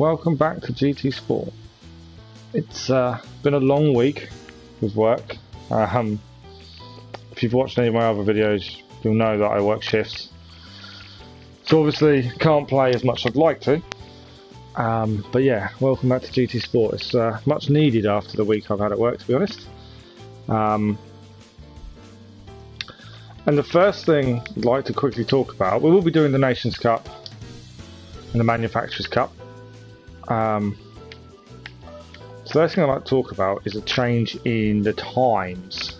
welcome back to GTSport. It's been a long week with work. If you've watched any of my other videos, you'll know that I work shifts. So obviously can't play as much as I'd like to. But yeah, welcome back to GTSport. It's much needed after the week I've had at work, to be honest. And the first thing I'd like to quickly talk about, we will be doing the Nations Cup and the Manufacturers Cup. So the first thing I'd like to talk about is a change in the times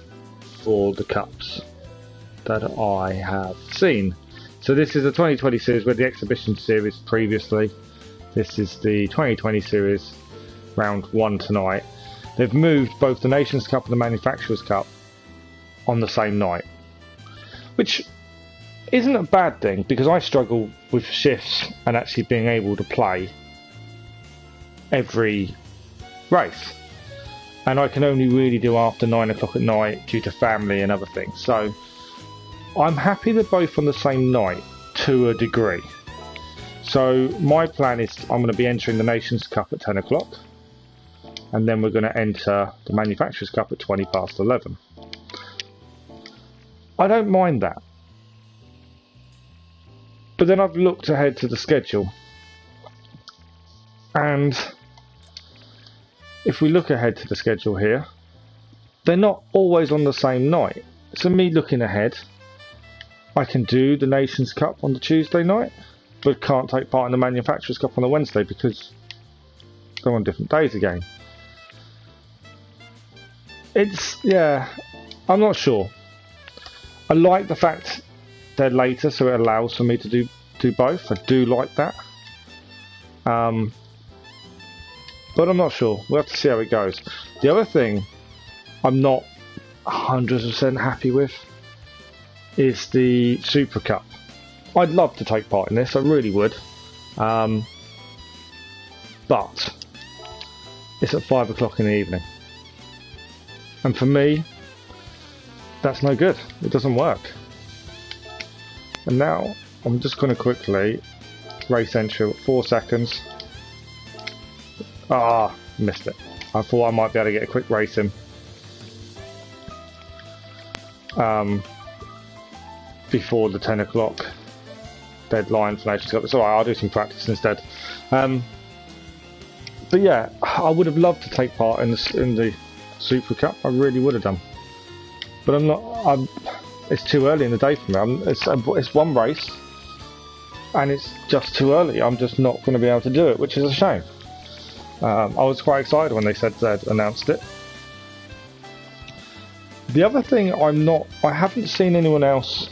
for the cups that I have seen. So this is the 2020 series with the exhibition series previously. This is the 2020 series, round 1 tonight. They've moved both the Nations Cup and the Manufacturers Cup on the same night, which isn't a bad thing because I struggle with shifts and actually being able to play every race, and I can only really do after 9 o'clock at night due to family and other things. So I'm happy they're both on the same night to a degree. So my plan is I'm going to be entering the Nations Cup at 10 o'clock, and then we're going to enter the Manufacturers Cup at 20 past 11. I don't mind that. But then I've looked ahead to the schedule, and if we look ahead to the schedule here, they're not always on the same night. So me looking ahead, I can do the Nations Cup on the Tuesday night, but can't take part in the Manufacturers Cup on the Wednesday because they're on different days again. Yeah, I'm not sure. I like the fact they're later, so it allows for me to do both. I do like that. But I'm not sure. We'll have to see how it goes. The other thing I'm not 100% happy with is the Super Cup. I'd love to take part in this, I really would. But it's at 5 o'clock in the evening. And for me, that's no good. It doesn't work. And now I'm just going to quickly race entry at 4 seconds. Missed it. I thought I might be able to get a quick race in before the 10 o'clock deadline for Nations Cup. It's alright, I'll do some practice instead. But yeah, I would have loved to take part in the Super Cup. I really would have done. But I'm not. It's too early in the day for me. It's one race, and it's just too early. I'm just not going to be able to do it, which is a shame. I was quite excited when they said they'd announced it. The other thing I haven't seen anyone else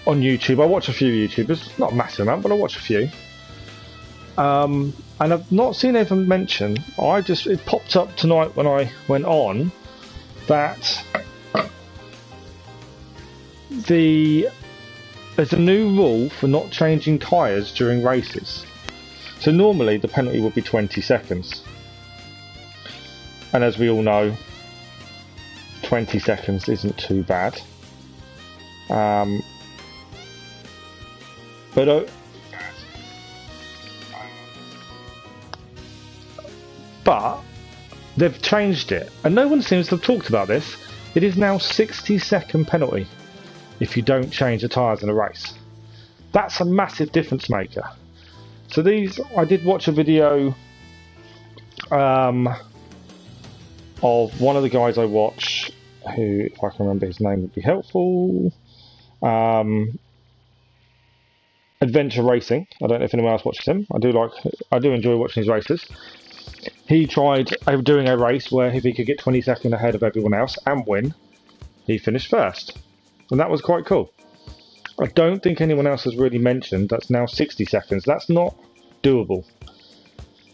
on YouTube. I watch a few YouTubers, not a massive amount, but I watch a few. And I've not seen anyone mention. It popped up tonight when I went on that there's a new rule for not changing tyres during races. So normally the penalty would be 20 seconds. And as we all know, 20 seconds isn't too bad. But they've changed it, and no one seems to have talked about this. It is now 60-second penalty if you don't change the tyres in a race. That's a massive difference maker. So I did watch a video of one of the guys I watch, who, if I can remember his name, would be helpful. Adventure Racing. I don't know if anyone else watches him. I do enjoy watching his races. He tried doing a race where if he could get 20 seconds ahead of everyone else and win, he finished first. And that was quite cool. I don't think anyone else has really mentioned that's now 60 seconds. That's not doable.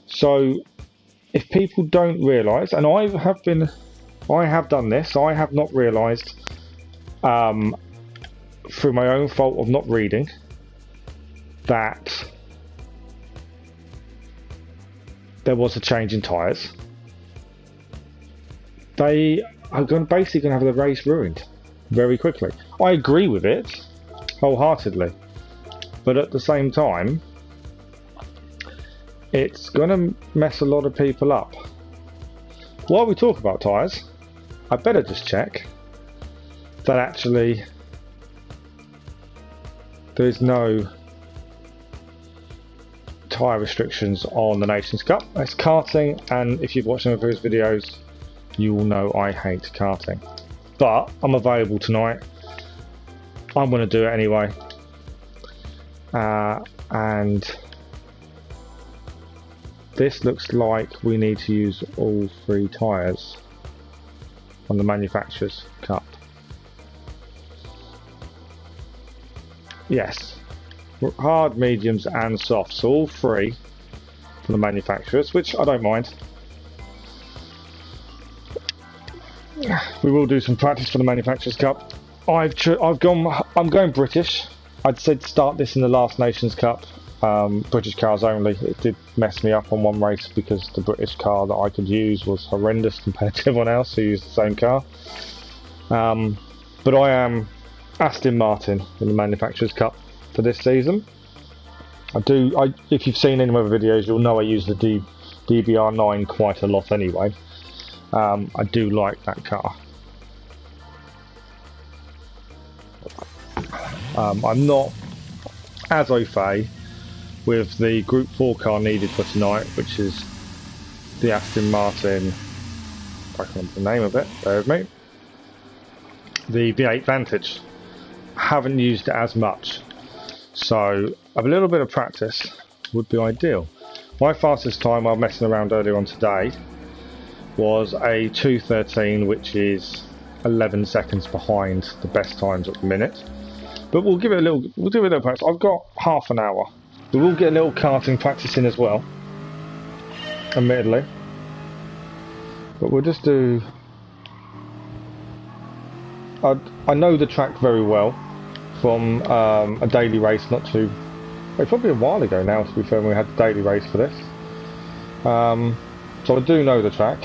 So if people don't realise, and I have done this, I have not realised through my own fault of not reading that there was a change in tyres. They are basically going to have the race ruined very quickly. I agree with it wholeheartedly, but at the same time, it's going to mess a lot of people up. While we talk about tyres, I better just check that actually there is no tyre restrictions on the Nations Cup. It's karting, and if you've watched some of those videos, you will know I hate karting. But I'm available tonight. I'm going to do it anyway. And this looks like we need to use all 3 tyres on the Manufacturers Cup. Yes, hard, mediums and softs, so all 3 from the manufacturers, which I don't mind. We will do some practice for the Manufacturers Cup. I'm going British. I'd said start this in the last Nations Cup, British cars only. It did mess me up on one race because the British car that I could use was horrendous compared to everyone else who used the same car. But I am Aston Martin in the Manufacturers Cup for this season. If you've seen any of my videos, you'll know I use the DBR9 quite a lot anyway. I do like that car. I'm not as au fait with the Group 4 car needed for tonight, which is the Aston Martin, I can't remember the name of it, bear with me, the V8 Vantage. Haven't used it as much, so a little bit of practice would be ideal. My fastest time while messing around earlier on today was a 2:13, which is 11 seconds behind the best times at the minute. But we'll give it a little practice. I've got half an hour. We will get a little karting practice in as well, admittedly. But we'll just do. I know the track very well from a daily race, probably a while ago now, to be fair, when we had the daily race for this. So I do know the track,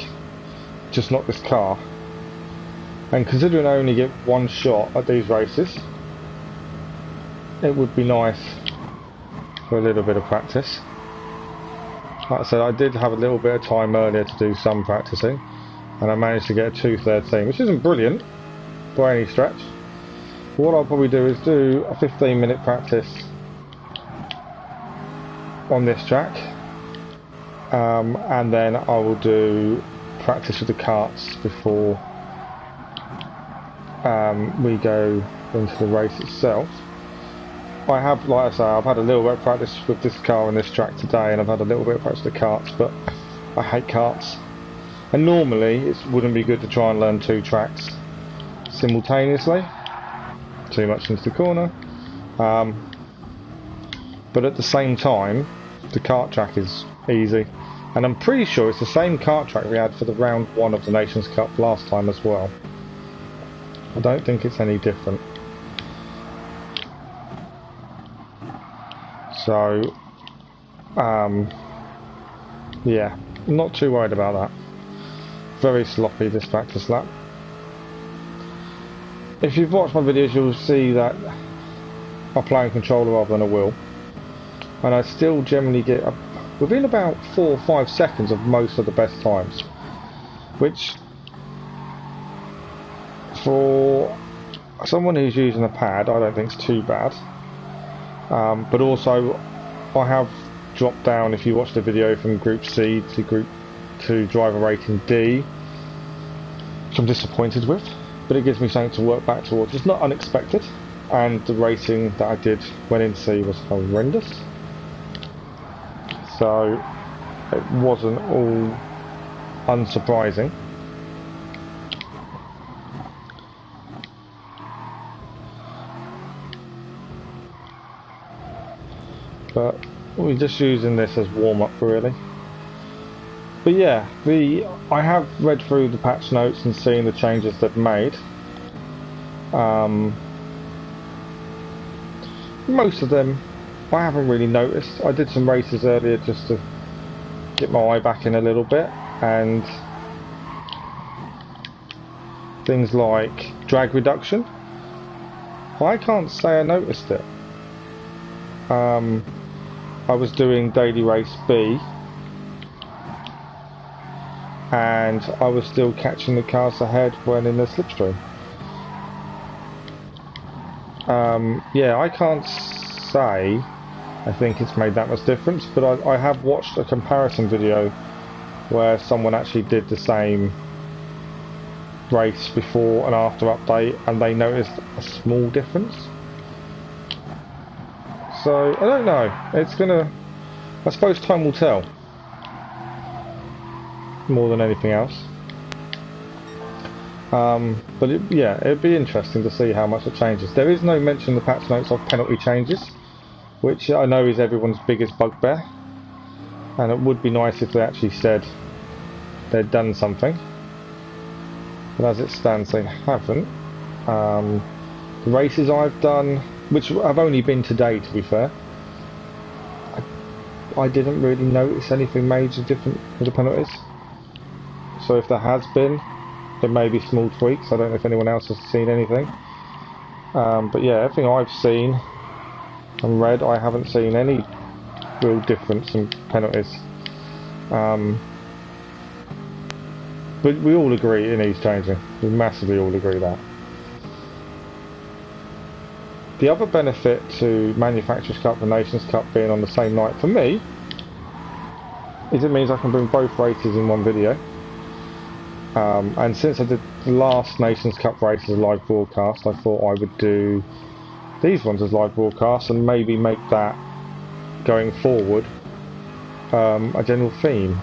just not this car. And considering I only get one shot at these races, it would be nice for a little bit of practice. Like I said, I did have a little bit of time earlier to do some practicing, and I managed to get a 2:13, which isn't brilliant by any stretch. But what I'll probably do is do a 15-minute practice on this track, and then I will do practice with the karts before we go into the race itself. I have, like I say, I've had a little bit of practice with this car and this track today, and I've had a little bit of practice with the karts, but I hate karts. And normally it wouldn't be good to try and learn 2 tracks simultaneously. Too much into the corner. But at the same time, the kart track is easy. And I'm pretty sure it's the same kart track we had for the round 1 of the Nations Cup last time as well. I don't think it's any different. So, yeah, not too worried about that. Very sloppy this practice lap. If you've watched my videos, you'll see that I play in controller rather than a wheel, and I still generally get within about 4 or 5 seconds of most of the best times, which for someone who's using a pad I don't think is too bad. But also I have dropped down, if you watch the video, from Group C to Group 2 driver rating D, which I'm disappointed with, but it gives me something to work back towards. It's not unexpected, and the racing that I did when in C was horrendous, so it wasn't all unsurprising. But we're just using this as warm-up really. But yeah, I have read through the patch notes and seen the changes they've made. Most of them I haven't really noticed. I did some races earlier just to get my eye back in a little bit, and things like drag reduction, I can't say I noticed it. I was doing daily race B, and I was still catching the cars ahead when in the slipstream. Yeah, I can't say I think it's made that much difference, but I have watched a comparison video where someone actually did the same race before and after update, and they noticed a small difference. So I don't know, it's gonna, I suppose time will tell more than anything else. But yeah, it'd be interesting to see how much it changes. There is no mention in the patch notes of penalty changes, which I know is everyone's biggest bugbear, and it would be nice if they actually said they'd done something, but as it stands they haven't. The races I've done, which have only been today to be fair, I didn't really notice anything major different with the penalties. So if there has been, there may be small tweaks. I don't know if anyone else has seen anything. But yeah, everything I've seen and read, I haven't seen any real difference in penalties. But we all agree it needs changing. We massively all agree that. The other benefit to Manufacturers' Cup and Nations Cup being on the same night for me is it means I can bring both races in one video. And since I did the last Nations Cup race as a live broadcast, I thought I would do these ones as live broadcasts and maybe make that going forward a general theme.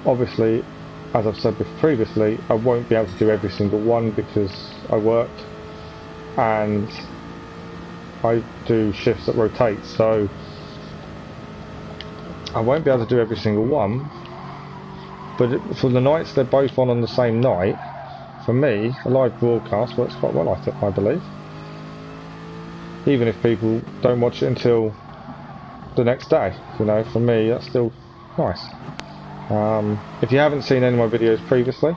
Obviously, as I've said previously, I won't be able to do every single one because I work and I do shifts that rotate, so I won't be able to do every single one. But for the nights they're both on the same night, for me, a live broadcast works quite well, I believe. Even if people don't watch it until the next day, you know, for me that's still nice. If you haven't seen any of my videos previously,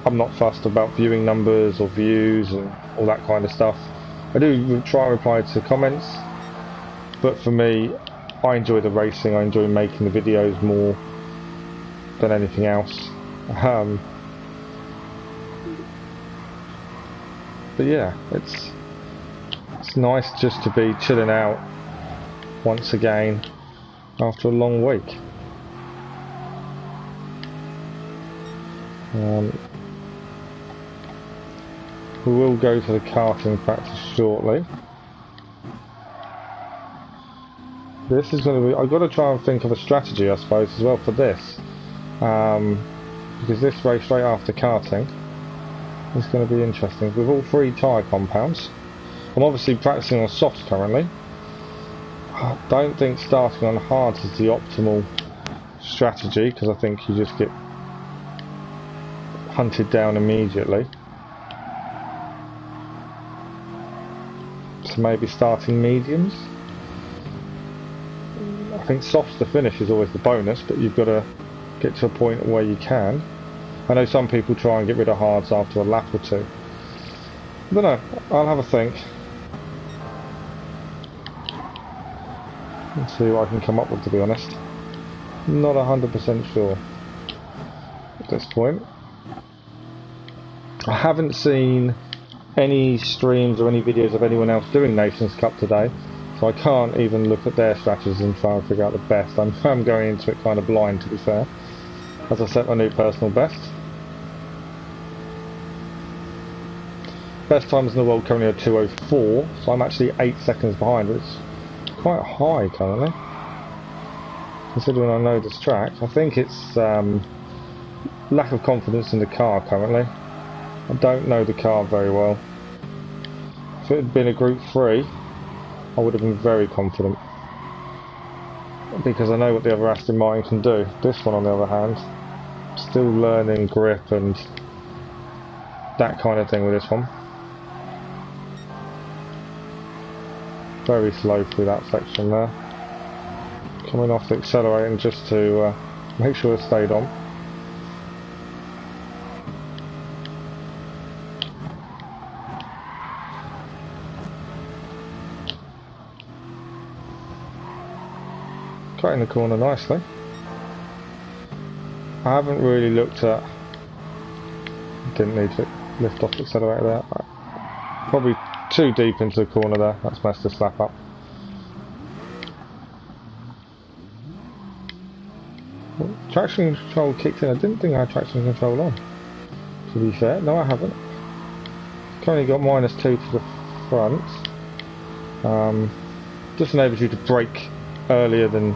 I'm not fussed about viewing numbers or views and all that kind of stuff. I do try and reply to comments, but for me, I enjoy the racing, I enjoy making the videos more than anything else. But yeah, it's nice just to be chilling out once again after a long week. We will go to the karting practice shortly. This is going to be, I've got to try and think of a strategy I suppose as well for this, because this race straight after karting is going to be interesting with all three tyre compounds. I'm obviously practicing on softs currently. I don't think starting on hards is the optimal strategy because I think you just get hunted down immediately. So maybe starting mediums. I think softs to finish is always the bonus, but you've got to get to a point where you can. I know some people try and get rid of hards after a lap or two. I don't know, I'll have a think. Let's see what I can come up with, to be honest. Not 100% sure at this point. I haven't seen any streams or any videos of anyone else doing Nations Cup today, so I can't even look at their strategies and try and figure out the best. I'm going into it kind of blind, to be fair, as I set my new personal best. Best times in the world currently are 2:04, so I'm actually 8 seconds behind, which is quite high currently, considering I know this track. I think it's lack of confidence in the car currently. I don't know the car very well. If it had been a Group 3, I would have been very confident, because I know what the other Aston Martin can do. This one, on the other hand, still learning grip and that kind of thing with this one. Very slow through that section there. Coming off the accelerating just to make sure it stayed on. got in the corner nicely. I haven't really looked at... Didn't need to lift off the accelerator there. Probably too deep into the corner there. That's messed this lap up. Traction control kicked in. I didn't think I had traction control on, to be fair. No, I haven't. Currently got -2 to the front. Just enables you to brake earlier than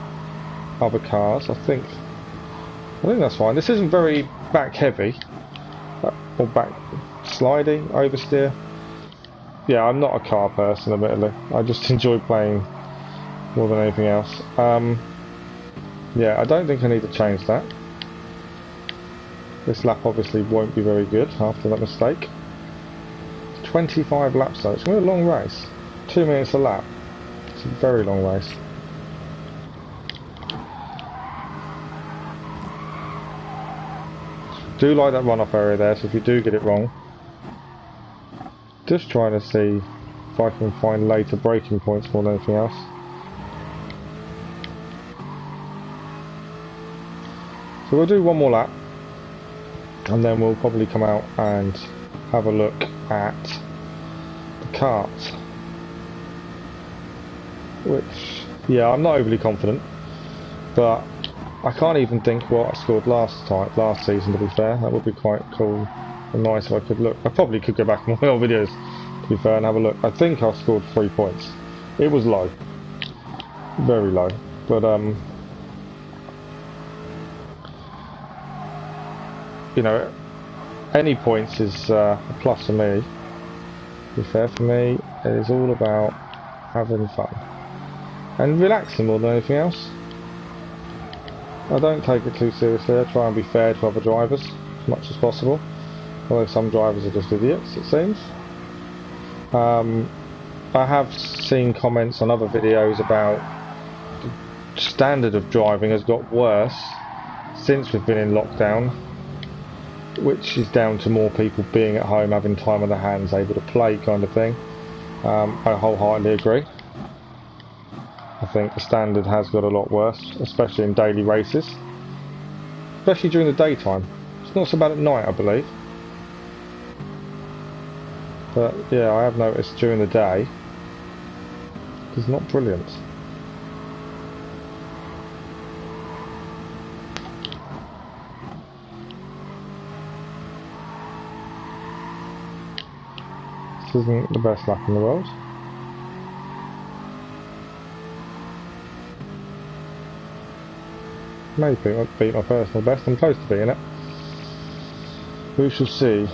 other cars. I think that's fine. This isn't very back heavy or back sliding, oversteer. Yeah, I'm not a car person, admittedly. I just enjoy playing more than anything else. Yeah, I don't think I need to change that. This lap obviously won't be very good after that mistake. 25 laps though, it's going to be a long race. 2 minutes a lap. It's a very long race. Do like that runoff area there, so if you do get it wrong, just trying to see if I can find later braking points more than anything else. So we'll do one more lap and then we'll probably come out and have a look at the kart, which, yeah, I'm not overly confident, but I can't even think what I scored last season, to be fair. That would be quite cool and nice if I could look. I probably could go back in my old videos, to be fair, and have a look. I think I scored 3 points. It was low, very low, but you know, any points is a plus for me. To be fair, for me, it is all about having fun and relaxing more than anything else. I don't take it too seriously. I try and be fair to other drivers as much as possible, although some drivers are just idiots, it seems. I have seen comments on other videos about the standard of driving has got worse since we've been in lockdown, which is down to more people being at home, having time on their hands, able to play kind of thing. I wholeheartedly agree. I think the standard has got a lot worse, especially in daily races, especially during the daytime. It's not so bad at night, I believe, but yeah, I have noticed during the day it's not brilliant. This isn't the best lap in the world. Maybe I'll beat my personal best. I'm close to beating it. We shall see.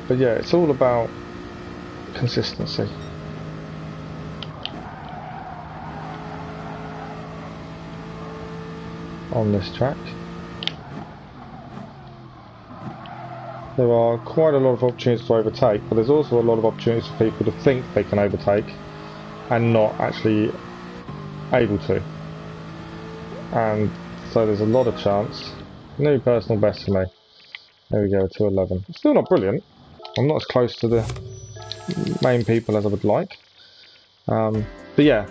But yeah, it's all about consistency. On this track. There are quite a lot of opportunities to overtake, but there's also a lot of opportunities for people to think they can overtake and not actually able to. And so there's a lot of chance. New personal best for me. There we go, 2:11. Still not brilliant. I'm not as close to the main people as I would like. But yeah,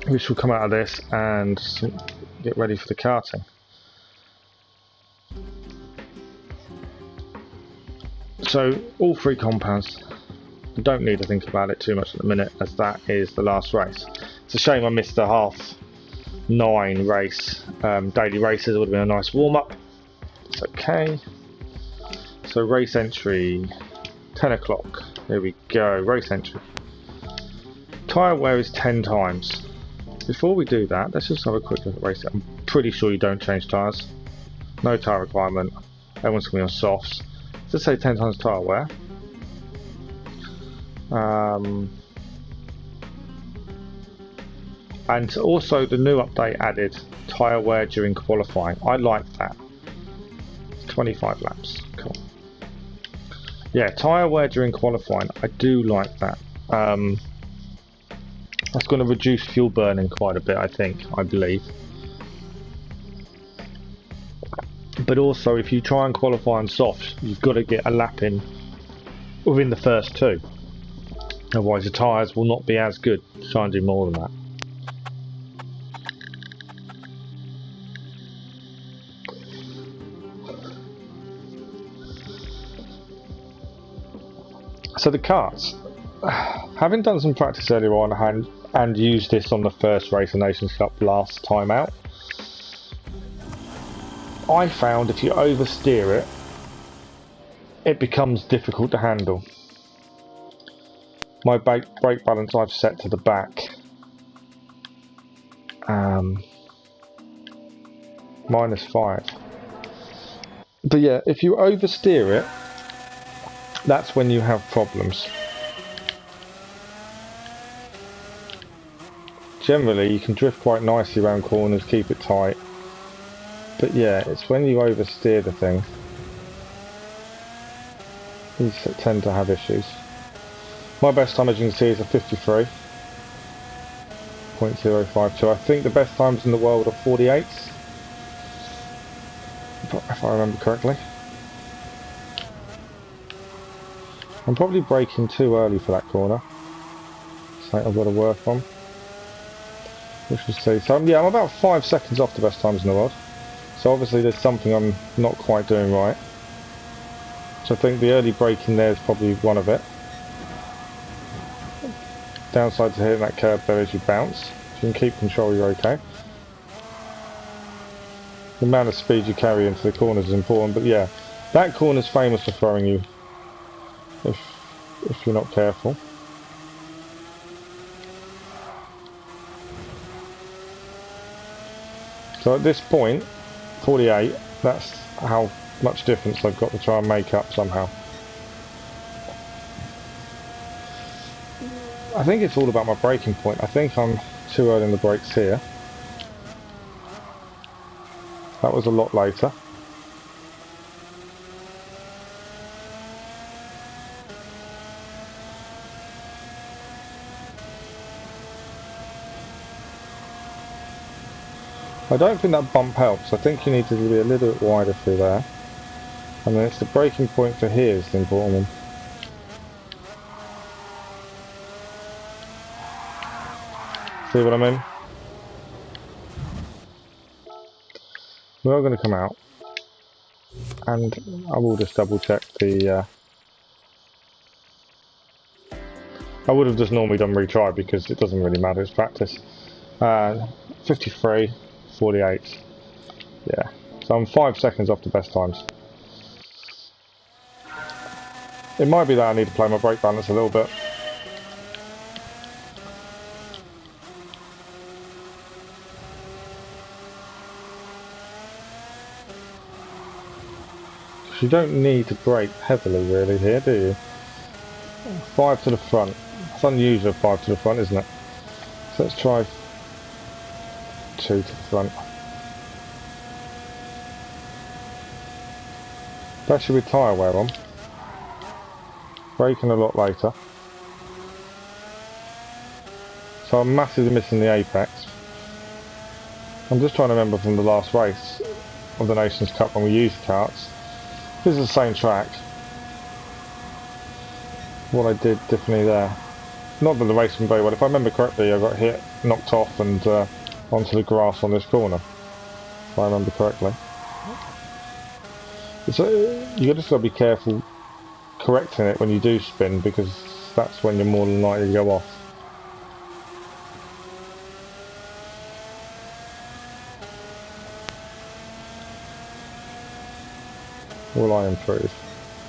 we shall come out of this and get ready for the karting. So all 3 compounds, I don't need to think about it too much at the minute, as that is the last race. It's a shame I missed the 9:30 race. Daily races would have been a nice warm-up. It's okay. So race entry, 10 o'clock. There we go, race entry. Tyre wear is 10 times. Before we do that, let's just have a quick look at race. I'm pretty sure you don't change tyres. No tyre requirement. Everyone's going to be on softs. Let's say 10 times tyre wear. And also the new update added tyre wear during qualifying. I like that. 25 laps. Cool. Yeah, tyre wear during qualifying. I do like that. That's going to reduce fuel burning quite a bit, I believe. But also, if you try and qualify on softs, you've got to get a lap in within the first 2. Otherwise, the tyres will not be as good. Try and do more than that. So the carts, having done some practice earlier on and used this on the first race of Nations Cup last time out, I found if you oversteer it, it becomes difficult to handle. My brake balance I've set to the back. -5. But yeah, if you oversteer it, that's when you have problems. Generally, you can drift quite nicely around corners, keep it tight. But yeah, it's when you oversteer the thing, you tend to have issues. My best time, as you can see, is a 53.052. I think the best times in the world are 48s, if I remember correctly. I'm probably braking too early for that corner. Something I've got to work on. We shall see. So yeah, I'm about 5 seconds off the best times in the world. So obviously there's something I'm not quite doing right. So I think the early braking there is probably one of it. Downside to hitting that curb there is you bounce. If you can keep control, you're okay. The amount of speed you carry into the corners is important, but yeah, that corner's famous for throwing you if you're not careful. So at this point, 48, that's how much difference I've got to try and make up somehow. I think it's all about my braking point. I think I'm too early in the brakes here. That was a lot later. I don't think that bump helps. I think you need to be a little bit wider through there. And then it's the braking point for here is the important one. See what I mean? We are going to come out. And I will just double check the... I would have just normally done retry because it doesn't really matter, it's practice. 53, 48. Yeah. So I'm 5 seconds off the best times. It might be that I need to play my brake balance a little bit. You don't need to brake heavily really here, do you? 5 to the front. It's unusual 5 to the front, isn't it? So let's try 2 to the front. Especially with tyre wear on. Braking a lot later. So I'm massively missing the apex. I'm just trying to remember from the last race of the Nations Cup when we used carts. This is the same track. What I did differently there. Not that the race went very well. If I remember correctly, I got hit, knocked off and onto the grass on this corner. If I remember correctly. So you just got to be careful correcting it when you do spin, because that's when you're more than likely to go off. Will I improve?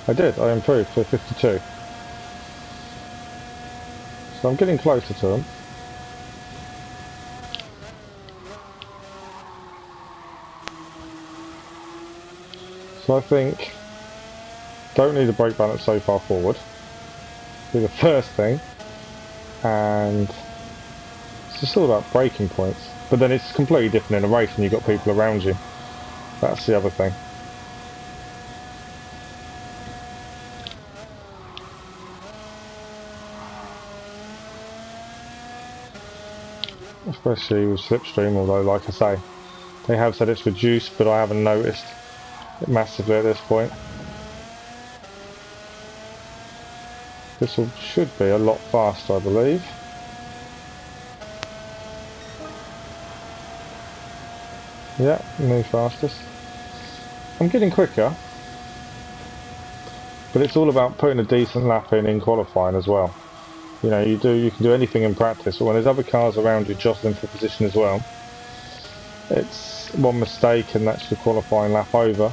I did, I improved to 52. So I'm getting closer to them. So I think, don't need a brake balance so far forward. Do the first thing. And it's just all about braking points. But then it's completely different in a race when you've got people around you. That's the other thing. Especially with slipstream, although like I say, they have said it's reduced, but I haven't noticed it massively at this point. This should be a lot faster, I believe. Yeah, new fastest. I'm getting quicker, but it's all about putting a decent lap in qualifying as well. You know, you can do anything in practice, but when there's other cars around you jostling for position as well, it's one mistake and that's your qualifying lap over.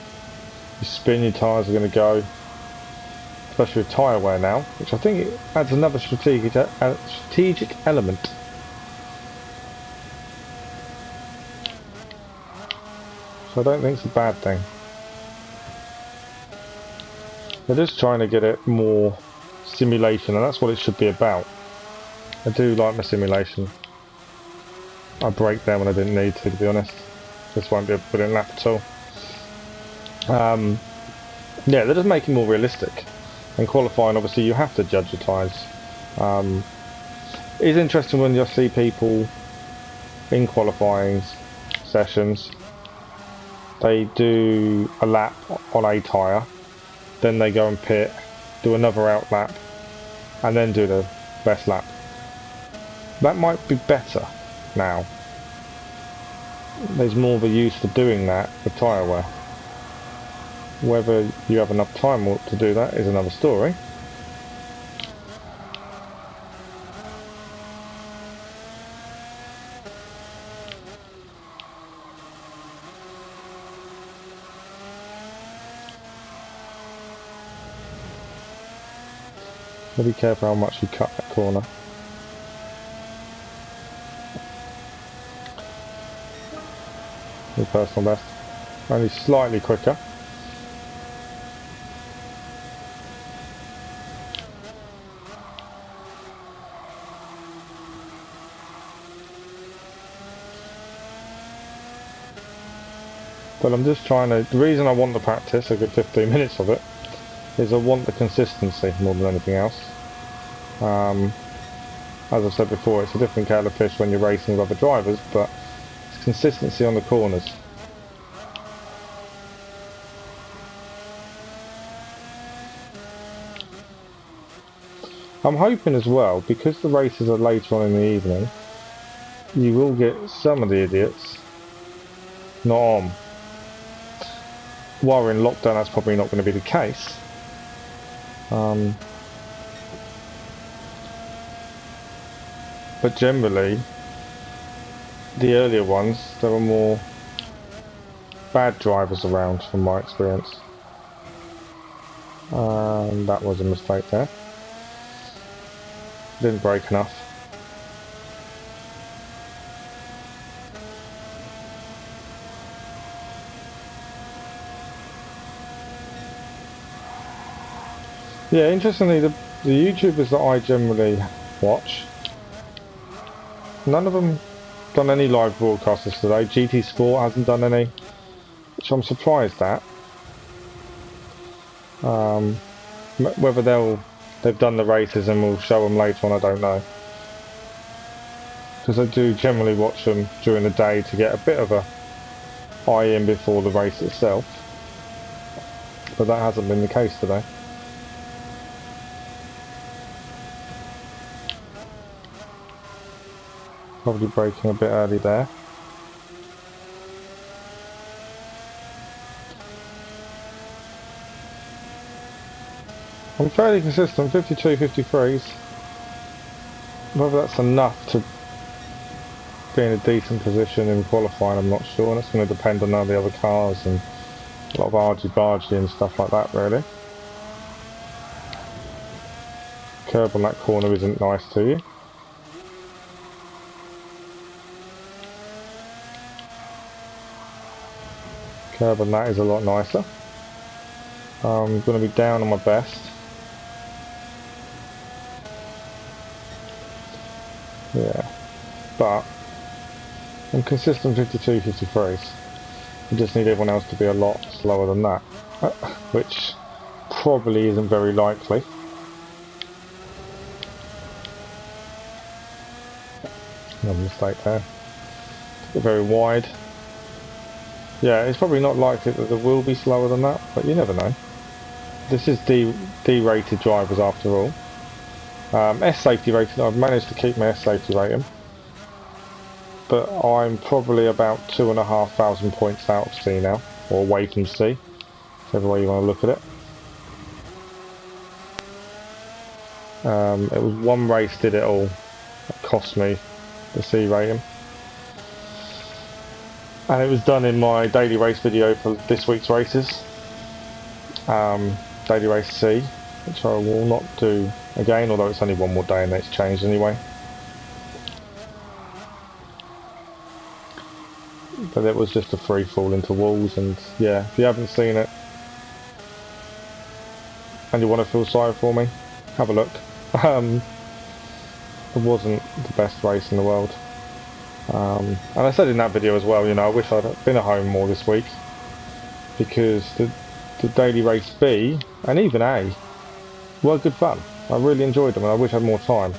You spin, your tyres are going to go, especially with tyre wear now, which I think it adds another strategic element. So I don't think it's a bad thing. They're just trying to get it more simulation, and that's what it should be about. I do like my simulation. I brake there when I didn't need to be honest. This won't be a brilliant lap at all. Yeah, they're just making it more realistic. And qualifying, obviously, you have to judge your tyres. It's interesting when you see people in qualifying sessions, they do a lap on a tyre, then they go and pit, do another out lap, and then do the best lap. That might be better now. There's more of a use for doing that with tyre wear. Whether you have enough time to do that is another story. So be careful how much you cut that corner. Your personal best. Only slightly quicker. But I'm just trying to, the reason I want the practice, a good 15 minutes of it, is I want the consistency more than anything else. As I said before, it's a different kettle of fish when you're racing with other drivers, but it's consistency on the corners. I'm hoping as well, because the races are later on in the evening, you will get some of the idiots not on. While we're in lockdown, that's probably not going to be the case. But generally, the earlier ones, there were more bad drivers around from my experience. That was a mistake there. Didn't brake enough. Yeah, interestingly, the YouTubers that I generally watch, none of them done any live broadcasts today. GTSport hasn't done any, which I'm surprised at. Whether they've done the races and we'll show them later on, I don't know. Because I do generally watch them during the day to get a bit of a eye in before the race itself. But that hasn't been the case today. Probably braking a bit early there. I'm fairly consistent, 52, 53s. Whether that's enough to be in a decent position in qualifying, I'm not sure. And it's going to depend on all the other cars and a lot of argy-bargy and stuff like that, really. Curb on that corner isn't nice to you. Curb on that is a lot nicer. I'm going to be down on my best. Yeah, but I'm consistent 52, 53s. I just need everyone else to be a lot slower than that, which probably isn't very likely. Another mistake there. Took it very wide. Yeah, it's probably not likely that they will be slower than that, but you never know. This is D-rated drivers after all. S safety rating, I've managed to keep my S safety rating. but I'm probably about 2,500 points out of C now, or away from C, whichever way you want to look at it. It was one race did it all. It cost me the C rating. And it was done in my daily race video for this week's races. Daily race C, which I will not do again, although it's only one more day and it's changed anyway. But it was just a free fall into walls, and yeah, if you haven't seen it and you want to feel sorry for me, have a look. It wasn't the best race in the world. And I said in that video as well, you know, I wish I'd been at home more this week, because the daily race B and even A were good fun. I really enjoyed them, and I wish I had more time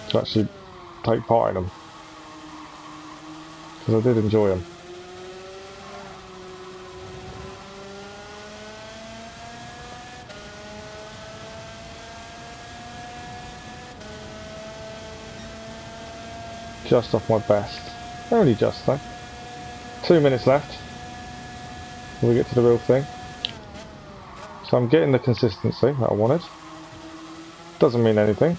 to actually take part in them, because I did enjoy them. Just off my best. Only just though. 2 minutes left. We get to the real thing. So I'm getting the consistency that I wanted. Doesn't mean anything.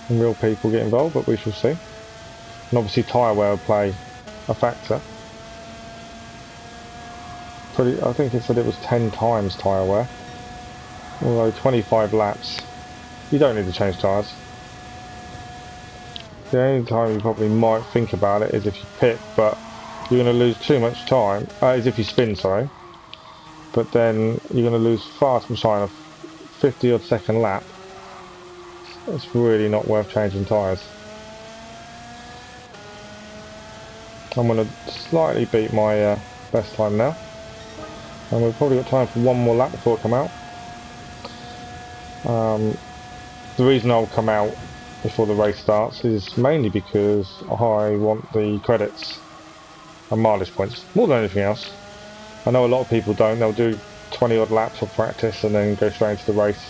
And real people get involved, but we shall see. And obviously tyre wear will play a factor. I think it said it was 10 times tyre wear. Although 25 laps, you don't need to change tyres. The only time you probably might think about it is if you pit, but you're going to lose too much time, is if you spin, sorry. But then you're going to lose far too much time, a 50 odd second lap. It's really not worth changing tyres. I'm going to slightly beat my best time now. And we've probably got time for one more lap before I come out. The reason I'll come out before the race starts is mainly because I want the credits and mileage points more than anything else. I know a lot of people don't. They'll do 20 odd laps of practice and then go straight into the race.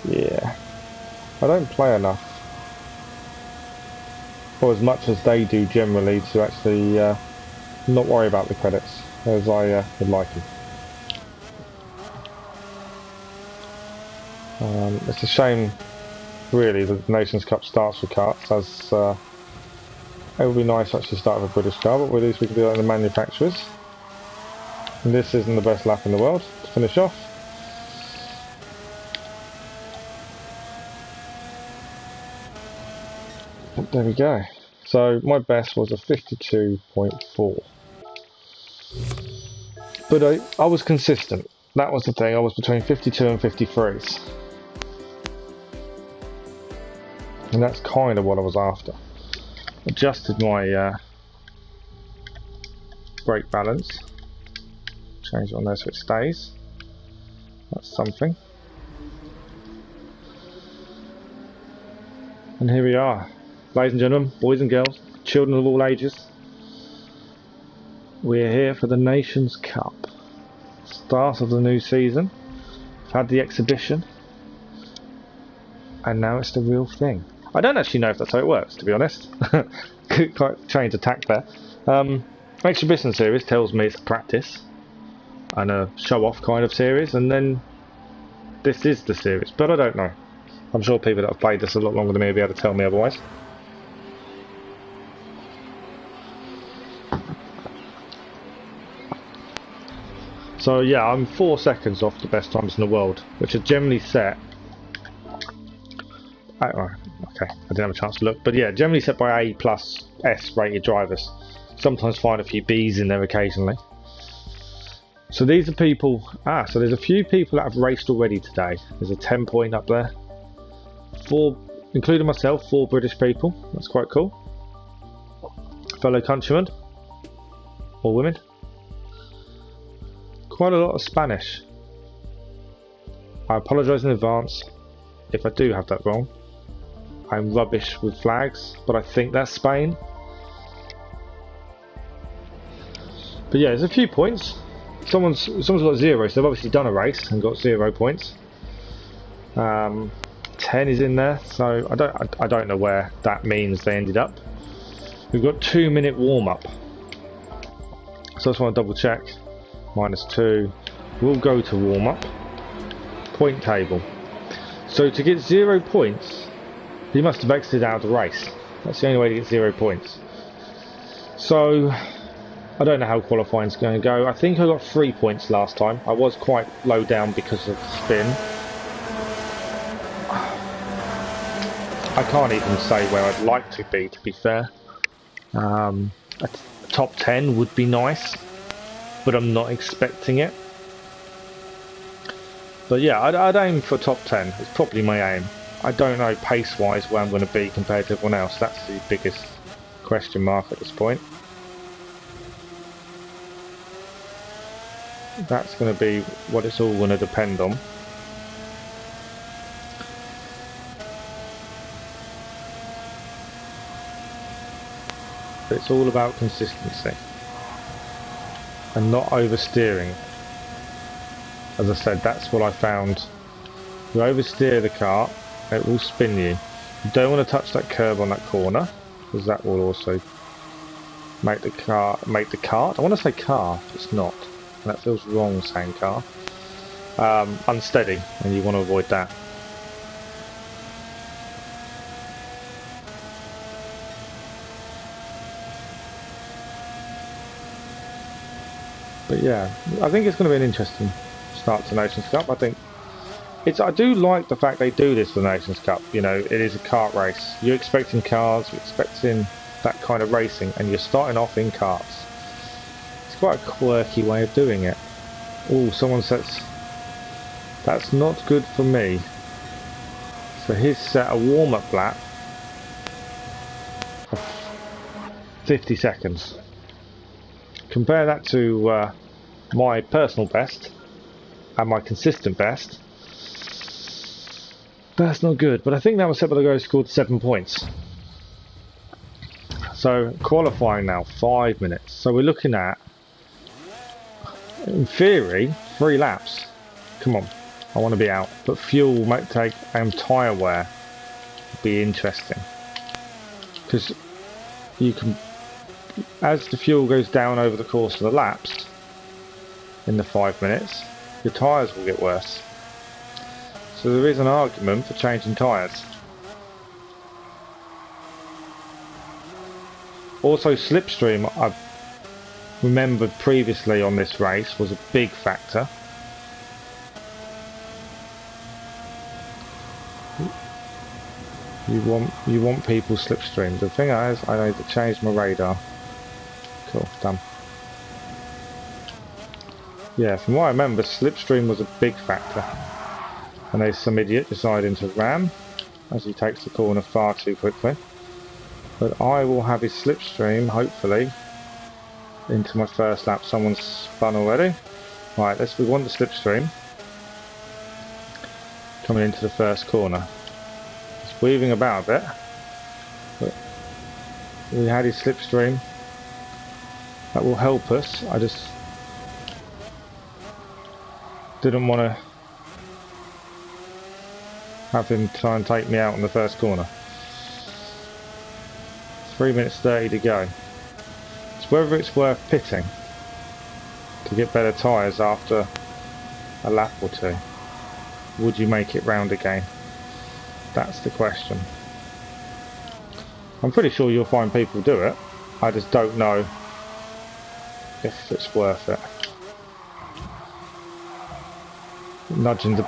Yeah, I don't play enough, or as much as they do generally, to actually not worry about the credits as I would like them. It's a shame really the Nations Cup starts with karts, as it would be nice to actually start with a British car, but at least we can do that in the manufacturers. And this isn't the best lap in the world to finish off. But there we go. So my best was a 52.4. But I was consistent. That was the thing. I was between 52 and 53s. And that's kind of what I was after. Adjusted my brake balance. Change it on there so it stays. That's something. And here we are. Ladies and gentlemen, boys and girls, children of all ages. We're here for the Nations Cup. Start of the new season. We've had the exhibition. And now it's the real thing. I don't actually know if that's how it works, to be honest. Quite change of tack there. Exhibition series tells me it's practice and a show-off kind of series, and then this is the series, but I don't know. I'm sure people that have played this a lot longer than me will be able to tell me otherwise. So yeah, I'm 4 seconds off the best times in the world, which are generally set. Okay, I didn't have a chance to look, but yeah, generally set by A plus S rated drivers. Sometimes find a few Bs in there occasionally. So these are people. So there's a few people that have raced already today. There's a 10 point up there. 4, including myself, 4 British people. That's quite cool. Fellow countrymen or women. Quite a lot of Spanish. I apologise in advance if I do have that wrong. I'm rubbish with flags, but I think that's Spain. But yeah, there's a few points. Someone's got 0, so they've obviously done a race and got 0 points. 10 is in there, so I don't know where that means they ended up. We've got 2-minute warm-up. So I just want to double check. -2. We'll go to warm-up. Point table. So to get 0 points, you must have exited out of the race. That's the only way to get 0 points. So I don't know how qualifying's going to go. I think I got 3 points last time. I was quite low down because of the spin. I can't even say where I'd like to be fair. A top 10 would be nice, but I'm not expecting it. But yeah, I'd aim for top 10. It's probably my aim. I don't know pace-wise where I'm going to be compared to everyone else. That's the biggest question mark at this point. That's going to be what it's all going to depend on. But it's all about consistency and not oversteering. As I said, that's what I found. You oversteer the cart, it will spin you. You don't want to touch that curb on that corner, because that will also make the cart. I want to say car, it's not. That feels wrong saying car. Unsteady, and you want to avoid that. But yeah, I think it's going to be an interesting start to Nations Cup. I think I do like the fact they do this for the Nations Cup. You know, it is a kart race. You're expecting cars, you're expecting that kind of racing, and you're starting off in karts. It's quite a quirky way of doing it. Oh, someone says that's not good for me. So he's set a warm-up lap of 50 seconds. Compare that to my personal best and my consistent best. That's not good, but I think that was set by the guy who scored 7 points. So qualifying now, 5 minutes. So we're looking at, in theory, 3 laps. Come on, I want to be out. But fuel might take and tyre wear would be interesting, because you can, as the fuel goes down over the course of the laps, in the 5 minutes, your tyres will get worse. So there is an argument for changing tyres. Also, slipstream, I've remembered previously on this race, was a big factor. You want people slipstream. The thing is, I need to change my radar. Cool, done. Yeah, from what I remember, slipstream was a big factor. And there's some idiot deciding to ram as he takes the corner far too quickly. But I will have his slipstream, hopefully, into my first lap. Someone's spun already. Right, we want the slipstream coming into the first corner. It's weaving about a bit, but we had his slipstream. That will help us. I just didn't want to have him try and take me out in the first corner. 3 minutes 30 to go. It's whether it's worth pitting to get better tyres after a lap or two. Would you make it round again? That's the question. I'm pretty sure you'll find people do it. I just don't know if it's worth it. Nudging the,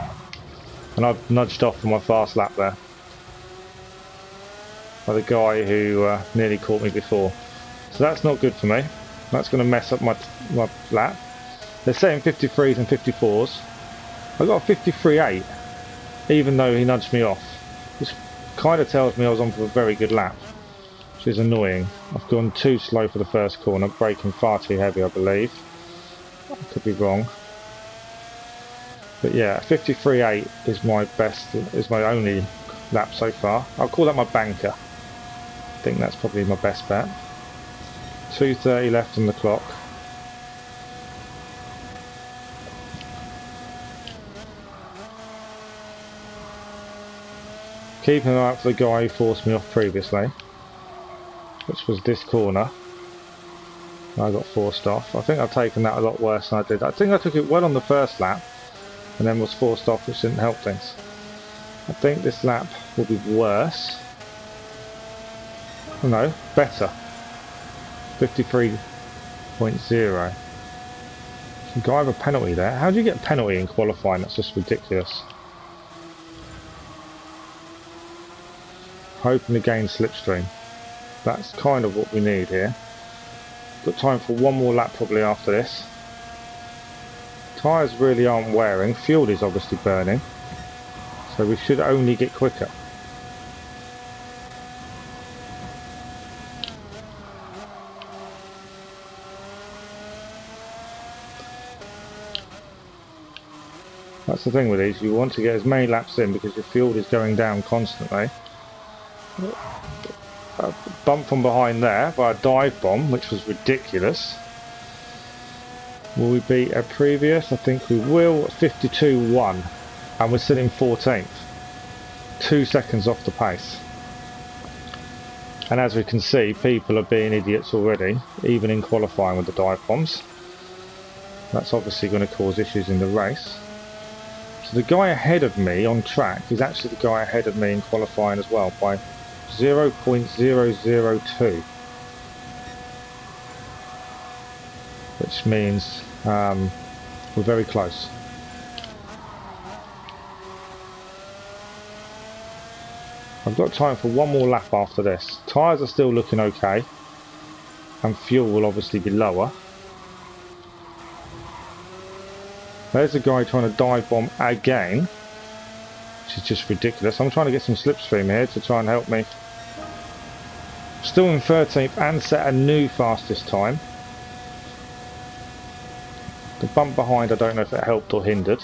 and I've nudged off for my fast lap there by the guy who nearly caught me before. So that's not good for me. That's going to mess up my lap. They're saying 53s and 54s. I got a 53.8, even though he nudged me off. Which kind of tells me I was on for a very good lap, which is annoying. I've gone too slow for the first corner, braking far too heavy, I believe. I could be wrong. But yeah, 53.8 is my best, is my only lap so far. I'll call that my banker. I think that's probably my best bet. 2:30 left on the clock. Keeping an eye out for the guy who forced me off previously. which was this corner. I got forced off. I think I've taken that a lot worse than I did. I think I took it well on the first lap and then was forced off, which didn't help things. I think this lap will be worse. Oh, no, better. 53.0. Some guy have a penalty there. How do you get a penalty in qualifying? That's just ridiculous. Hoping to gain slipstream. That's kind of what we need here. Got time for one more lap probably after this. Tyres really aren't wearing. Fuel is obviously burning. So we should only get quicker. That's the thing with these. You want to get as many laps in because your fuel is going down constantly. A bump from behind there by a dive bomb, which was ridiculous. Will we beat a previous? I think we will. 52.1, and we're still in 14th, 2 seconds off the pace. And as we can see, people are being idiots already, even in qualifying with the dive bombs. That's obviously going to cause issues in the race. So the guy ahead of me on track is actually the guy ahead of me in qualifying as well by 0.002, which means we're very close. I've got time for one more lap after this. Tyres are still looking okay, and fuel will obviously be lower. There's a guy trying to dive bomb again, which is just ridiculous. I'm trying to get some slipstream here to try and help me. Still in 13th and set a new fastest time. The bump behind, I don't know if it helped or hindered.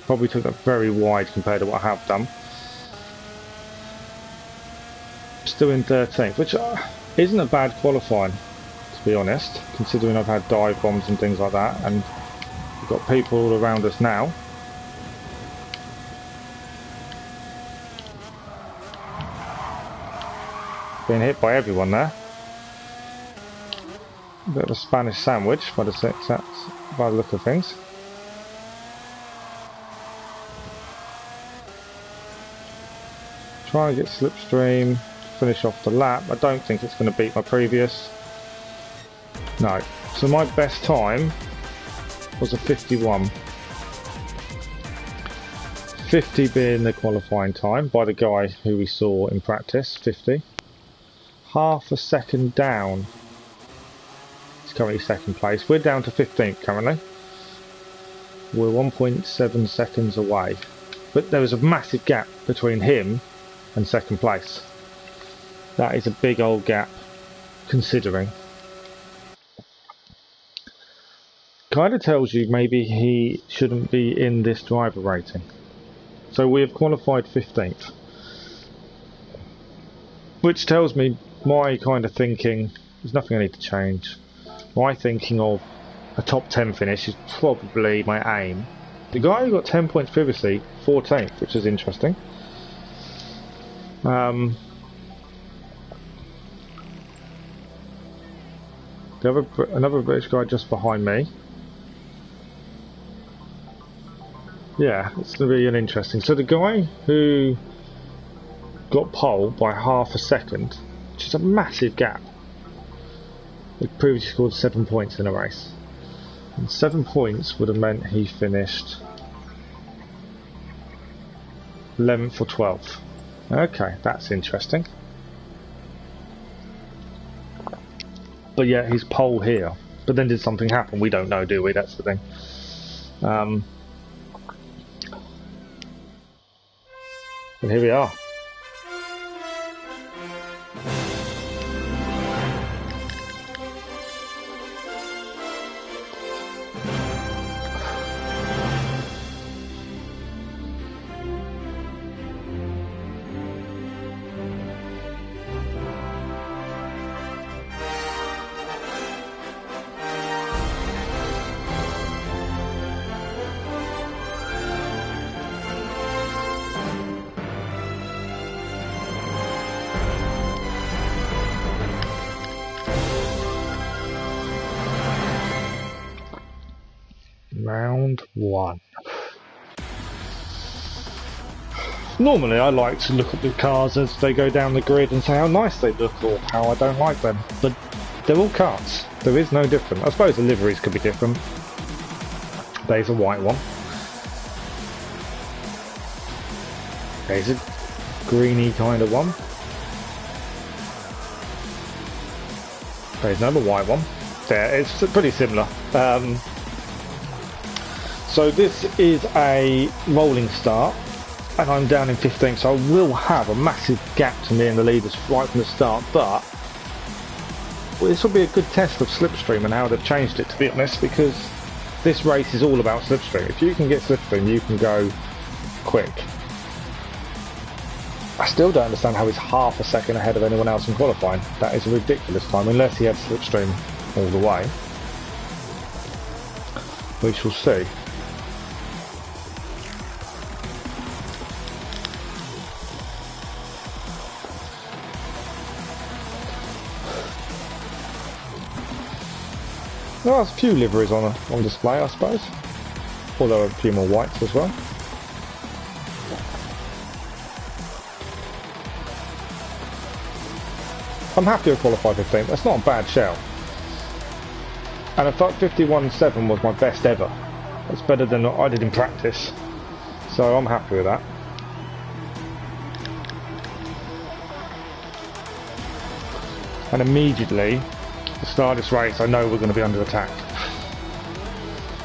Probably took that very wide compared to what I have done. Still in 13th, which isn't a bad qualifying, to be honest, considering I've had dive bombs and things like that, and we've got people all around us now. Being hit by everyone there. A bit of a Spanish sandwich by the look of things. Try and get slipstream, finish off the lap. I don't think it's going to beat my previous. No. So my best time was a 51. 50 being the qualifying time by the guy who we saw in practice, 50. Half a second down. It's currently second place. We're down to 15th currently. We're 1.7 seconds away. But there was a massive gap between him and second place. That is a big old gap, considering. Kind of tells you maybe he shouldn't be in this driver rating. So we have qualified 15th. Which tells me my kind of thinking, there's nothing I need to change. My thinking of a top 10 finish is probably my aim. The guy who got 10 points previously, 14th, which is interesting. Another British guy just behind me. Yeah, it's going to be an interesting. So the guy who got pole by half a second, which is a massive gap. He previously scored 7 points in a race. And 7 points would have meant he finished 11th or 12th. Okay, that's interesting. But yeah, he's pole here. But then did something happen? We don't know, do we? That's the thing. And here we are. and 1. Normally I like to look at the cars as they go down the grid and say how nice they look or how I don't like them, but they're all karts. There is no different. I suppose the liveries could be different. There's a white one. There's a greeny kind of one. There's another white one. There, it's pretty similar. So this is a rolling start, and I'm down in 15th, so I will have a massive gap to me and the leaders right from the start, but this will be a good test of slipstream and how they've changed it, to be honest, because this race is all about slipstream. If you can get slipstream, you can go quick. I still don't understand how he's half a second ahead of anyone else in qualifying. That is a ridiculous time, unless he had slipstream all the way. We shall see. There are a few liveries on display, I suppose. Although a few more whites as well. I'm happy to qualify 15th. That's not a bad shout. And I thought 51.7 was my best ever. That's better than what I did in practice. So I'm happy with that. And immediately, to start this race, I know we're going to be under attack.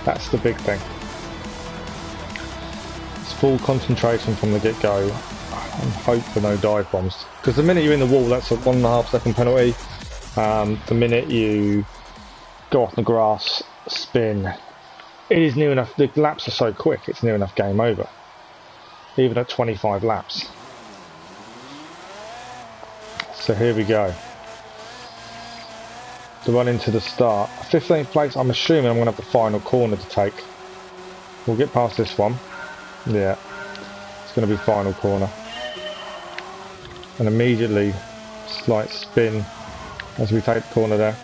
That's the big thing. It's full concentration from the get-go, and hope for no dive bombs. Because the minute you're in the wall, that's a 1.5 second penalty. The minute you go off the grass, spin, it is near enough. The laps are so quick, it's near enough game over. Even at 25 laps. So here we go. To run into the start. 15th place, I'm assuming I'm going to have the final corner to take. We'll get past this one. Yeah, it's going to be final corner. And immediately, slight spin as we take the corner there.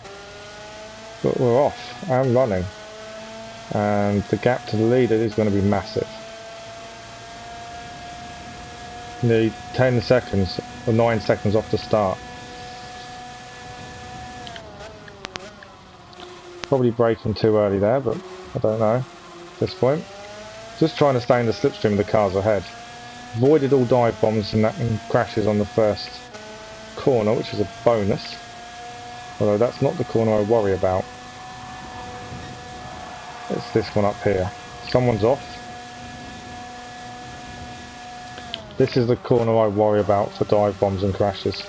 But we're off and running. And the gap to the leader is going to be massive. Nearly 10 seconds, or 9 seconds off the start. Probably braking too early there, but I don't know at this point. Just trying to stay in the slipstream of the cars ahead. Avoided all dive bombs and crashes on the first corner, which is a bonus. Although that's not the corner I worry about. It's this one up here. Someone's off. This is the corner I worry about for dive bombs and crashes.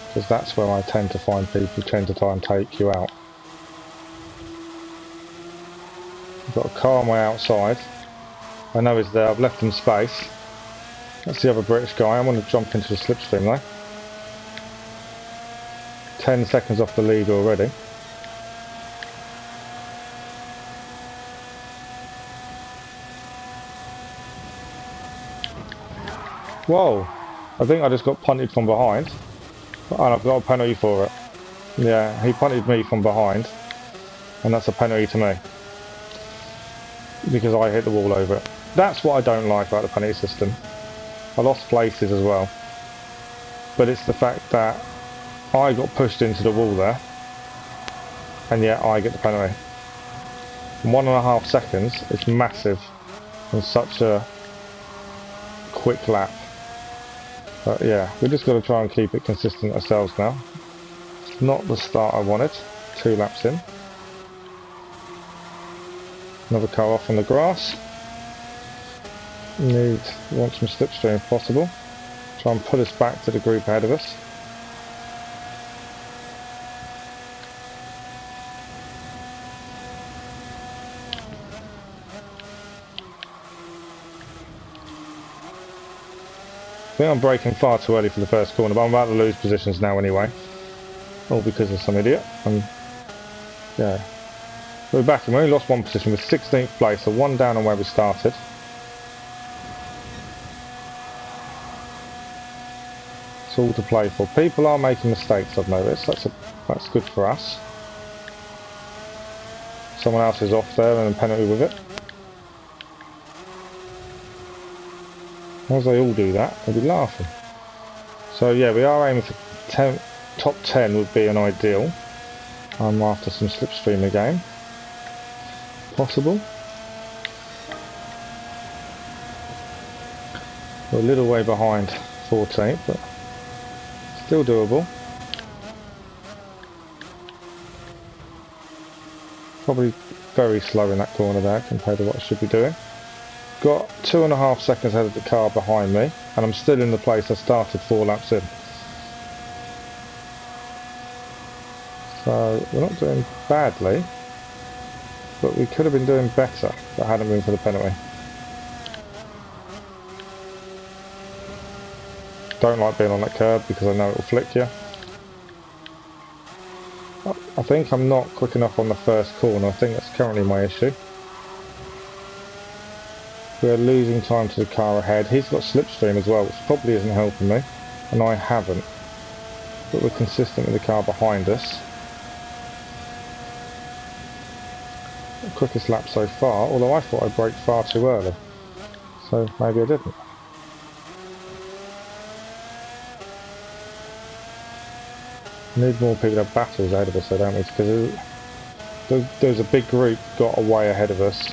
Because that's where I tend to find people who tend to try and take you out. I've got a car on my outside. I know he's there, I've left him space. That's the other British guy. I'm going to jump into the slipstream though. 10 seconds off the lead already. Whoa! I think I just got punted from behind. And I've got a penalty for it. Yeah, he punted me from behind. And that's a penalty to me. Because I hit the wall over it. That's what I don't like about the penalty system. I lost places as well. But it's the fact that I got pushed into the wall there. And yet I get the penalty. 1.5 seconds is massive on such a quick lap. But yeah, we just got to try and keep it consistent ourselves now. Not the start I wanted. 2 laps in. Another car off on the grass. Want some slipstream if possible. Try and put us back to the group ahead of us. I think I'm braking far too early for the first corner, but I'm about to lose positions now anyway. All because of some idiot. Yeah. We're back and we only lost 1 position with 16th place, so 1 down on where we started. It's all to play for. People are making mistakes, I've noticed. That's good for us. Someone else is off there and a penalty with it. As they all do that, they'll be laughing. So yeah, we are aiming for top 10 would be an ideal. I'm after some slipstream again. Possible. We're a little way behind 14th, but still doable. Probably very slow in that corner there compared to what I should be doing. Got 2.5 seconds ahead of the car behind me, and I'm still in the place I started 4 laps in. So we're not doing badly, but we could have been doing better if it hadn't been for the penalty. Don't like being on that curb because I know it will flick you. I think I'm not quick enough on the first corner. I think that's currently my issue. We're losing time to the car ahead. He's got slipstream as well, which probably isn't helping me, and I haven't. But we're consistent with the car behind us. The quickest lap so far, although I thought I braked far too early. So maybe I didn't. Need more people to have battles ahead of us, don't we? Because there's a big group got away ahead of us.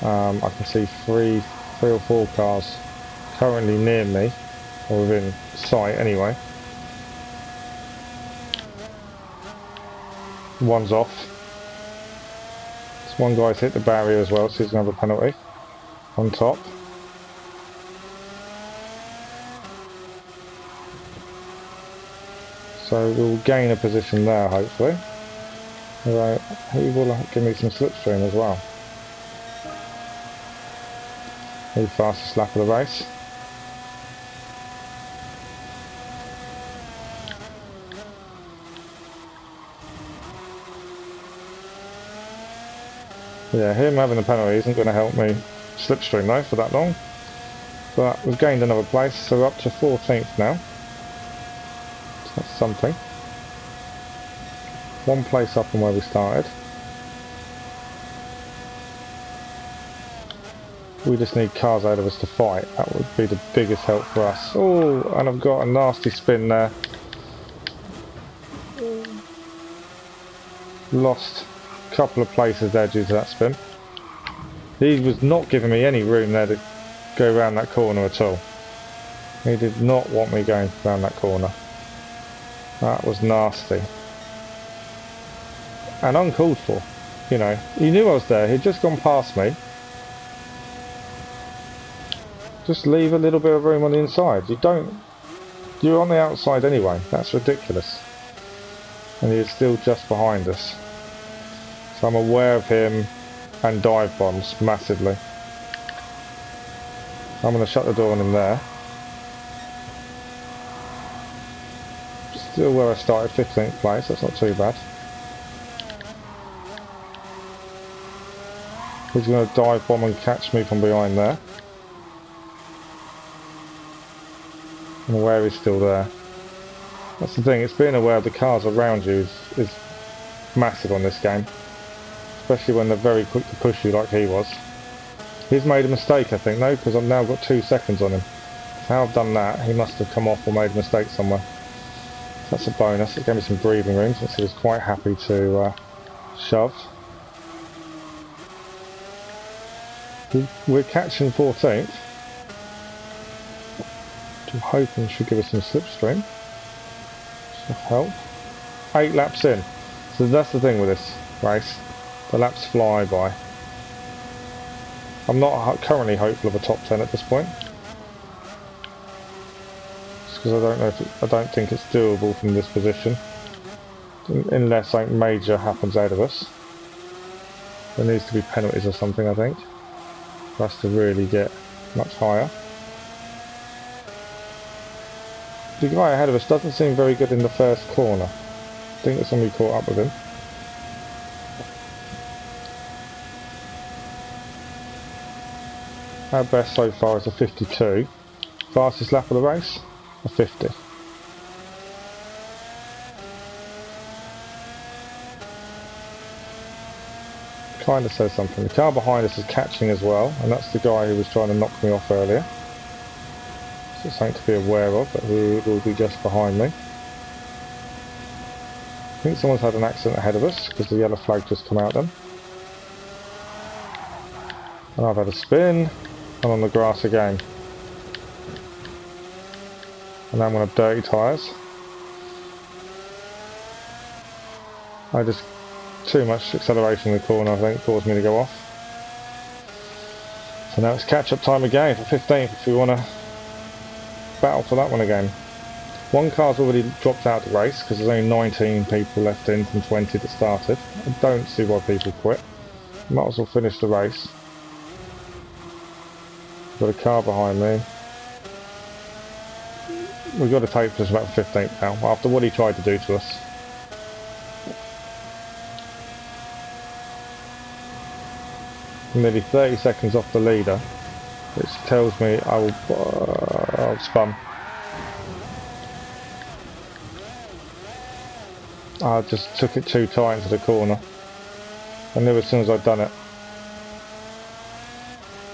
I can see three or four cars currently near me, or within sight anyway. One's off. This one guy's hit the barrier as well, so he's going to have a penalty on top. So we'll gain a position there, hopefully. Right, he will give me some slipstream as well. The fastest lap of the race. Yeah, him having the penalty isn't going to help me slipstream though for that long. But we've gained another place, so we're up to 14th now. That's something. One place up from where we started. We just need cars out of us to fight. That would be the biggest help for us. Oh, and I've got a nasty spin there. Lost a couple of places there due to that spin. He was not giving me any room there to go around that corner at all. He did not want me going around that corner. That was nasty. And uncalled for. You know, he knew I was there. He'd just gone past me. Just leave a little bit of room on the inside. You're on the outside anyway. That's ridiculous. And he is still just behind us. So I'm aware of him and dive bombs massively. I'm going to shut the door on him there. Still where I started, 15th place. That's not too bad. He's going to dive bomb and catch me from behind there. I'm aware he's still there. That's the thing, it's being aware of the cars around you is massive on this game. Especially when they're very quick to push you like he was. He's made a mistake I think though, because I've now got 2 seconds on him. How I've done that, he must have come off or made a mistake somewhere. That's a bonus, it gave me some breathing room since he was quite happy to shove. We're catching 14th. I'm hoping should give us some slipstream. Should help. 8 laps in. So that's the thing with this race. The laps fly by. I'm not currently hopeful of a top 10 at this point. Just because I don't think it's doable from this position. Unless something major happens out of us. There needs to be penalties or something I think. For us to really get much higher. The guy ahead of us doesn't seem very good in the first corner. I think that's when we caught up with him. Our best so far is a 52. Fastest lap of the race, a 50. Kind of says something. The car behind us is catching as well, and that's the guy who was trying to knock me off earlier. Just something to be aware of, that who will be just behind me. I think someone's had an accident ahead of us because the yellow flag just come out then. And I've had a spin, and on the grass again. And now I'm going to have dirty tyres. I just, too much acceleration in the corner I think caused me to go off. So now it's catch up time again for 15th if we want to battle for that one again. One car's already dropped out of the race because there's only 19 people left in from 20 that started. I don't see why people quit. Might as well finish the race. Got a car behind me. We've got to take this about 15th now after what he tried to do to us. Nearly 30 seconds off the leader, which tells me I'll spun. I just took it too tight into the corner. I knew as soon as I'd done it.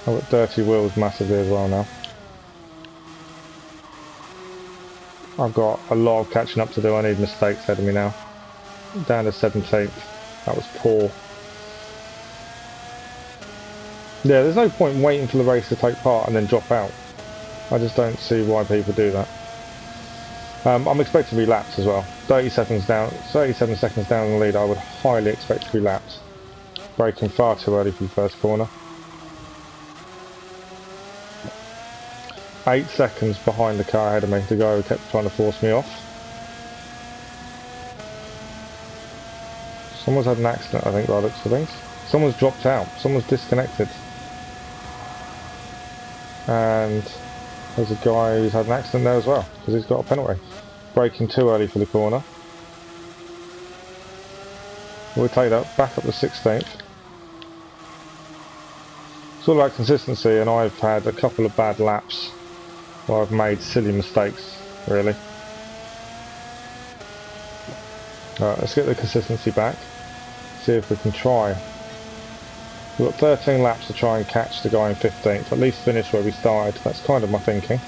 I've got dirty wheels massively as well now. I've got a lot of catching up to do. I need mistakes ahead of me now. Down to 17th. That was poor. Yeah, there's no point waiting for the race to take part and then drop out. I just don't see why people do that. I'm expecting to be lapped as well. 37 seconds down in the lead, I would highly expect to be lapped. Braking far too early for the first corner. 8 seconds behind the car ahead of me, the guy who kept trying to force me off. Someone's had an accident, I think, by the looks of things. Someone's dropped out, someone's disconnected. And there's a guy who's had an accident there as well, because he's got a penalty. Braking too early for the corner. We'll take that back up to 16th. It's all about consistency, and I've had a couple of bad laps where I've made silly mistakes, really. Alright, let's get the consistency back. See if we can try. We've got 13 laps to try and catch the guy in 15th, at least finish where we started. That's kind of my thinking.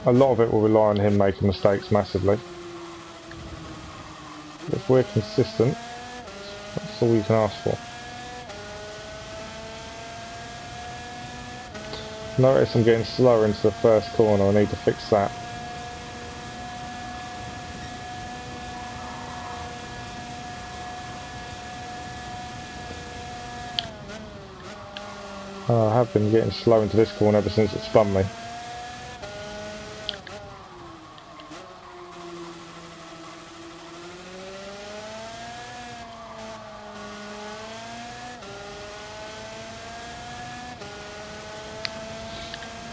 A lot of it will rely on him making mistakes massively. If we're consistent, that's all you can ask for. Notice I'm getting slower into the first corner, I need to fix that. I have been getting slow into this corner ever since it spun me.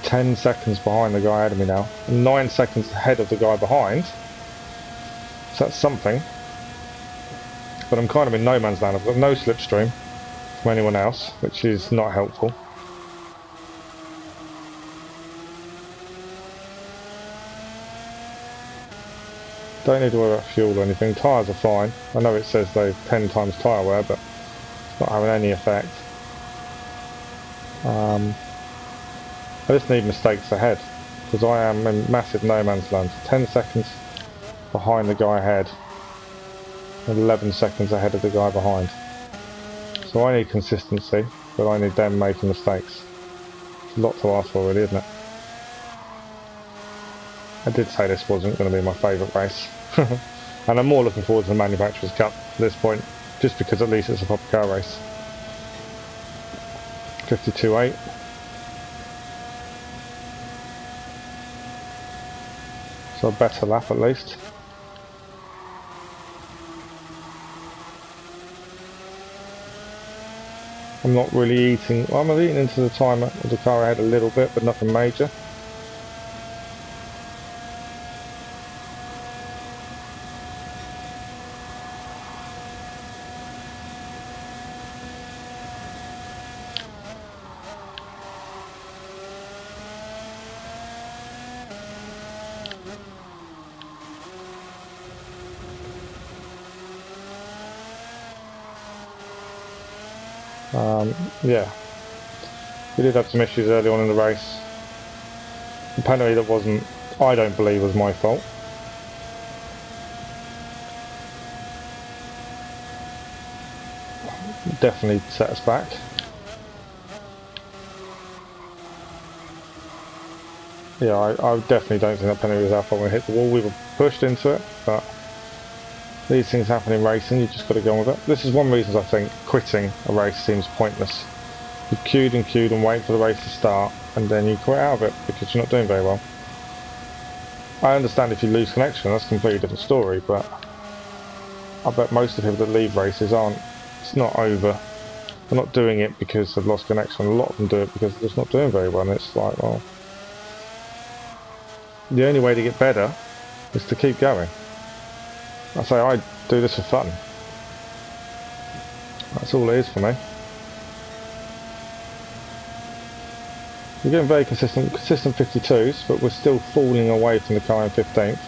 Ten seconds behind the guy ahead of me now. 9 seconds ahead of the guy behind. So that's something. But I'm kind of in no man's land. I've got no slipstream from anyone else, which is not helpful. Don't need to worry about fuel or anything. Tyres are fine. I know it says they've 10 times tyre wear, but it's not having any effect. I just need mistakes ahead, because I am in massive no man's land. 10 seconds behind the guy ahead, and 11 seconds ahead of the guy behind. So I need consistency, but I need them making mistakes. It's a lot to ask for really, isn't it? I did say this wasn't going to be my favourite race. And I'm more looking forward to the Manufacturers' Cup at this point, just because at least it's a proper car race. 52.8. So a better lap at least. I'm not really eating, well, I'm eating into the time of the car ahead a little bit, but nothing major. Yeah, we did have some issues early on in the race. A penalty that wasn't, I don't believe, was my fault. Definitely set us back. Yeah, I definitely don't think that penalty was our fault when we hit the wall. We were pushed into it, but these things happen in racing, you just got to go on with it. This is one reason I think quitting a race seems pointless. You queued and wait for the race to start, and then you quit out of it because you're not doing very well. I understand if you lose connection, that's a completely different story, but I bet most of the people that leave races aren't, it's not over. They're not doing it because they've lost connection. A lot of them do it because they're just not doing very well, and it's like, well, the only way to get better is to keep going. I say I do this for fun. That's all it is for me. We're getting very consistent 52s, but we're still falling away from the car in 15th.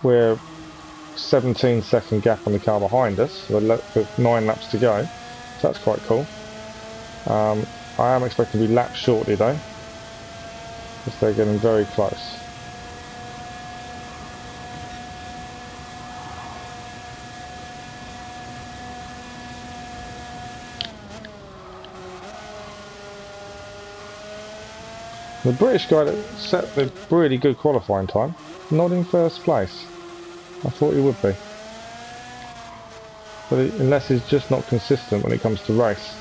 We're 17-second gap on the car behind us, with 9 laps to go, so that's quite cool. I am expecting to be lapped shortly though, because they're getting very close. The British guy that set the really good qualifying time, not in first place. I thought he would be. But unless he's just not consistent when it comes to race.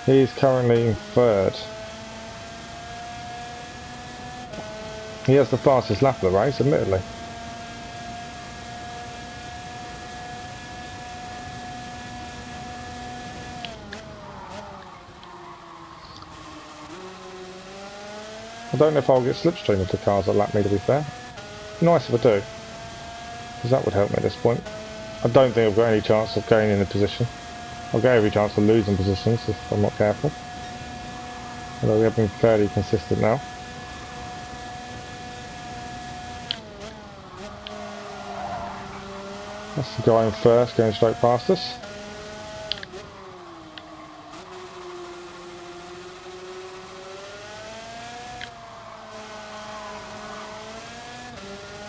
He is currently in 3rd. He has the fastest lap of the race, admittedly. I don't know if I'll get slipstream with the cars that lap me, to be fair. Nice if I do, because that would help me at this point. I don't think I've got any chance of gaining a position. I'll get every chance of losing positions if I'm not careful. Although we have been fairly consistent now. That's the guy in first going straight past us.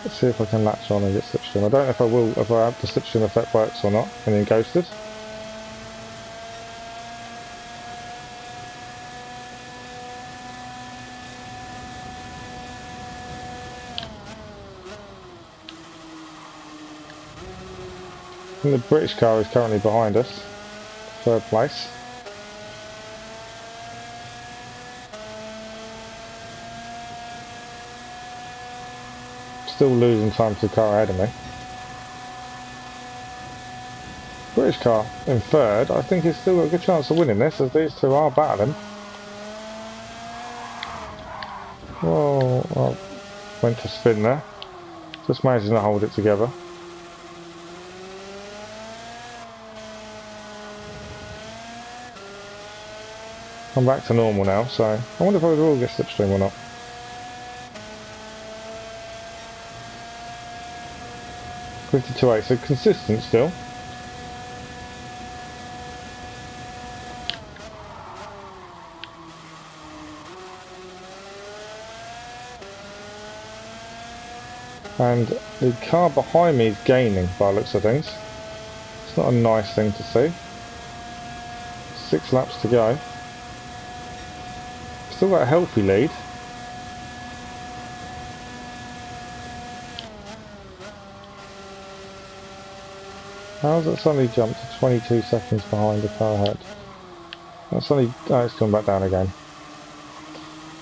Let's see if I can latch on and get slipstream. I don't know if I will, if the slipstream effect works or not, and then ghosted. And the British car is currently behind us, 3rd place. Still losing time to the car ahead of me. British car in 3rd, I think he's still got a good chance of winning this, as these two are battling. Whoa, I went to spin there. Just managing to hold it together. I'm back to normal now, so I wonder if I will get slipstream or not. .52.8, so consistent still. And the car behind me is gaining by the looks of things. It's not a nice thing to see. 6 laps to go. Still got a healthy lead. How's that suddenly jumped to 22 seconds behind the car ahead? That's suddenly, oh, it's gone back down again.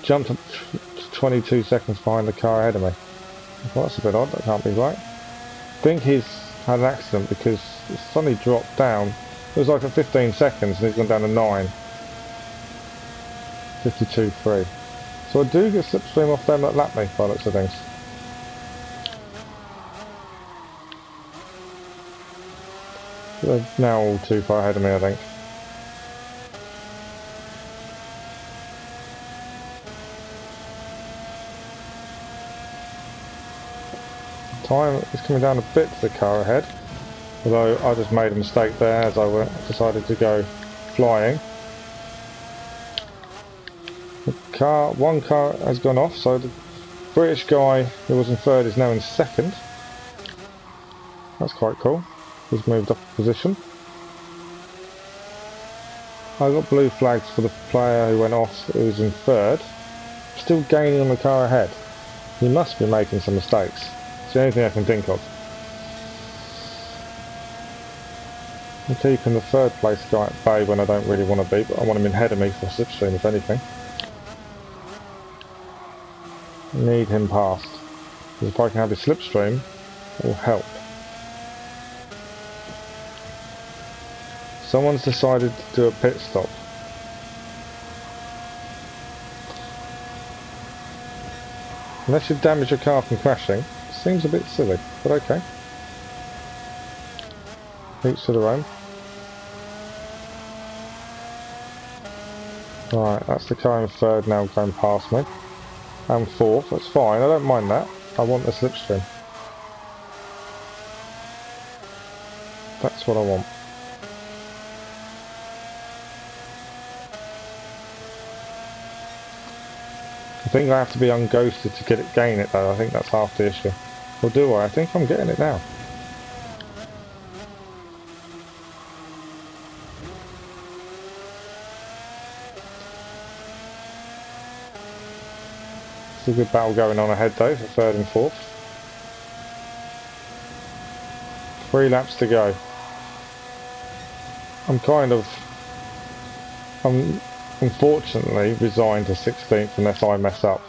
Jumped to 22 seconds behind the car ahead of me. Well, that's a bit odd, that can't be right. I think he's had an accident because it's suddenly dropped down. It was like at 15 seconds and he's gone down to 9. 52.3. So I do get slipstream off them that lap me by the looks of things. They're now all too far ahead of me, I think. Time is coming down a bit to the car ahead, although I just made a mistake there as I decided to go flying. The car. One car has gone off, so the British guy who was in third is now in second. That's quite cool. He's moved up a position. I got blue flags for the player who went off, who was in third. Still gaining on the car ahead. He must be making some mistakes. It's the only thing I can think of. I'm keeping the third place guy at bay when I don't really want to be, but I want him in ahead of me for a slipstream if anything. Need him past. Because if I can have his slipstream, it will help. Someone's decided to do a pit stop. Unless you damage your car from crashing, seems a bit silly, but okay. Each to their own. Right, that's the car in third now going past me. And fourth, that's fine, I don't mind that. I want the slipstream. That's what I want. I think I have to be unghosted to gain it though. I think that's half the issue. Or do I? I think I'm getting it now. It's a good battle going on ahead though for third and fourth. 3 laps to go. I'm unfortunately resigned to 16th unless I mess up.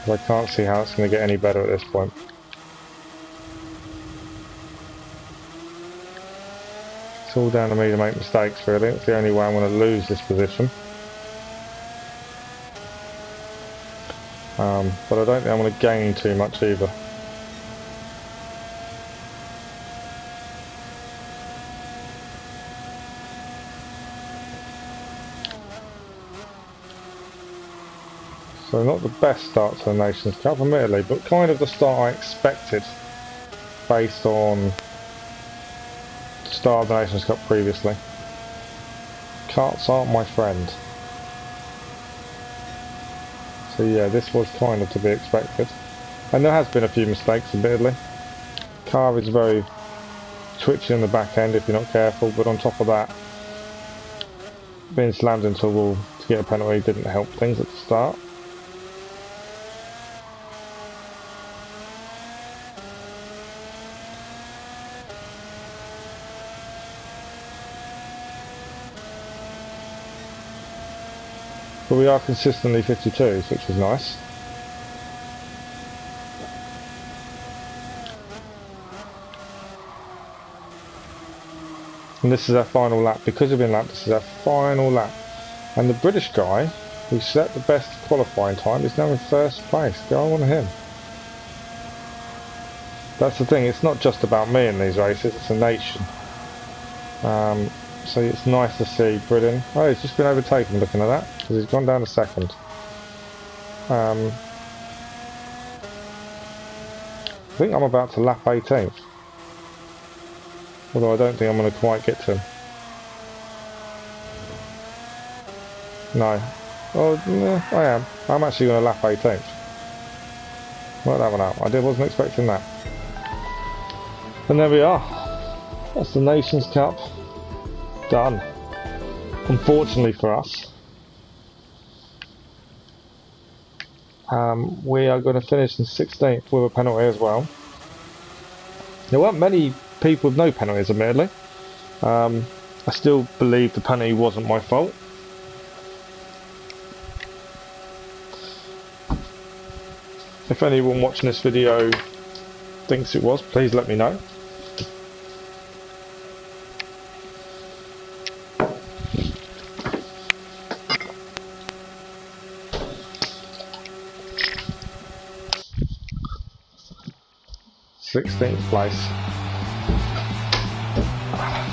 I can't see how it's going to get any better at this point. It's all down to me to make mistakes really. It's the only way I'm going to lose this position. But I don't think I'm going to gain too much either. So not the best start to the Nations Cup, admittedly, but kind of the start I expected based on the start of the Nations Cup previously. Karts aren't my friend. So yeah, this was kind of to be expected. And there has been a few mistakes, admittedly. Car is very twitchy in the back end if you're not careful, but on top of that, being slammed into a wall to get a penalty didn't help things at the start. But we are consistently 52s, which is nice. And this is our final lap. Because we've been lapped, this is our final lap. And the British guy, who set the best qualifying time, is now in first place. Go on him. That's the thing, it's not just about me in these races, it's a nation. So it's nice to see Britain. Oh, he's just been overtaken looking at that, because he's gone down to second. I think I'm about to lap 18th. Although I don't think I'm going to quite get to him. No. Oh, yeah, I am. I'm actually going to lap 18th. Work that one out. I wasn't expecting that. And there we are. That's the Nations Cup. Done. Unfortunately for us. We are going to finish in 16th with a penalty as well. There weren't many people with no penalties, admittedly. I still believe the penalty wasn't my fault. If anyone watching this video thinks it was, please let me know. Sixteenth place.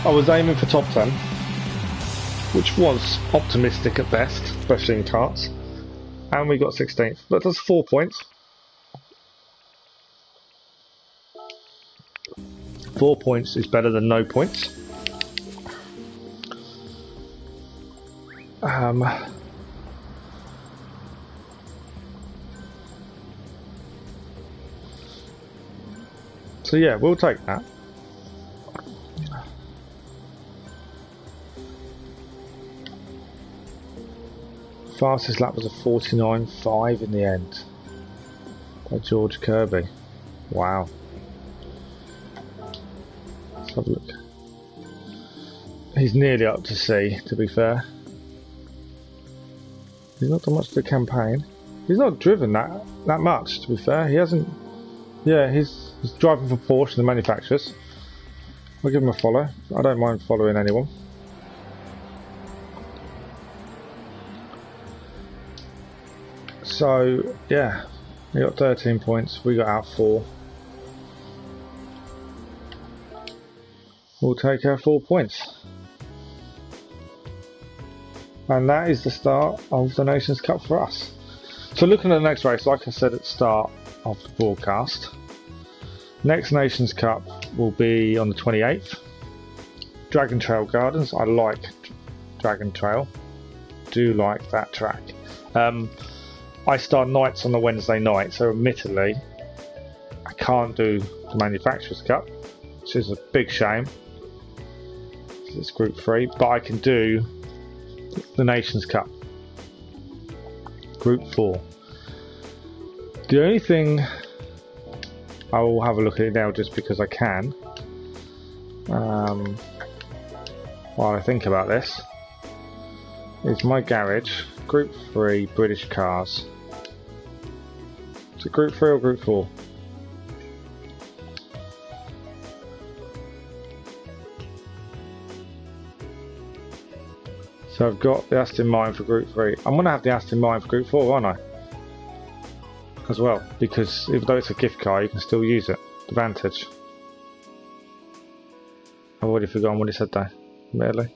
I was aiming for top 10, which was optimistic at best, especially in karts, and we got 16th, but that's 4 points. 4 points is better than no points. So yeah, we'll take that. Fastest lap was a 49.5 in the end by George Kirby. Wow. Let's have a look. He's nearly up to C, to be fair. He's not done much to the campaign. He's not driven that much, to be fair. He hasn't. Yeah, he's driving for Porsche, the manufacturers. I'll give him a follow. I don't mind following anyone. So yeah, he got 13 points. We got out 4. We'll take our 4 points. And that is the start of the Nations Cup for us. So looking at the next race, like I said at the start of the broadcast, next Nations Cup will be on the 28th. Dragon Trail Gardens. I like Dragon Trail. Do like that track. I start nights on the Wednesday night, so admittedly I can't do the Manufacturers Cup, which is a big shame because it's Group 3, but I can do the Nations Cup Group 4. The only thing, I will have a look at it now just because I can, while I think about this, is my garage Group 3 British cars. Is it Group 3 or Group 4? So I've got the Aston Martin for Group 3. I'm going to have the Aston Martin for Group 4, aren't I? As well, because even though it's a gift car, you can still use it. The Vantage. I've already forgotten what it said though. Really.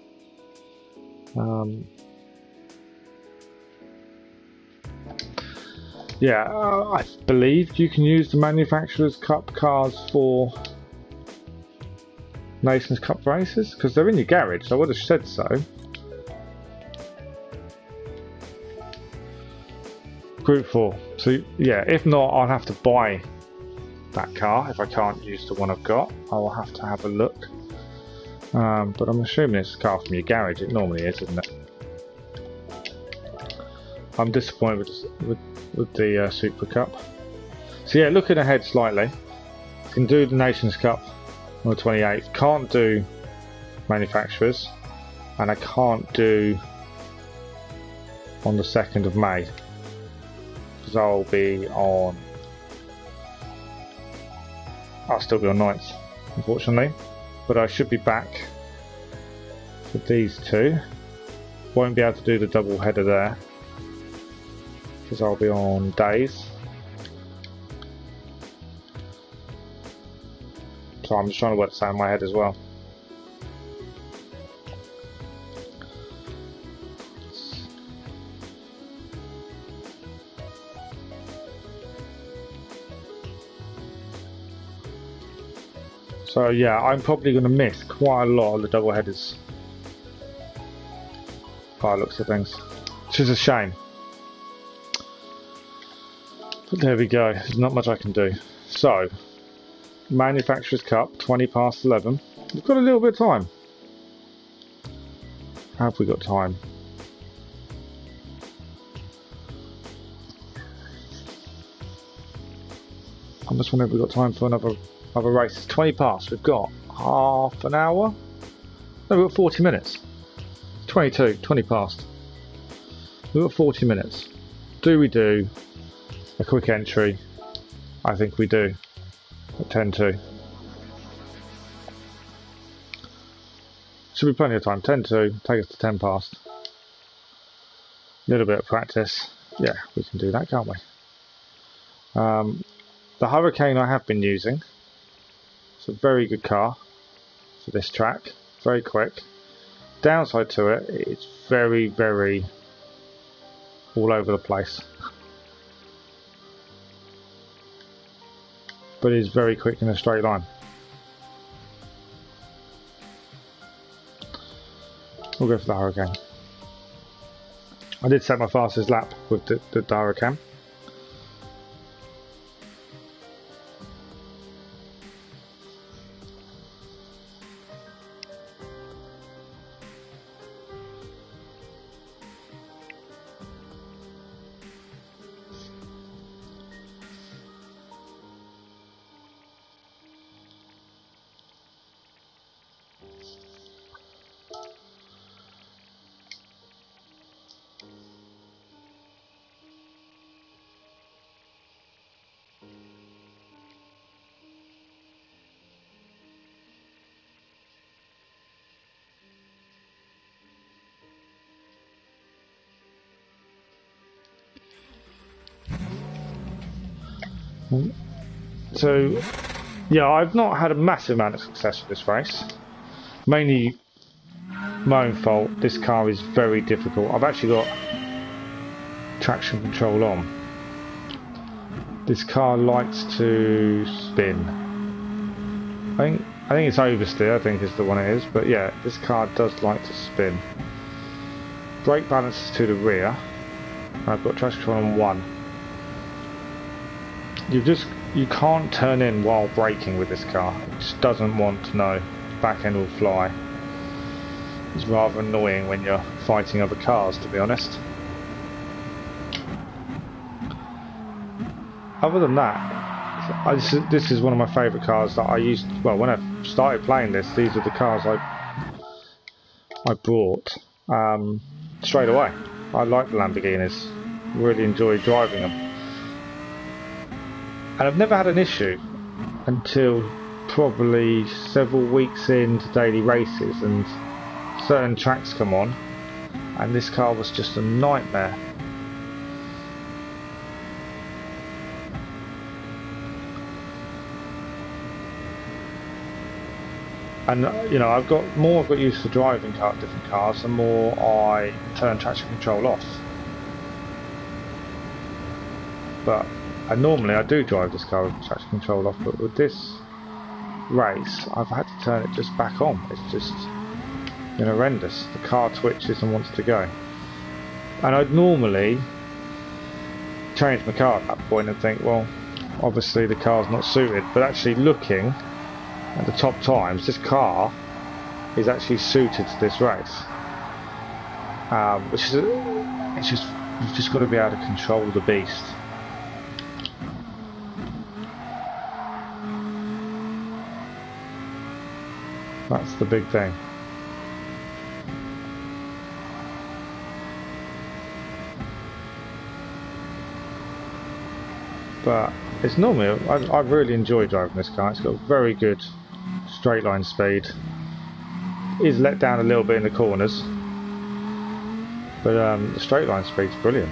Yeah, I believe you can use the Manufacturers Cup cars for Nations Cup races because they're in your garage. I would have said so. Group 4. So yeah, if not, I'll have to buy that car. If I can't use the one I've got, I will have to have a look. But I'm assuming it's a car from your garage. It normally is, isn't it? I'm disappointed with the Super Cup. So yeah, looking ahead slightly, can do the Nations Cup on the 28th. Can't do Manufacturers, and I can't do on the 2nd of May because I'll still be on nights, unfortunately. But I should be back for these two. Won't be able to do the double header there because I'll be on days. So I'm just trying to work this out in my head as well. So yeah, I'm probably going to miss quite a lot of the double headers by the looks of things, which is a shame. But there we go, there's not much I can do. So, Manufacturers Cup, 20 past 11. We've got a little bit of time. Have we got time? I'm just wondering if we've got time for another race. It's 20 past. We've got half an hour. No, we've got 40 minutes. 20 past. We've got 40 minutes. Do we do a quick entry? I think we do. At 10-2. Should be plenty of time. 10-2. Take us to 10 past. A little bit of practice. Yeah, we can do that, can't we? The Hurricane I have been using. It's a very good car for this track. Very quick. Downside to it, it's very, very all over the place. But it is very quick in a straight line. We'll go for the Hurricane. I did set my fastest lap with the Dyrocam. So, yeah, I've not had a massive amount of success with this race. Mainly my own fault. This car is very difficult. I've actually got traction control on. This car likes to spin. I think it's oversteer, I think is the one it is. But yeah, this car does like to spin. Brake balance is to the rear. I've got traction control on 1. You can't turn in while braking with this car. It just doesn't want to know. Back end will fly. It's rather annoying when you're fighting other cars, to be honest. Other than that, this is one of my favourite cars that I used. Well, when I started playing this, these are the cars I bought straight away. I like the Lamborghinis. Really enjoy driving them. And I've never had an issue until probably several weeks into daily races and certain tracks come on and this car was just a nightmare. And you know, I've got used to driving different cars the more I turn traction control off. But normally I do drive this car with traction control off, but with this race I've had to turn it just back on. It's just horrendous. The car twitches and wants to go. And I'd normally change my car at that point and think, well, obviously the car's not suited, but actually looking at the top times, this car is actually suited to this race. Which is you've just got to be able to control the beast. That's the big thing. But it's normally, I really enjoy driving this car. It's got very good straight line speed. It is let down a little bit in the corners, but the straight line speed's brilliant.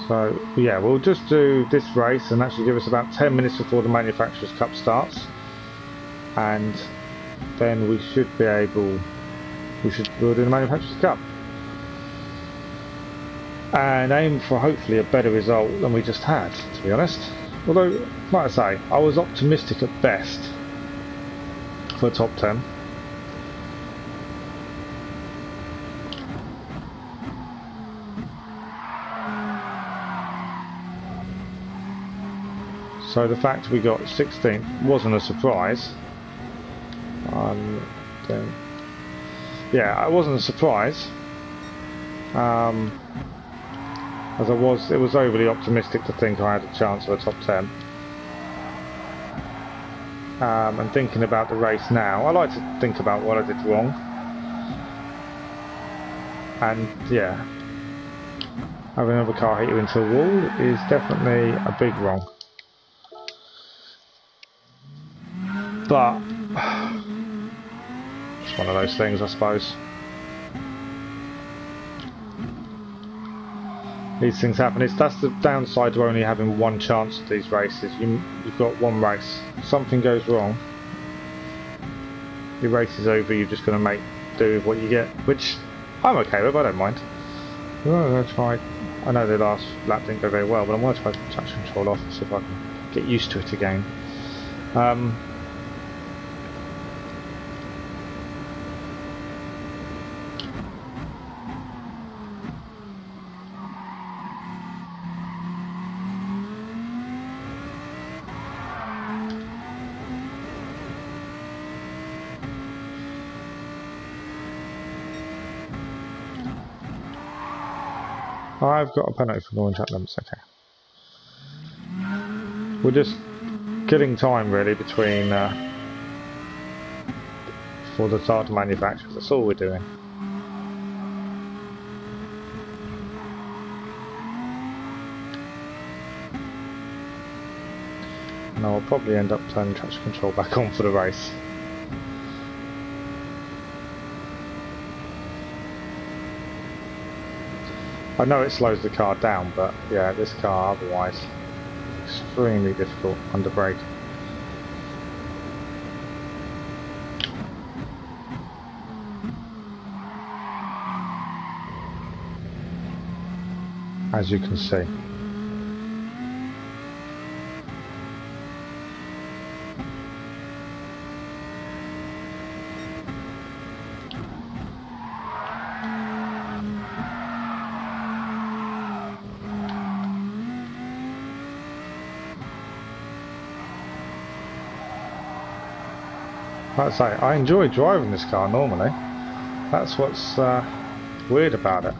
So yeah, we'll just do this race and actually give us about 10 minutes before the Manufacturers' Cup starts, and then we should be able, we'll do the Manufacturers' Cup and aim for hopefully a better result than we just had, to be honest. Although, like I say, I was optimistic at best for top 10. So the fact we got 16th wasn't a surprise. Yeah, it wasn't a surprise. As it was overly optimistic to think I had a chance of a top 10. And thinking about the race now, I like to think about what I did wrong. And yeah, having another car hit you into a wall is definitely a big wrong. But it's one of those things, I suppose. These things happen. That's the downside to only having one chance at these races. You've got one race. Something goes wrong, your race is over. You're just going to make do with what you get, which I'm okay with, I don't mind. I'm going to try, I know the last lap didn't go very well, but I'm going to try traction control off and see if I can get used to it again. I've got a penalty for ignoring track limits, okay. We're just killing time really between for the start of manufacturers, that's all we're doing. And I'll probably end up turning traction control back on for the race. I know it slows the car down, but yeah, this car otherwise extremely difficult under brake. As you can see. Like I say, I enjoy driving this car normally. That's what's weird about it.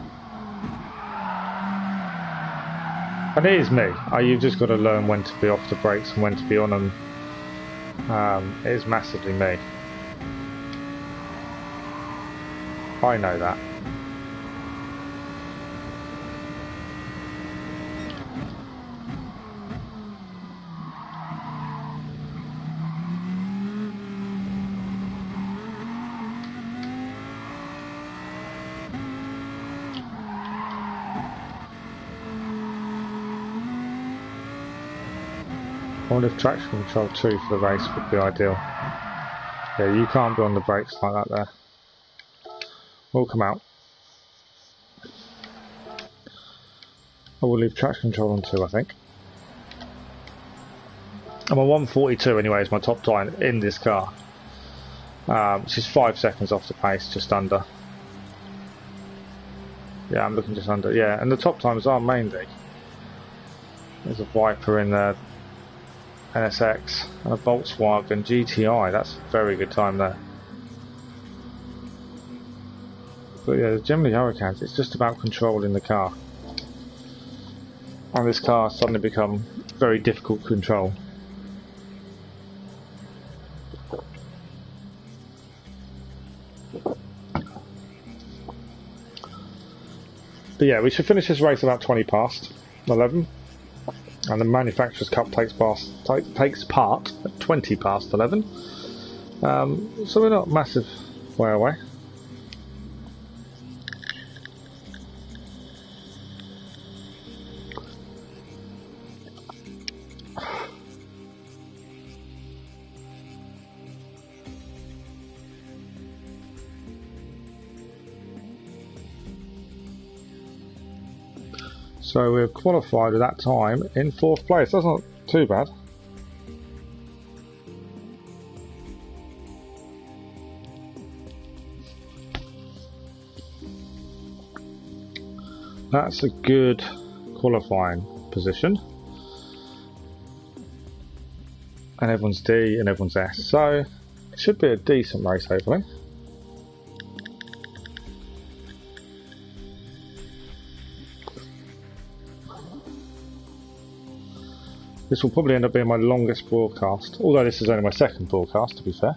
And it is me. You've just got to learn when to be off the brakes and when to be on them. It is massively me. I know that. I wonder if traction control 2 for the race would be ideal. Yeah, you can't be on the brakes like that there. We'll come out. I will leave traction control on 2, I think. I'm on 1:42 anyway, is my top time in this car. Which is 5 seconds off the pace, just under. Yeah, I'm looking just under. Yeah, and the top times are mainly. There's a Viper in there. NSX and a Volkswagen GTI, that's a very good time there. But yeah, generally Hurricanes, it's just about controlling the car. And this car has suddenly become very difficult to control. But yeah, we should finish this race about 20 past 11. And the Manufacturers' Cup takes part at 20 past 11. So we're not massive way away. So we've qualified at that time in 4th place. That's not too bad. That's a good qualifying position. And everyone's D and everyone's S. So it should be a decent race, hopefully. This will probably end up being my longest broadcast, although this is only my second broadcast, to be fair.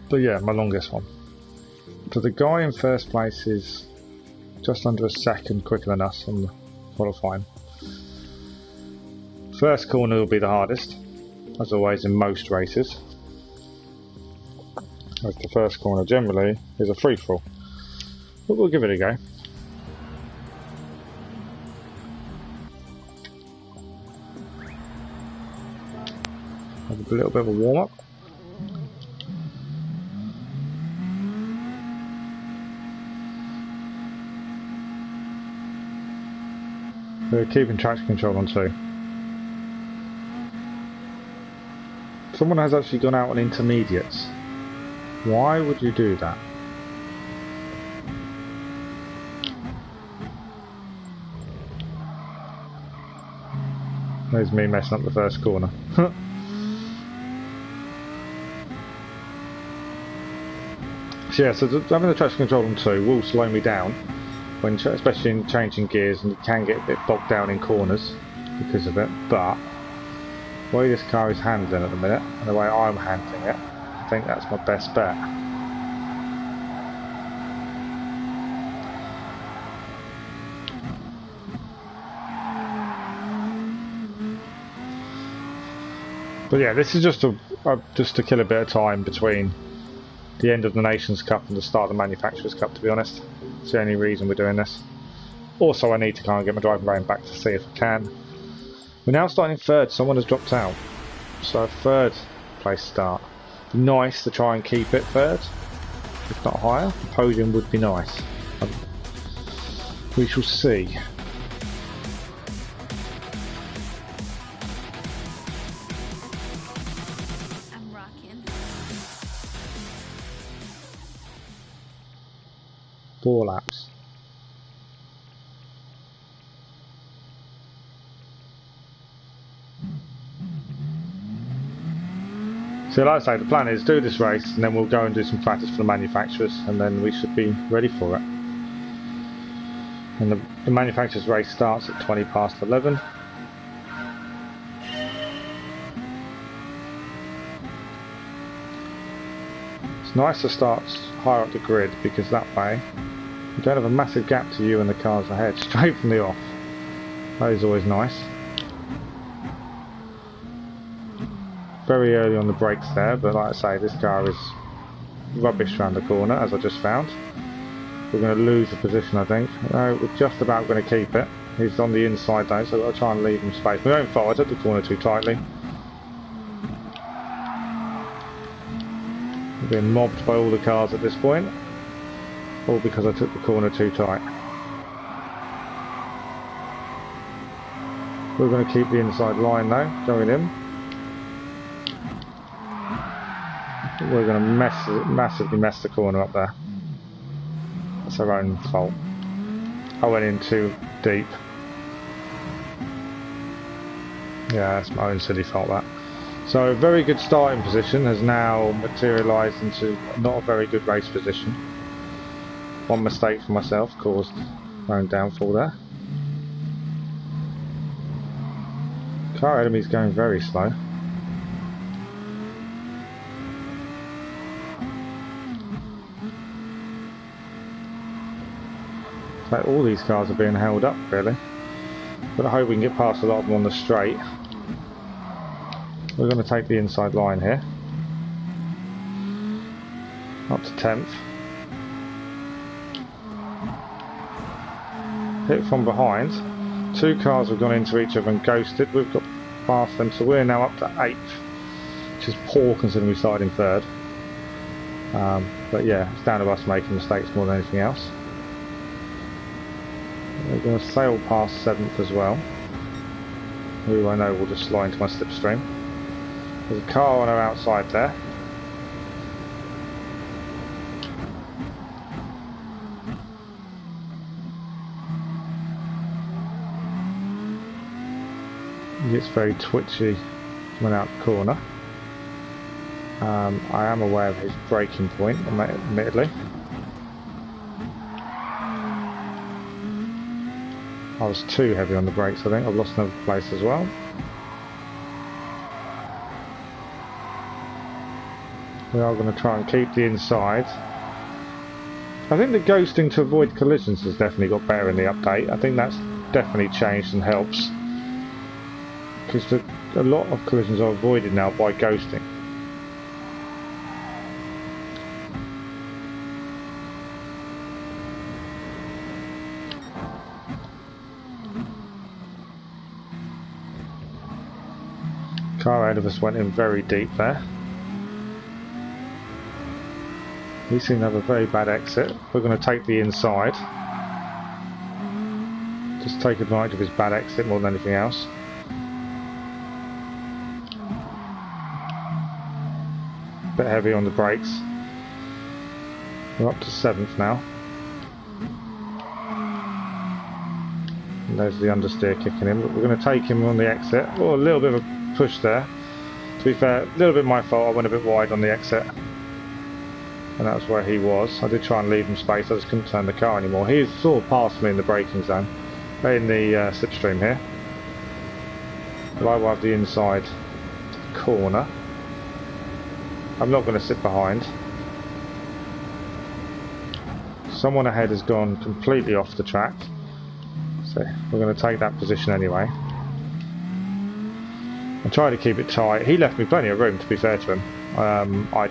But yeah, my longest one. So the guy in first place is just under a second quicker than us on the qualifying. First corner will be the hardest, as always in most races. As the first corner generally is a free-for-all. But we'll give it a go. Have a little bit of a warm-up. We're keeping traction control on 2. Someone has actually gone out on intermediates. Why would you do that? There's me messing up the first corner. So yeah, so having the traction control on 2 will slow me down, when especially in changing gears, and you can get a bit bogged down in corners because of it. But the way this car is handling at the minute, and the way I'm handling it, I think that's my best bet. But yeah, this is just to kill a bit of time between the end of the Nations Cup and the start of the Manufacturers Cup, to be honest. It's the only reason we're doing this. Also, I need to kind of get my driving brain back to see if I can. We're now starting 3rd, someone has dropped out. So a 3rd place start. Be nice to try and keep it 3rd, if not higher. The podium would be nice. We shall see. Four laps. So like I say, the plan is do this race and then we'll go and do some practice for the manufacturers, and then we should be ready for it. And the manufacturers race starts at 20 past 11. It's nice to start higher up the grid because that way you don't have a massive gap to you and the cars ahead straight from the off. That is always nice. Very early on the brakes there, but like I say, this car is rubbish around the corner, as I just found. We're going to lose the position, I think. No, we're just about going to keep it. He's on the inside though, so I've got to try and leave him space. My own fault, I took the corner too tightly. We're being mobbed by all the cars at this point. All because I took the corner too tight. We're going to keep the inside line though, going in. We're going to massively mess the corner up there. That's our own fault. I went in too deep. Yeah, that's my own silly fault, that. So a very good starting position has now materialised into not a very good race position. One mistake for myself caused my own downfall there. Car ahead of me is going very slow. Like all these cars are being held up really, but I hope we can get past a lot of them on the straight. We're going to take the inside line here, up to 10th. Hit from behind. 2 cars have gone into each other and ghosted. We've got past them, so we're now up to 8th, which is poor considering we started in 3rd. But yeah, it's down to us making mistakes more than anything else. We're going to sail past 7th as well, who I know will just slide into my slipstream. There's a car on our outside there. He gets very twitchy coming out the corner. I am aware of his braking point, admittedly. I was too heavy on the brakes, I think. I've lost another place as well. We are going to try and keep the inside. I think the ghosting to avoid collisions has definitely got better in the update. I think that's definitely changed and helps. Because a lot of collisions are avoided now by ghosting. Car ahead of us went in very deep there. We seem to have a very bad exit. We're going to take the inside. Just take advantage of his bad exit more than anything else. Bit heavy on the brakes. We're up to 7th now. And there's the understeer kicking in, but we're going to take him on the exit. Oh, a little bit of a push there. To be fair, a little bit my fault, I went a bit wide on the exit. And that was where he was. I did try and leave him space, I just couldn't turn the car anymore. He's sort of past me in the braking zone. In the slipstream here. But I will have the inside corner. I'm not going to sit behind. Someone ahead has gone completely off the track. So we're going to take that position anyway. I try to keep it tight. He left me plenty of room, to be fair to him. I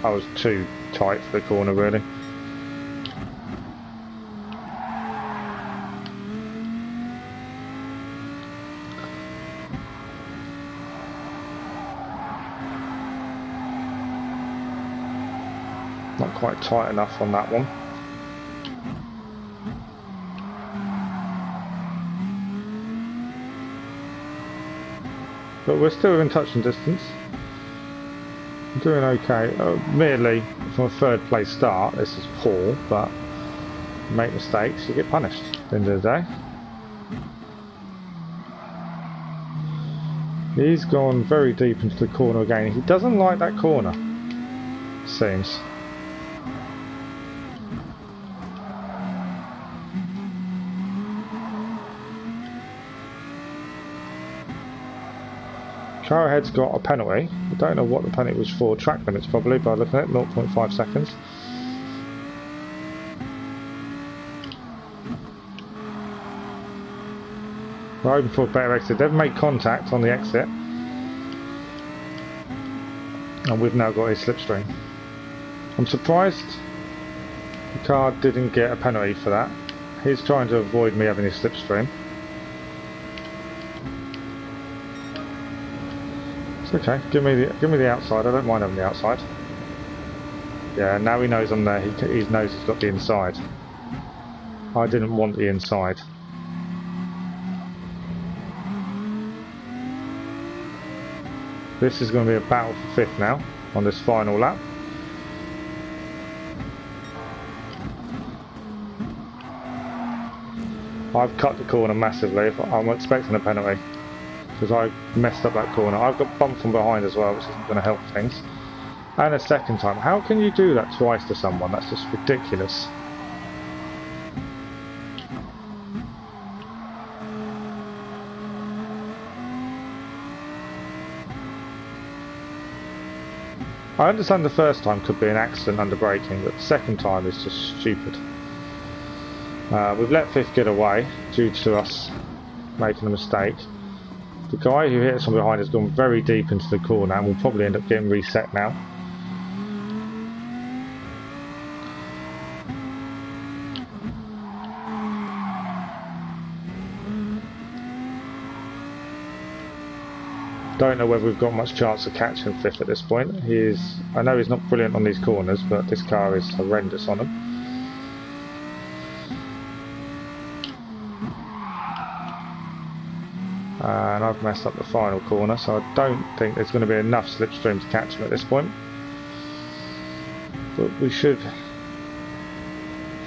was too tight for the corner really. Not quite tight enough on that one. But we're still in touching distance. I'm doing okay. Admittedly, from a 3rd place start, this is poor, but you make mistakes, you get punished at the end of the day. He's gone very deep into the corner again. He doesn't like that corner, it seems. Car ahead's got a penalty. I don't know what the penalty was for. Track limits probably, by looking at it, 0.5 seconds. We're hoping for a better exit. They've made contact on the exit. And we've now got his slipstream. I'm surprised the car didn't get a penalty for that. He's trying to avoid me having his slipstream. Okay, give me the outside. I don't mind having the outside. Yeah, now he knows I'm there. He knows he's got the inside. I didn't want the inside. This is going to be a battle for 5th now on this final lap. I've cut the corner massively. I'm expecting a penalty. Because I messed up that corner. I've got bumped from behind as well, which isn't going to help things. And a second time. How can you do that twice to someone? That's just ridiculous. I understand the first time could be an accident under braking, but the second time is just stupid. We've let 5th get away due to us making a mistake. The guy who hit us from behind has gone very deep into the corner and will probably end up getting reset now. Don't know whether we've got much chance of catching 5th at this point. I know he's not brilliant on these corners, but this car is horrendous on them. And I've messed up the final corner, so I don't think there's going to be enough slipstream to catch him at this point. But we should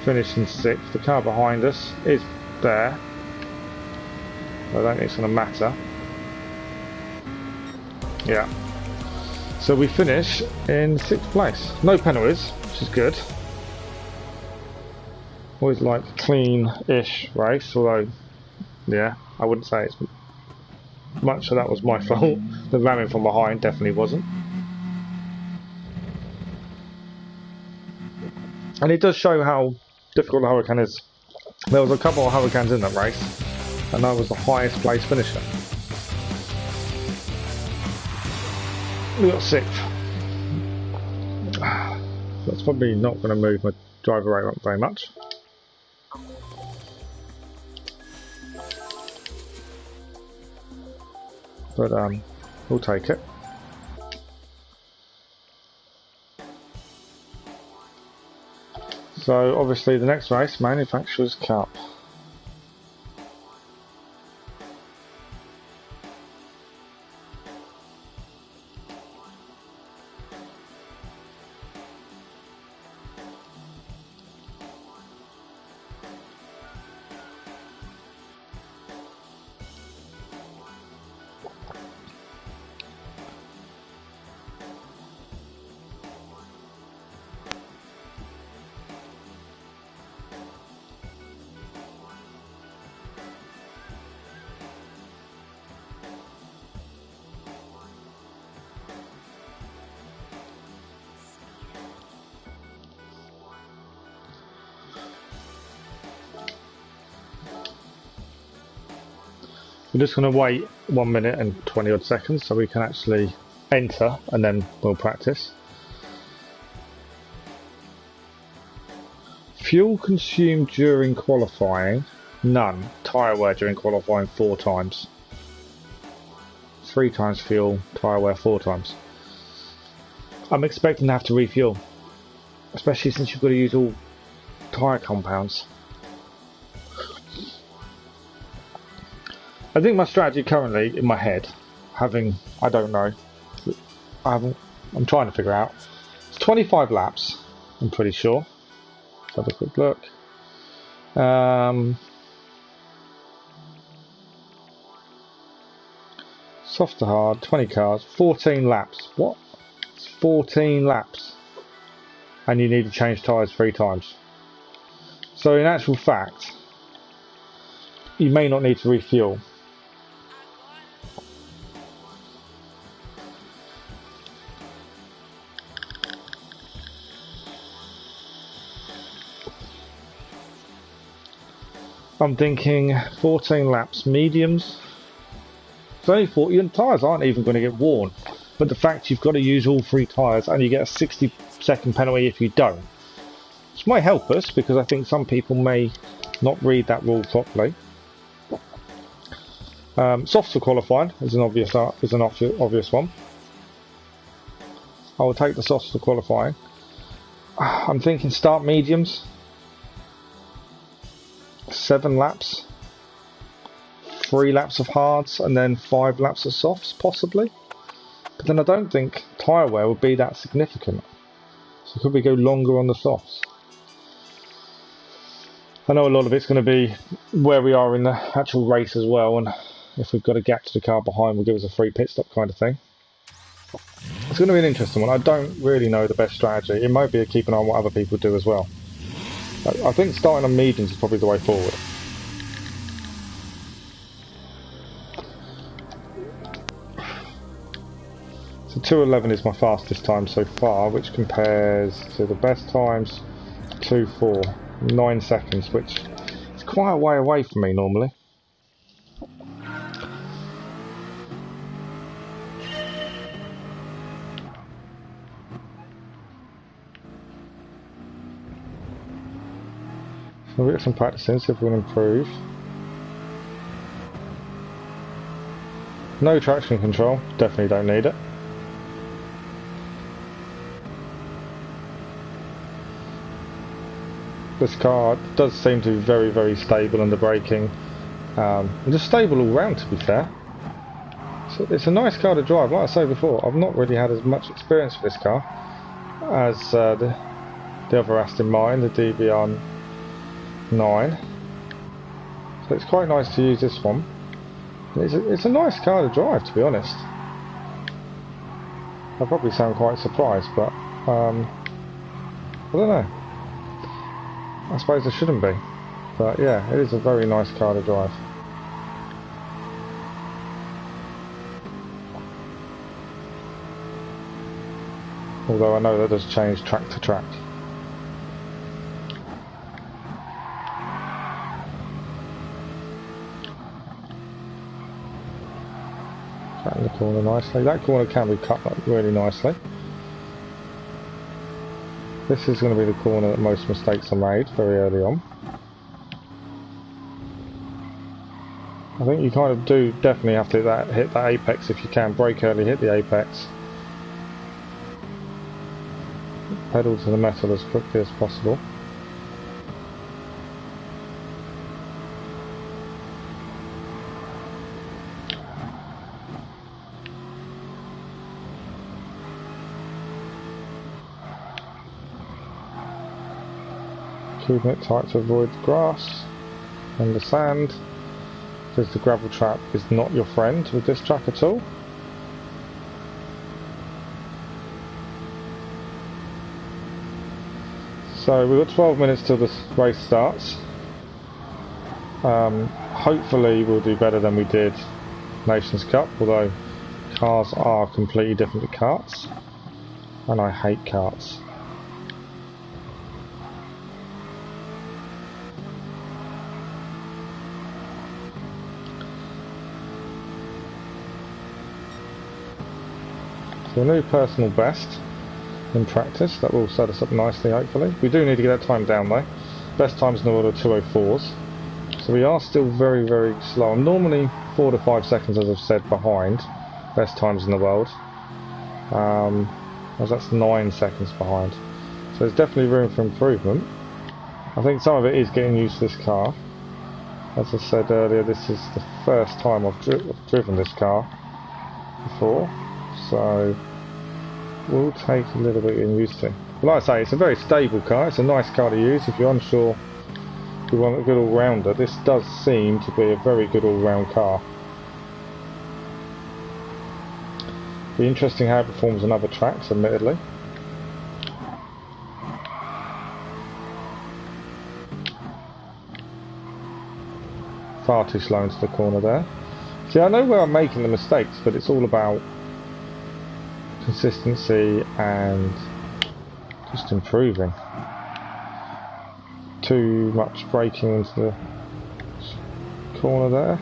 finish in 6th. The car behind us is there. I don't think it's going to matter. Yeah. So we finish in 6th place. No penalties, which is good. Always like a clean-ish race, although, yeah, I wouldn't say it's much of that was my fault. The ramming from behind definitely wasn't. And it does show how difficult the Hurricane is. There was a couple of Hurricanes in that race, and I was the highest place finisher. We got 6th. That's probably not going to move my driver rate up very much. But we'll take it. So obviously the next race, Manufacturers' Cup. We're just going to wait 1 minute and 20 odd seconds so we can actually enter, and then we'll practice. Fuel consumed during qualifying, none. Tyre wear during qualifying 4 times. 3 times fuel, tyre wear 4 times. I'm expecting to have to refuel, especially since you've got to use all tyre compounds. I think my strategy currently in my head, I don't know, I'm trying to figure out. It's 25 laps, I'm pretty sure. Let's have a quick look. Soft to hard, 20 cars, 14 laps. What? It's 14 laps. And you need to change tyres 3 times. So in actual fact, you may not need to refuel. I'm thinking 14 laps, mediums. It's only 40, and tyres aren't even going to get worn. But the fact you've got to use all 3 tyres and you get a 60-second penalty if you don't. Which might help us because I think some people may not read that rule properly. Softs for qualifying is an obvious one. I will take the softs for qualifying. I'm thinking start mediums. 7 laps, 3 laps of hards, and then 5 laps of softs, possibly. But then I don't think tyre wear would be that significant. So could we go longer on the softs? I know a lot of it's going to be where we are in the actual race as well, and if we've got a gap to the car behind, will give us a free pit stop kind of thing. It's going to be an interesting one. I don't really know the best strategy. It might be to keep an eye on what other people do as well. I think starting on mediums is probably the way forward. So 2:11 is my fastest time so far, which compares to the best times 2:4, 9 seconds, which is quite a way away from me normally. So we'll get some practice in, see if we can improve. No traction control, definitely don't need it. This car does seem to be very, very stable under braking. And just stable all round, to be fair. So it's a nice car to drive. Like I said before, I've not really had as much experience with this car as the other Aston Martin, the DBR 9, so it's quite nice to use this one. It's a nice car to drive, to be honest. I'll probably sound quite surprised, but I don't know. I suppose I shouldn't be, but yeah, it is a very nice car to drive. Although I know that does change track to track. In the corner nicely. That corner can be cut up really nicely. This is going to be the corner that most mistakes are made very early on. I think you kind of do definitely have to hit that apex if you can. Brake early, hit the apex. Pedal to the metal as quickly as possible. Keeping it tight to avoid the grass and the sand, because the gravel trap is not your friend with this track at all. So we've got 12 minutes till this race starts. Hopefully we'll do better than we did Nations Cup, although cars are completely different to karts, and I hate karts. So a new personal best in practice. That will set us up nicely, hopefully. We do need to get that time down though. Best times in the world are 2:04s. So we are still very, very slow. I'm normally 4 to 5 seconds, as I've said, behind best times in the world. As that's 9 seconds behind. So there's definitely room for improvement. I think some of it is getting used to this car. As I said earlier, this is the first time I've driven this car before, so will take a little bit getting used to. But like I say, it's a very stable car. It's a nice car to use if you're unsure you want a good all-rounder. This does seem to be a very good all-round car. Be interesting how it performs on other tracks, admittedly. Far too slow into the corner there. See, I know where I'm making the mistakes, but it's all about consistency and just improving. Too much braking into the corner there.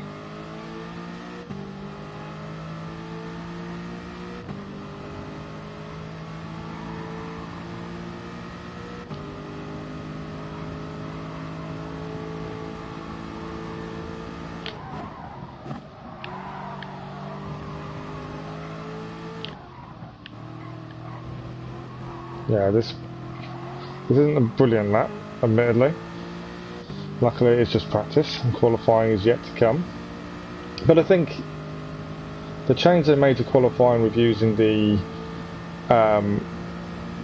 Yeah, this isn't a brilliant lap, admittedly. Luckily it's just practice and qualifying is yet to come. But I think the change they made to qualifying with using the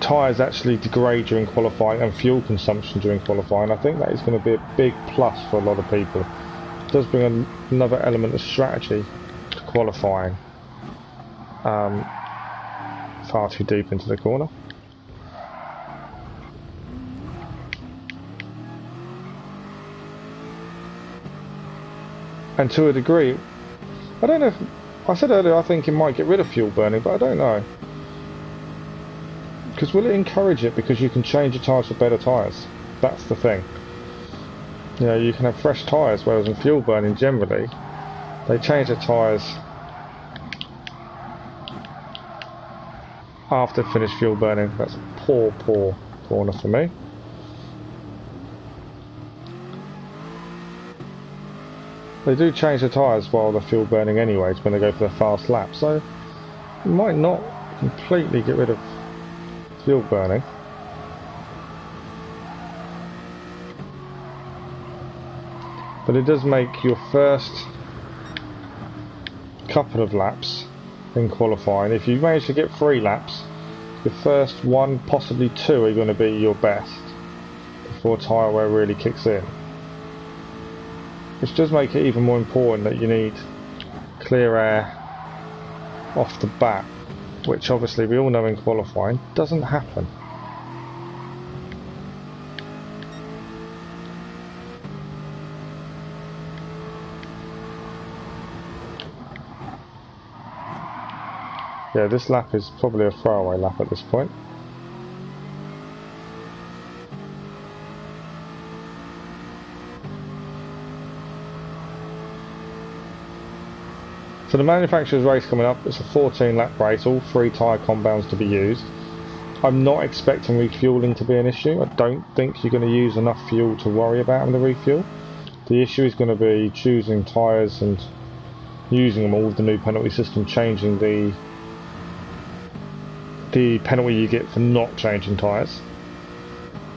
tyres actually degrade during qualifying and fuel consumption during qualifying, I think that is going to be a big plus for a lot of people. It does bring another element of strategy to qualifying. Far too deep into the corner. And to a degree, I don't know if, I said earlier I think it might get rid of fuel burning, but I don't know. Because will it encourage it because you can change your tyres for better tyres? That's the thing. You know, you can have fresh tyres, whereas in fuel burning generally, they change the tyres after finished fuel burning. That's a poor corner for me. They do change the tyres while they're fuel burning anyways when they go for their fast lap, so you might not completely get rid of fuel burning. But it does make your first couple of laps in qualifying, if you manage to get 3 laps, your first 1, possibly 2 are going to be your best before tyre wear really kicks in. Which does make it even more important that you need clear air off the bat, which obviously we all know in qualifying doesn't happen. Yeah, this lap is probably a throwaway lap at this point. So the manufacturer's race coming up, it's a 14 lap race, all 3 tyre compounds to be used. I'm not expecting refuelling to be an issue. I don't think you're going to use enough fuel to worry about in the refuel. The issue is going to be choosing tyres and using them all with the new penalty system, changing the penalty you get for not changing tyres.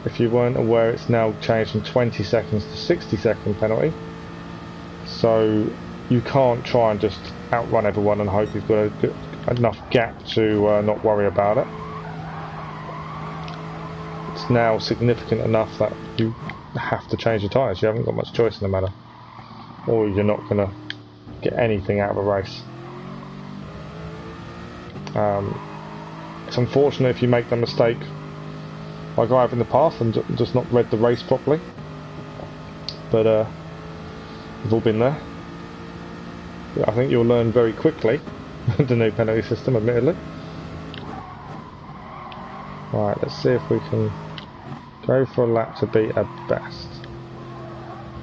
If you weren't aware, it's now changed from 20 seconds to 60 second penalty. So you can't try and just outrun everyone and hope you've got enough gap to not worry about it. It's now significant enough that you have to change your tyres. You haven't got much choice in the matter, or you're not going to get anything out of a race. It's unfortunate if you make the mistake like I have in the past and just not read the race properly, but we've all been there. I think you'll learn very quickly the new penalty system, admittedly. Right, let's see if we can go for a lap to beat our best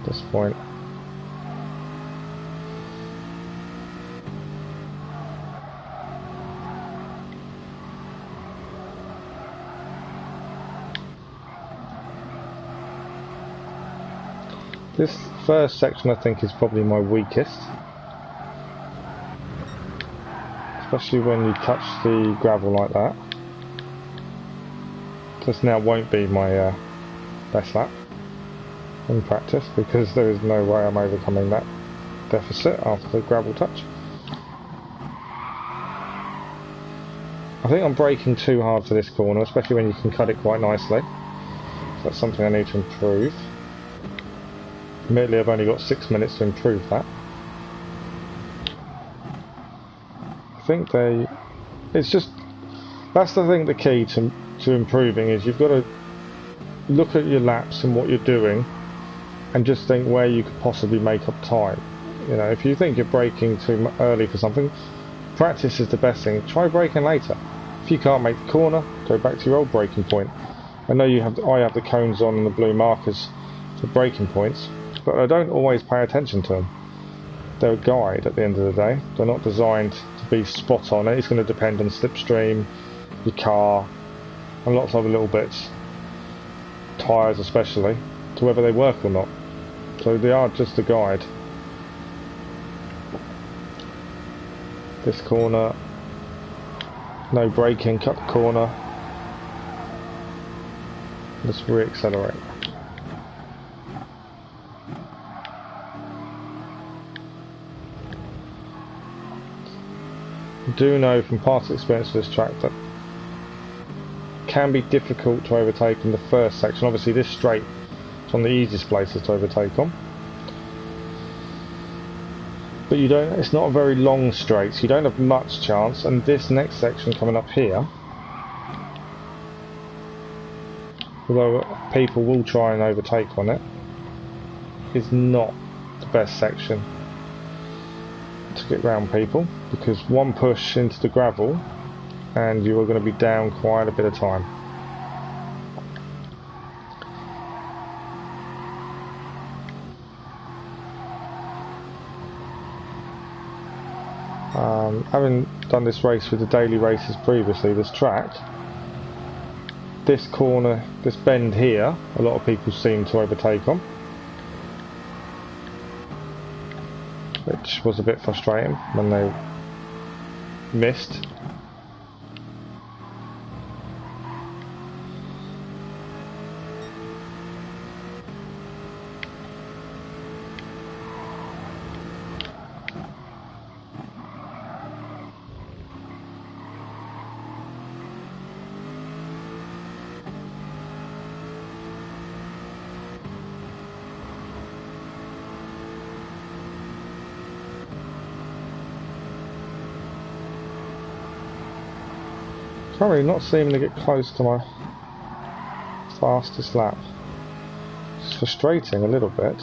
at this point. This first section I think is probably my weakest, especially when you touch the gravel like that. This now won't be my best lap in practice, because there is no way I'm overcoming that deficit after the gravel touch. I think I'm braking too hard for this corner, especially when you can cut it quite nicely. So that's something I need to improve. Admittedly, I've only got 6 minutes to improve that. I think it's just, that's the thing, the key to improving is you've got to look at your laps and what you're doing and just think where you could possibly make up time. You know, if you think you're braking too early for something, practice is the best thing. Try braking later. If you can't make the corner, go back to your old braking point. I know I have the cones on and the blue markers for braking points, but I don't always pay attention to them. They're a guide at the end of the day. They're not designed to be spot on. It's going to depend on slipstream, your car, and lots of other little bits, tyres especially, to whether they work or not. So they are just a guide. This corner, no braking, cut the corner. Let's re-accelerate. I do know from past experience of this track that it can be difficult to overtake in the first section. Obviously this straight is one of the easiest places to overtake on. But you don't, it's not a very long straight, so you don't have much chance, and this next section coming up here, although people will try and overtake on it, is not the best section to get round people, because one push into the gravel and you are going to be down quite a bit of time. Having done this race with the daily races previously, this track, this corner, this bend here, a lot of people seem to overtake on, which was a bit frustrating when they missed. Currently not seeming to get close to my fastest lap. It's frustrating a little bit.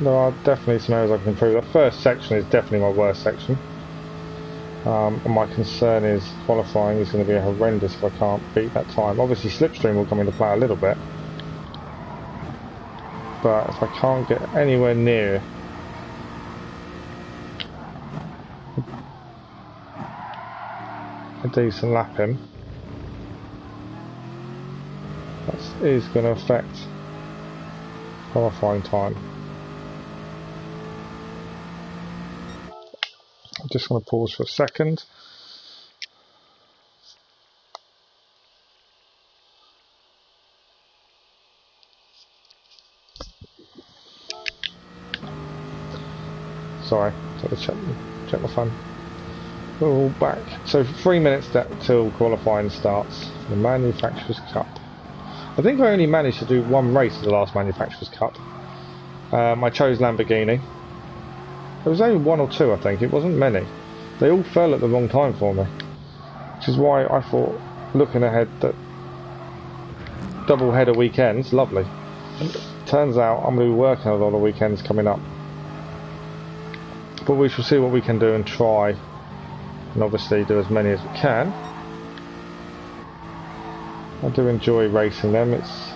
There are definitely some areas I can improve. That first section is definitely my worst section. And my concern is qualifying is going to be horrendous if I can't beat that time. Obviously slipstream will come into play a little bit. But if I can't get anywhere near a decent lap in, that is going to affect qualifying time. I'm just going to pause for a second. Sorry, got to check my phone. We're all back. So 3 minutes till qualifying starts for the Manufacturers' Cup. I think I only managed to do one race at the last Manufacturers' Cup. I chose Lamborghini. There was only one or two, I think. It wasn't many. They all fell at the wrong time for me, which is why I thought, looking ahead, that double header weekends, lovely. Turns out I'm going to be working a lot of weekends coming up. But we shall see what we can do and try, and obviously do as many as we can. I do enjoy racing them. It's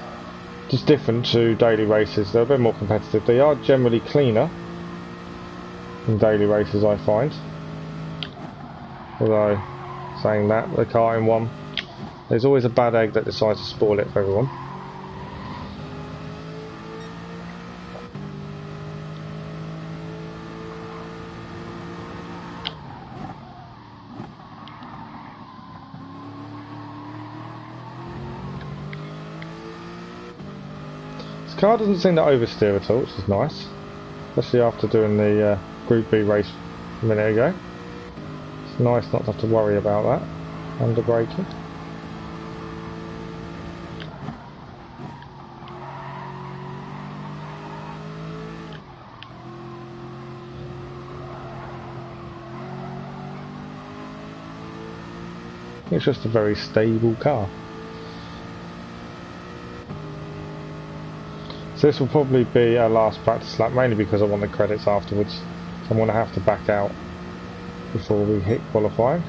just different to daily races. They're a bit more competitive. They are generally cleaner than daily races, I find. Although saying that, the karting one. There's always a bad egg that decides to spoil it for everyone. This car doesn't seem to oversteer at all, which is nice. Especially after doing the Group B race a minute ago. It's nice not to have to worry about that. Under braking. It's just a very stable car. So this will probably be our last practice lap, mainly because I want the credits afterwards. So I'm going to have to back out before we hit qualifying.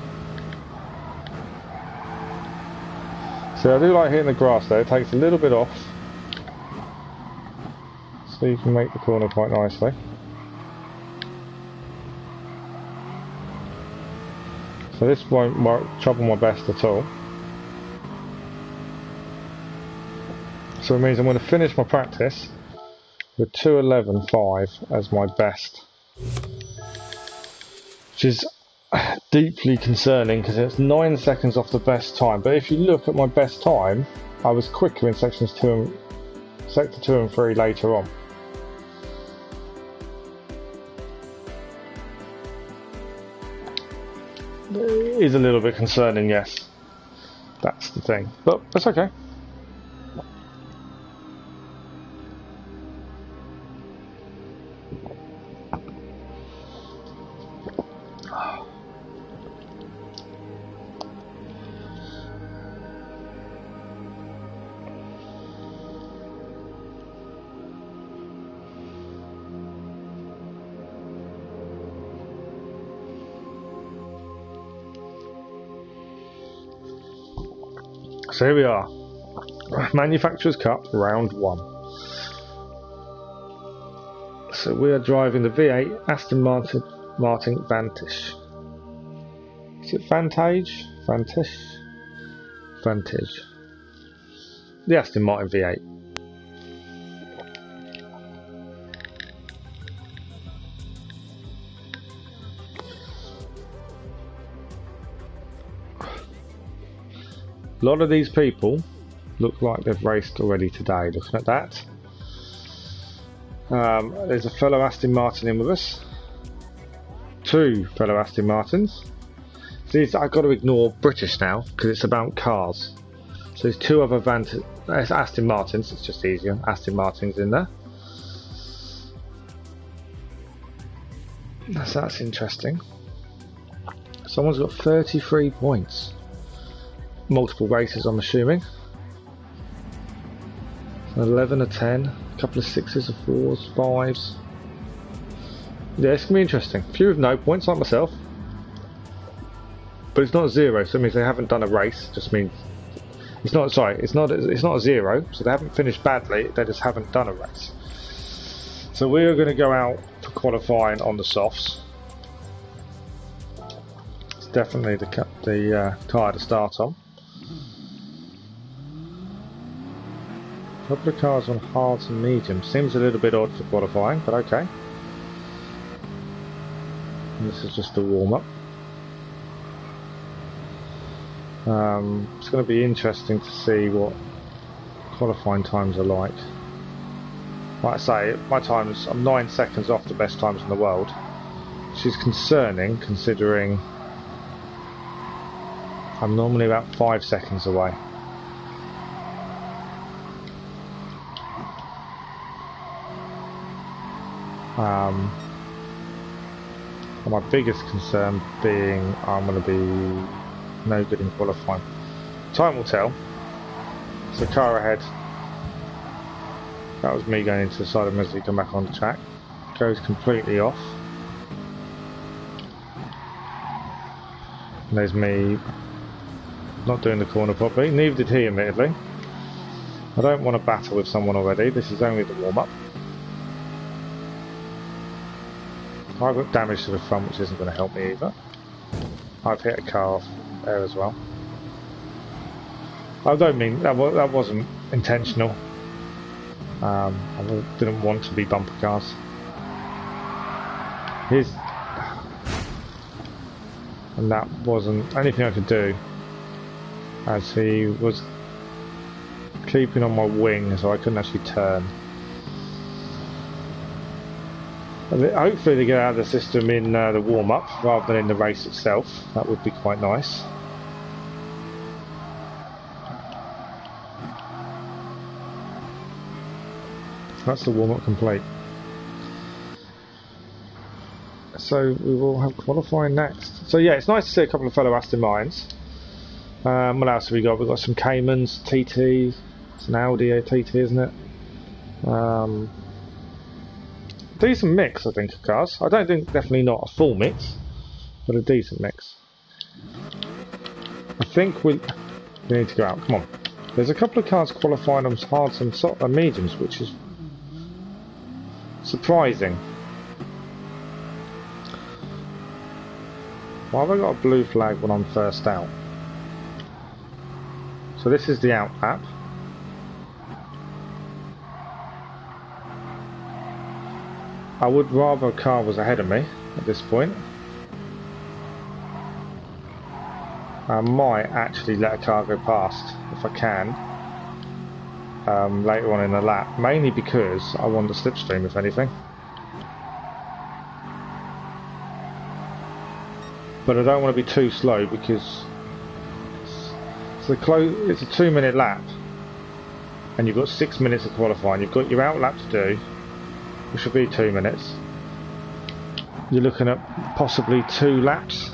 So I do like hitting the grass there, it takes a little bit off. So you can make the corner quite nicely. So this won't trouble my best at all. So it means I'm going to finish my practice with 2:11.5 as my best. Which is deeply concerning because it's 9 seconds off the best time. But if you look at my best time, I was quicker in sector 2 and 3 later on. It is a little bit concerning, yes. That's the thing. But that's okay. So here we are, Manufacturers Cup round 1. So we are driving the V8 Aston Martin Vantage. Is it Vantage? Vantage? Vantage. The Aston Martin V8. A lot of these people look like they've raced already today, looking at that. There's a fellow Aston Martin in with us. 2 fellow Aston Martins. So I've got to ignore British now, because it's about cars. So there's 2 other Aston Martins, it's just easier. Aston Martins in there. So that's interesting. Someone's got 33 points. Multiple races, I'm assuming. 11 or 10, a couple of 6s or 4s, 5s. Yeah, it's gonna be interesting. A few with no points, like myself, but it's not a 0, so it means they haven't done a race. Just means it's not. Sorry, it's not a 0, so they haven't finished badly. They just haven't done a race. So we are going to go out for qualifying on the softs. It's definitely the tyre to start on. A couple of cars on hards and medium. Seems a little bit odd for qualifying, but okay. And this is just the warm-up. It's going to be interesting to see what qualifying times are like. Like I say, my times, I'm 9 seconds off the best times in the world, which is concerning considering I'm normally about 5 seconds away. And my biggest concern being I'm going to be no good in qualifying. Time will tell. So car ahead. That was me going into the side of him as he come back on the track. Goes completely off. And there's me not doing the corner properly. Neither did he, admittedly. I don't want to battle with someone already. This is only the warm-up. I've got damage to the front, which isn't going to help me either. I've hit a car there as well. I don't mean that wasn't intentional. I didn't want to be bumper cars. And that wasn't anything I could do, as he was keeping on my wing, so I couldn't actually turn. Hopefully they get out of the system in the warm-up rather than in the race itself. That would be quite nice. That's the warm-up complete. So we will have qualifying next. So yeah, it's nice to see a couple of fellow Aston Martins. What else have we got? We've got some Caymans, TT, it's an Audi TT, isn't it? Decent mix, I think, of cars. I don't think, definitely not a full mix, but a decent mix. I think we need to go out. Come on. There's a couple of cars qualifying on hards and mediums, which is surprising. Why have I got a blue flag when I'm first out? So this is the out lap. I would rather a car was ahead of me at this point. I might actually let a car go past if I can later on in the lap, mainly because I want the slipstream, if anything. But I don't want to be too slow because it's a 2-minute lap and you've got 6 minutes of qualifying. You've got your out lap to do, which will be 2 minutes. You're looking at possibly 2 laps,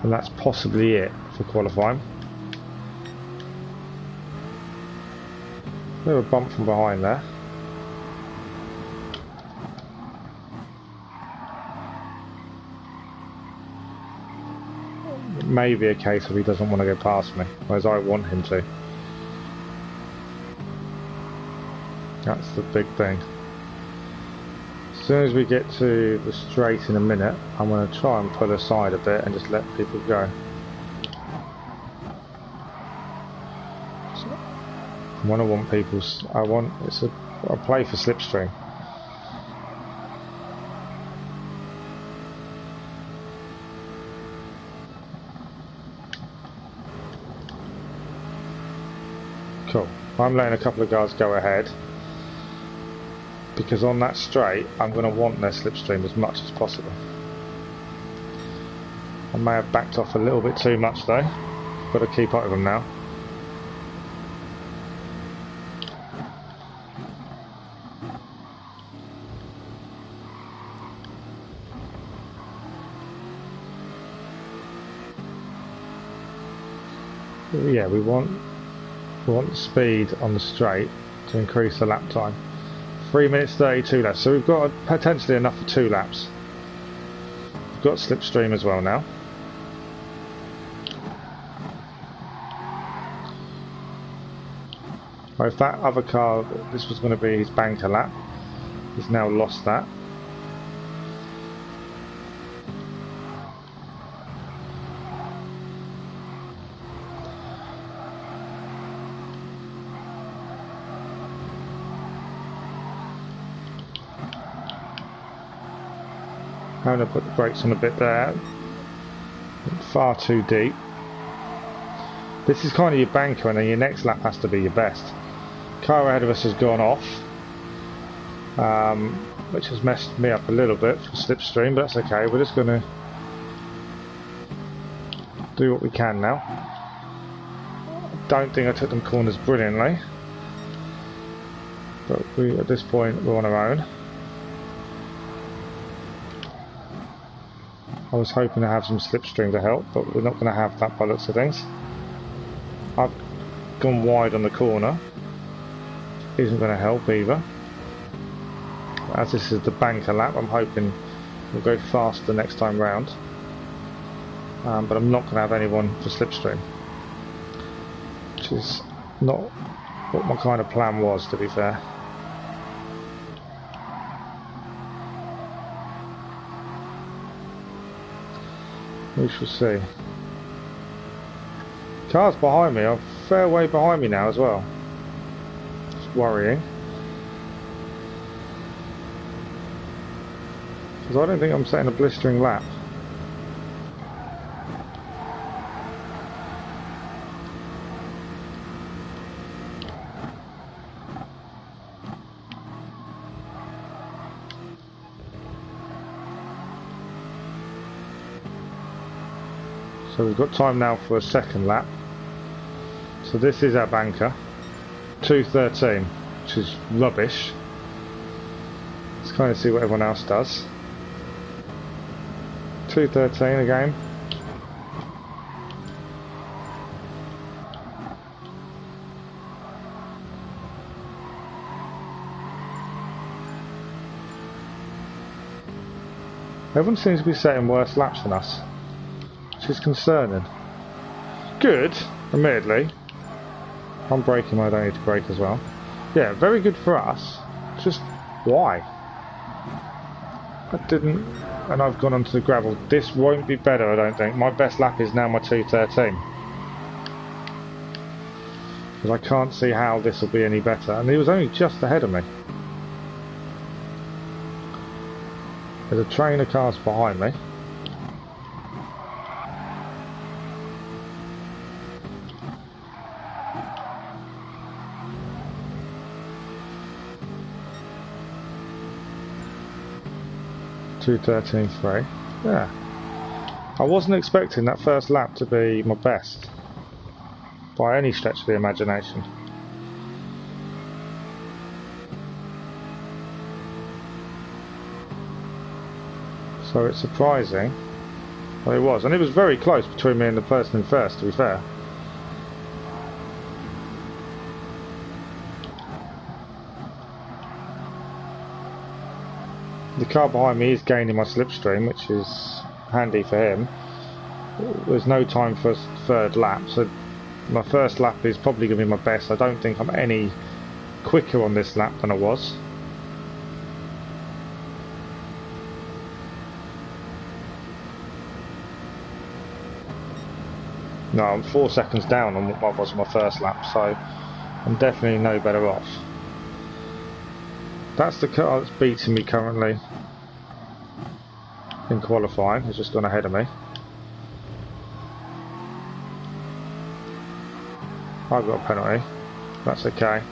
and that's possibly it for qualifying. Bit of a bump from behind there. It may be a case of he doesn't want to go past me, whereas I want him to. That's the big thing. As soon as we get to the straight in a minute, I'm going to try and pull aside a bit and just let people go. I want people's. I play for slipstream. Cool. I'm letting a couple of guys go ahead, because on that straight I'm going to want their slipstream as much as possible. I may have backed off a little bit too much though. Got to keep up with them now. Yeah, we want the speed on the straight to increase the lap time. 3 minutes 32 laps, so we've got potentially enough for 2 laps. We've got slipstream as well now. Well, if that other car, this was going to be his banker lap, he's now lost that. I'm going to put the brakes on a bit there. Far too deep. This is kind of your banker, and then your next lap has to be your best. Car ahead of us has gone off, which has messed me up a little bit for slipstream, but that's okay. We're just going to do what we can now. I don't think I took them corners brilliantly, but at this point we're on our own. I was hoping to have some slipstream to help, but we're not going to have that by the looks of things. I've gone wide on the corner. Isn't going to help either. As this is the banker lap, I'm hoping we'll go faster next time round. But I'm not going to have anyone for slipstream, which is not what my kind of plan was, to be fair. We shall see. Cars behind me are a fair way behind me now as well. It's worrying. Because I don't think I'm setting a blistering lap. So we've got time now for a second lap. So this is our banker. 2:13, which is rubbish. Let's kind of see what everyone else does. 2:13 again. Everyone seems to be setting worse laps than us, which is concerning. Good, admittedly. I'm braking when I don't need to brake as well. Yeah, very good for us. Just why? I didn't, and I've gone onto the gravel. This won't be better, I don't think. My best lap is now my 2:13. Because I can't see how this will be any better. And he was only just ahead of me. There's a train of cars behind me. .2:13.3. Yeah. I wasn't expecting that first lap to be my best. By any stretch of the imagination. So it's surprising. Well, it was. And it was very close between me and the person in first, to be fair. The car behind me is gaining my slipstream, which is handy for him. There's no time for a third lap, so my first lap is probably going to be my best. I don't think I'm any quicker on this lap than I was. No, I'm 4 seconds down on what was my first lap, so I'm definitely no better off. That's the car that's beating me currently in qualifying. It's just gone ahead of me. I've got a penalty. That's okay.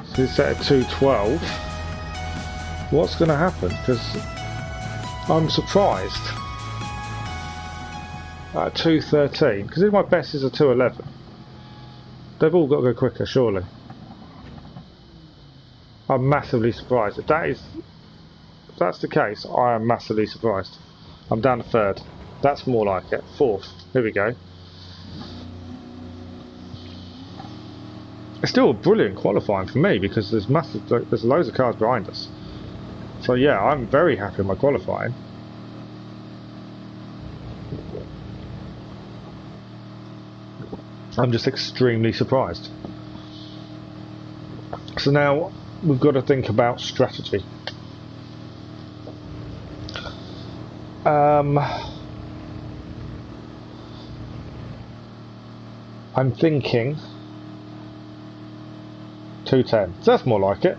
So he's set at 2:12. What's going to happen? Because I'm surprised. At 2:13, because if my best is a 2:11, they've all got to go quicker, surely. I'm massively surprised. If that's the case, I am massively surprised. I'm down to third. That's more like it. Fourth. Here we go. It's still a brilliant qualifying for me because there's loads of cars behind us. So yeah, I'm very happy with my qualifying. I'm just extremely surprised. So now we've got to think about strategy. I'm thinking 2:10. So that's more like it.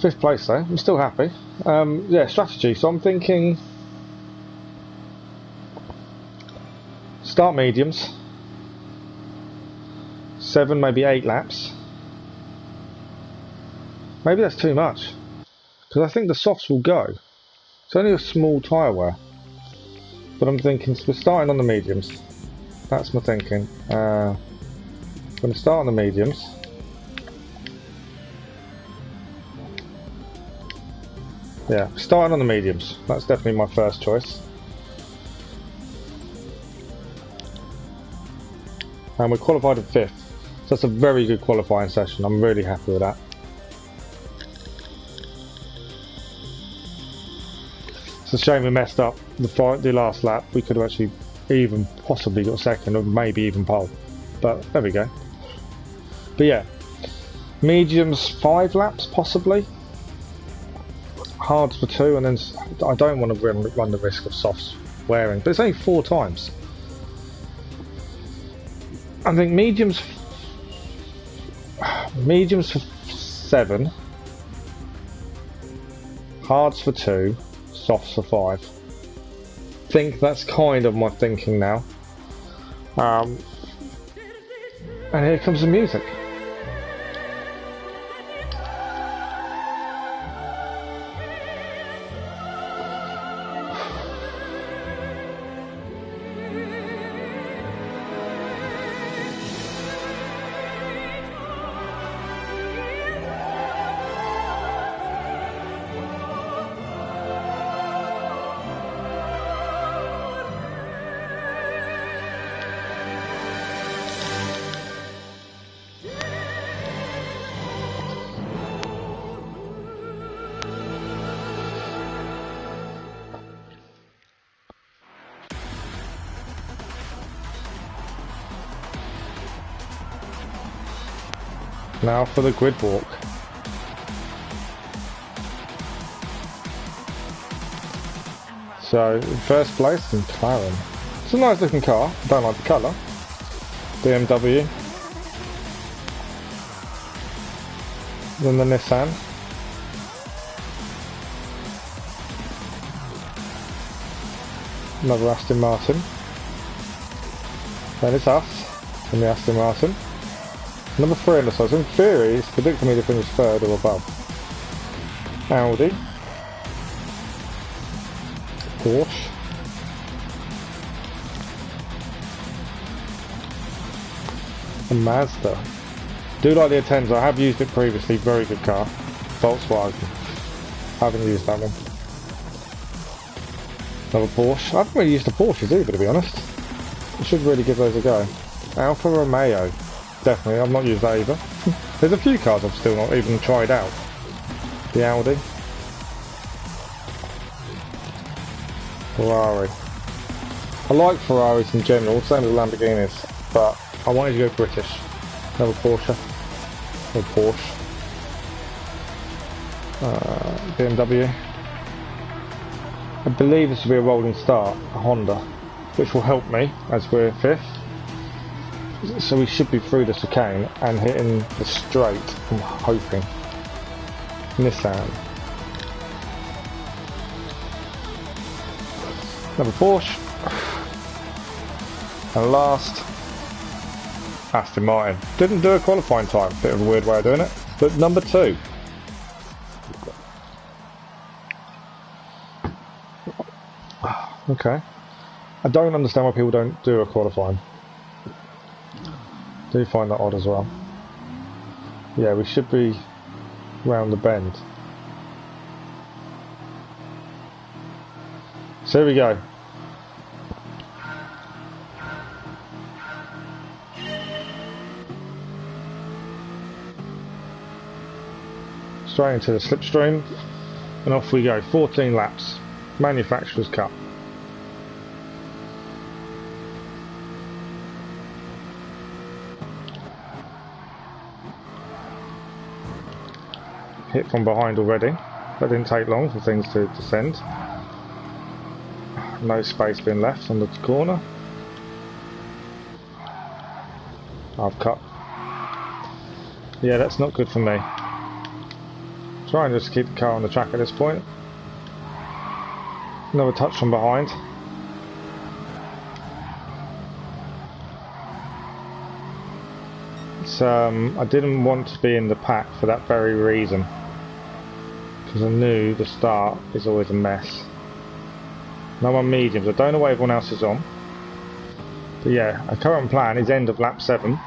5th place though. I'm still happy. Yeah, strategy. So I'm thinking start mediums. 7, maybe 8 laps. Maybe that's too much, because I think the softs will go. It's only a small tyre wear, but I'm thinking we're starting on the mediums. That's my thinking. I'm going to start on the mediums. Yeah, starting on the mediums. That's definitely my first choice. And we qualified at 5th. So that's a very good qualifying session. I'm really happy with that. It's a shame we messed up the last lap. We could have actually even possibly got second or maybe even pole. But there we go. But yeah, mediums 5 laps possibly. hards for 2, and then I don't want to run the risk of softs wearing, but it's only 4 times. I think mediums for 7, hards for 2, softs for 5. I think that's kind of my thinking now. And here comes the music. Now for the grid walk. So, in first place, McLaren. It's a nice looking car, don't like the colour. BMW. Then the Nissan. Another Aston Martin. Then it's us, and the Aston Martin. Number 3 on the side, so in theory it's predicting me to finish 3rd or above. Audi. Porsche. And Mazda. Do like the Atenza, I have used it previously, very good car. Volkswagen. Haven't used that one. Another Porsche. I haven't really used the Porsches either, to be honest. I should really give those a go. Alfa Romeo. Definitely, I've not used that either. There's a few cars I've still not even tried out. The Audi. Ferrari. I like Ferraris in general, same as Lamborghinis, but I wanted to go British. Another Porsche. Or Porsche. BMW. I believe this will be a rolling start, a Honda, which will help me as we're 5th. So we should be through the chicane and hitting the straight, I'm hoping. Nissan. Another Porsche. And last, Aston Martin. Didn't do a qualifying time, bit of a weird way of doing it, but number 2. Okay. I don't understand why people don't do a qualifying. I do find that odd as well. Yeah, we should be round the bend. So here we go. Straight into the slipstream and off we go. 14 laps. Manufacturer's Cup. Hit from behind already. That didn't take long for things to descend. No space being left on the corner. I've cut. Yeah, that's not good for me. Try and just keep the car on the track at this point. Another touch from behind. It's, I didn't want to be in the pack for that very reason. Because I knew the start is always a mess. No on mediums. I don't know what everyone else is on. But yeah, our current plan is end of lap 7.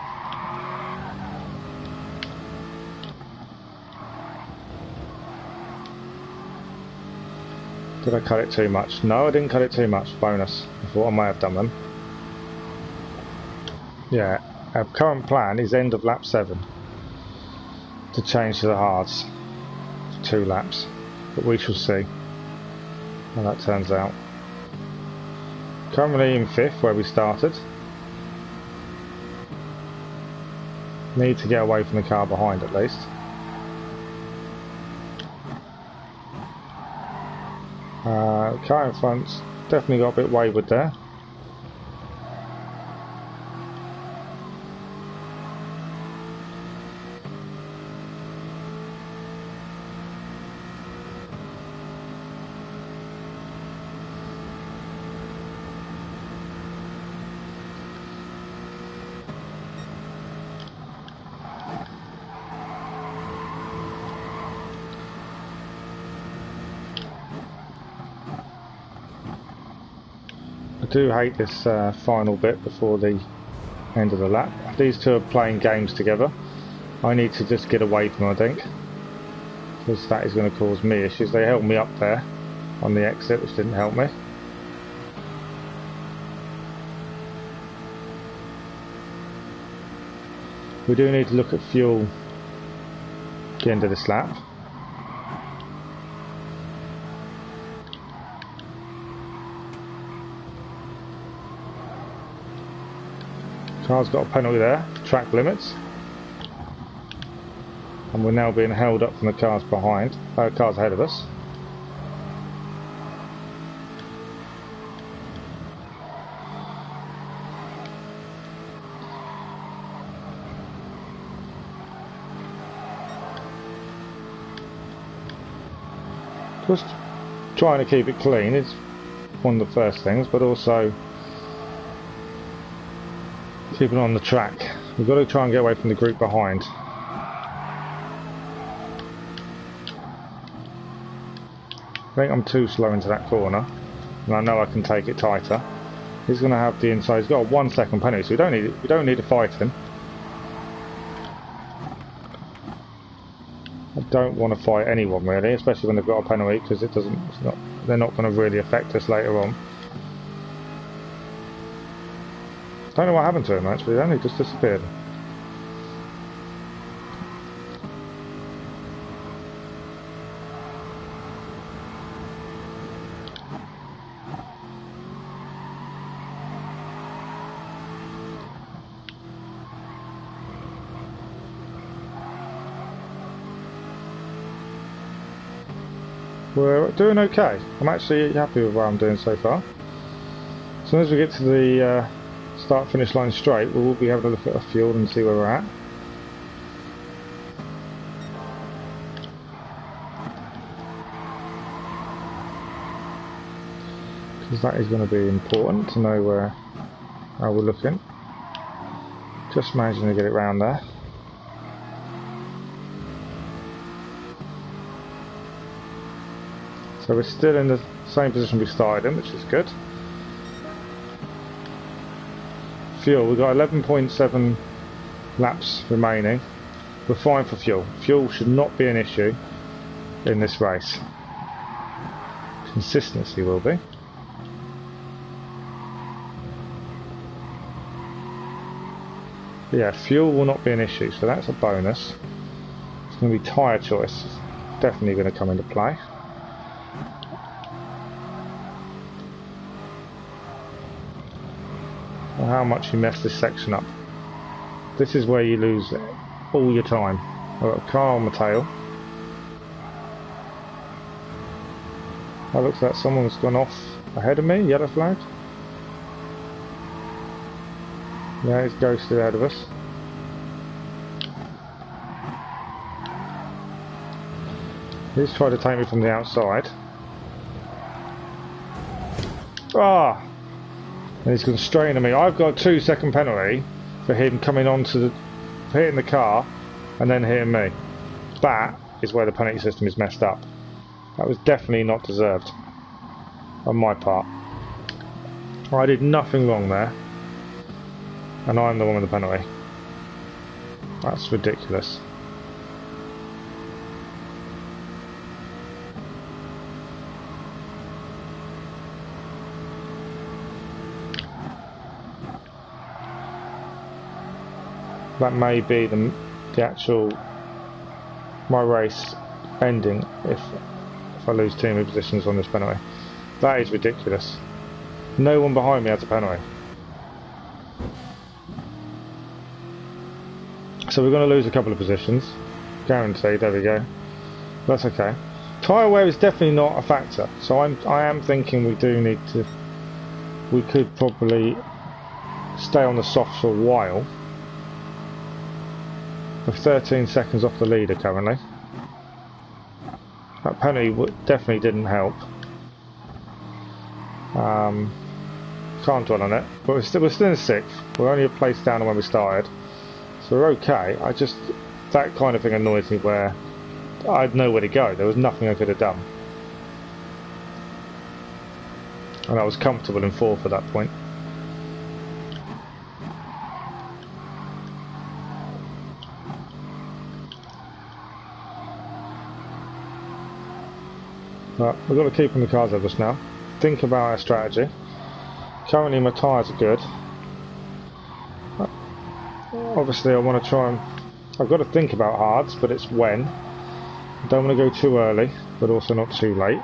Did I cut it too much? No, I didn't cut it too much. Bonus. I thought I might have done them. Yeah, our current plan is end of lap 7. To change to the hards. 2 laps. But we shall see how that turns out. Currently in 5th where we started. Need to get away from the car behind at least. Car in front's definitely got a bit wayward there. I do hate this final bit before the end of the lap. These two are playing games together. I need to just get away from them, I think, because that is going to cause me issues. They held me up there on the exit, which didn't help me. We do need to look at fuel at the end of this lap. Car's got a penalty there, track limits, and we're now being held up from the cars behind, cars ahead of us. Just trying to keep it clean is one of the first things, but also keeping on the track. We've got to try and get away from the group behind. I think I'm too slow into that corner, and I know I can take it tighter. He's going to have the inside. He's got a 1 second penalty, so we don't need to fight him. I don't want to fight anyone really, especially when they've got a penalty, because they're not going to really affect us later on. I don't know what happened to him actually, then he just disappeared. We're doing okay. I'm actually happy with what I'm doing so far. As soon as we get to the start finish line straight, we'll be able to look at our fuel and see where we're at. Because that is going to be important to know how we're looking. Just managing to get it round there. So we're still in the same position we started in, which is good. Fuel, we've got 11.7 laps remaining. We're fine for fuel. Fuel should not be an issue in this race. Consistency will be. But yeah, fuel will not be an issue, so that's a bonus. It's going to be tyre choice. Definitely going to come into play. How much you mess this section up. This is where you lose all your time. I've got a car on my tail. That looks like someone's gone off ahead of me, yellow flag. Yeah, he's ghosted ahead of us. He's tried to take me from the outside. Ah! And he's gone straight into me. I've got a 2 second penalty for him coming onto for hitting the car and then hitting me. That is where the penalty system is messed up. That was definitely not deserved on my part. I did nothing wrong there, and I'm the one with the penalty. That's ridiculous. That may be the actual my race ending if I lose too many positions on this penalty. That is ridiculous. No one behind me has a penalty. So we're going to lose a couple of positions. Guaranteed, there we go. That's okay. Tyre wear is definitely not a factor, so I am thinking we could probably stay on the softs for a while. We're 13 seconds off the leader currently. That penalty definitely didn't help. Can't dwell on it, but we're still in 6th. We're only a place down when we started, so we're okay. That kind of thing annoys me where I had nowhere to go. There was nothing I could have done, and I was comfortable in 4th at that point. But we've got to keep on the cars of us now. Think about our strategy. Currently my tyres are good. Obviously I want to try and... I've got to think about hards, but it's when. I don't want to go too early, but also not too late.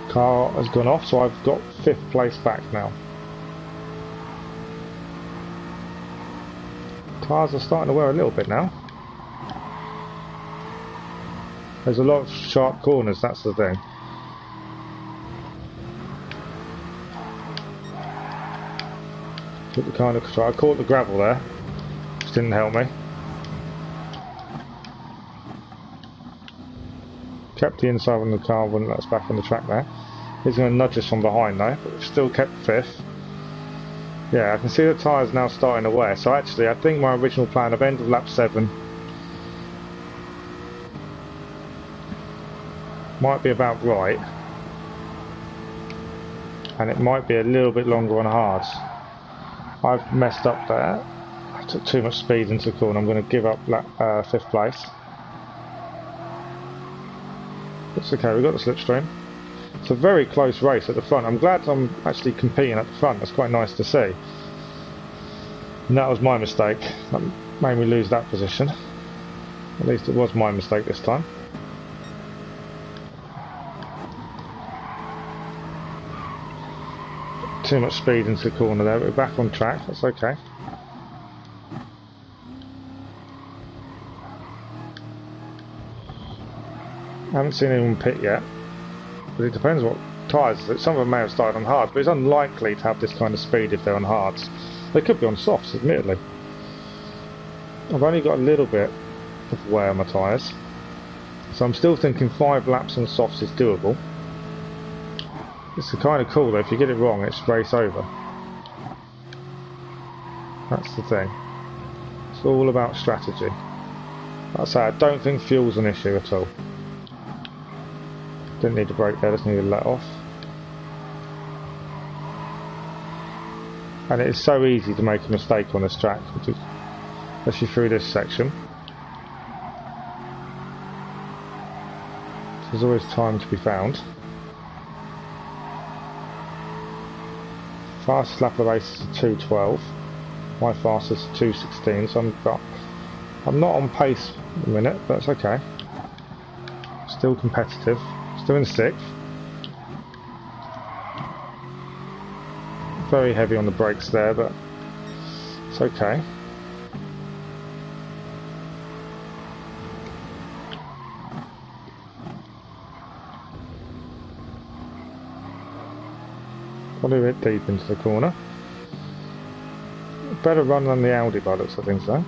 Car has gone off, so I've got 5th place back now. Tyres are starting to wear a little bit now. There's a lot of sharp corners, that's the thing. Took the kind of control. I caught the gravel there, which didn't help me. Kept the inside on the car, wouldn't let us back on the track there. He's going to nudge us from behind though, but we've still kept 5th. Yeah, I can see the tyres now starting to wear, so actually I think my original plan of end of lap 7 might be about right, and it might be a little bit longer on hards. I've messed up there. I took too much speed into the corner. I'm going to give up 5th place. It's okay, we've got the slipstream. It's a very close race at the front. I'm glad I'm actually competing at the front. That's quite nice to see. And that was my mistake. That made me lose that position. At least it was my mistake this time. Too much speed into the corner there, but we're back on track. That's okay. I haven't seen anyone pit yet, but it depends what tyres. Some of them may have started on hard, but it's unlikely to have this kind of speed if they're on hards. They could be on softs, admittedly. I've only got a little bit of wear on my tyres, so I'm still thinking 5 laps on softs is doable. It's kind of cool though, if you get it wrong it's race over. That's the thing. It's all about strategy. Like I say, I don't think fuel's an issue at all. Didn't need to brake there, just needed to let off. And it is so easy to make a mistake on this track, especially through this section. There's always time to be found. Fastest lap of the race is 2:12. My fastest is 2:16, so I'm not on pace at the minute, but that's okay. Still competitive. Still in 6th. Very heavy on the brakes there, but it's okay. Probably a bit deep into the corner. Better run than the Audi by looks of things though.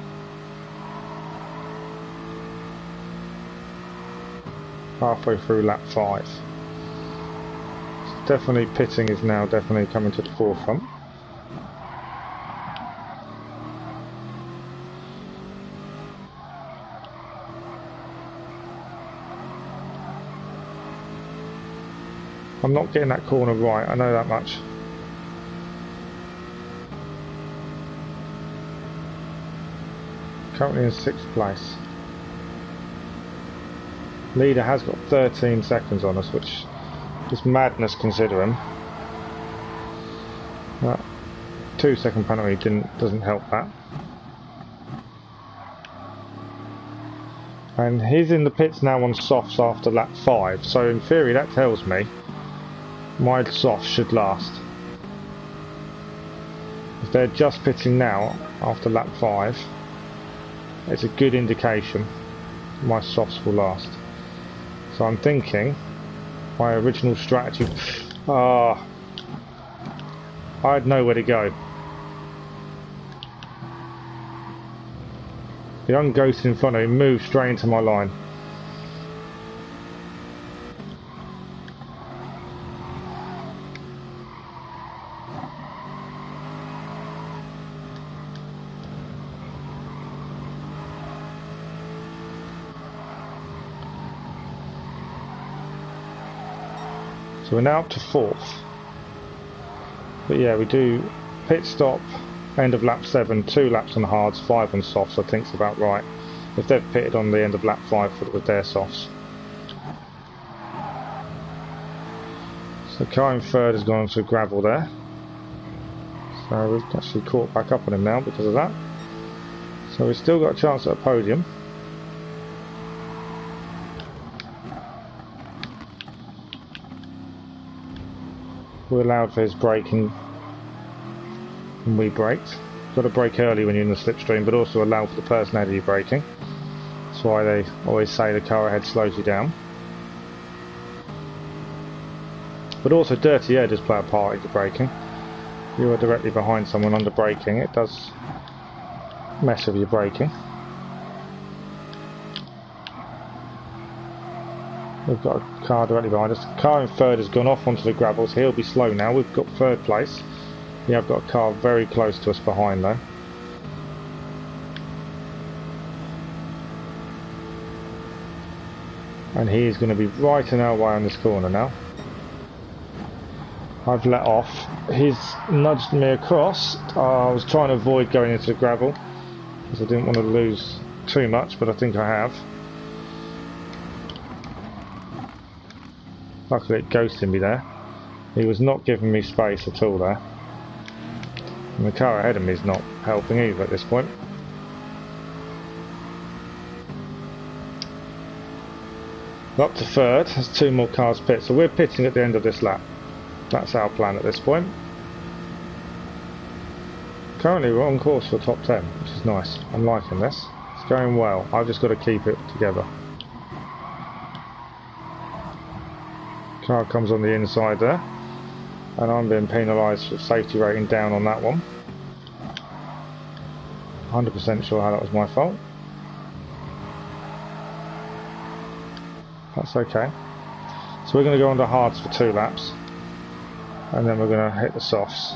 Halfway through lap 5. Definitely pitting is now definitely coming to the forefront. I'm not getting that corner right, I know that much. Currently in 6th place. Leader has got 13 seconds on us, which is madness considering. That 2-second penalty doesn't help that. And he's in the pits now on softs after lap 5, so in theory that tells me my softs should last. If they're just pitting now after lap 5, it's a good indication my softs will last. So I'm thinking my original strategy. I had nowhere to go. The young ghost in front of me moved straight into my line. So we're now up to 4th. But yeah, we do pit stop, end of lap 7, 2 laps on hards, 5 on softs, I think's about right. If they've pitted on the end of lap 5 with their softs. So car in 3rd has gone to gravel there. So we've actually caught back up on him now because of that. So we've still got a chance at a podium. We allowed for his braking and we braked. Got to brake early when you're in the slipstream, but also allow for the person ahead of you braking. That's why they always say the car ahead slows you down. But also dirty air does play a part in the braking. If you are directly behind someone under braking, it does mess with your braking. We've got a car directly behind us. The car in 3rd has gone off onto the gravel, so he'll be slow now. We've got 3rd place. We have got a car very close to us behind though. And he is going to be right in our way on this corner now. I've let off. He's nudged me across. I was trying to avoid going into the gravel because I didn't want to lose too much, but I think I have. Luckily it ghosted me there. He was not giving me space at all there. And the car ahead of me is not helping either at this point. We're up to 3rd, there's 2 more cars pit, so we're pitting at the end of this lap. That's our plan at this point. Currently we're on course for top 10, which is nice. I'm liking this. It's going well. I've just got to keep it together. Car comes on the inside there, and I'm being penalised for safety rating down on that one. 100% sure how that was my fault. That's okay. So we're going to go on to hards for 2 laps, and then we're going to hit the softs.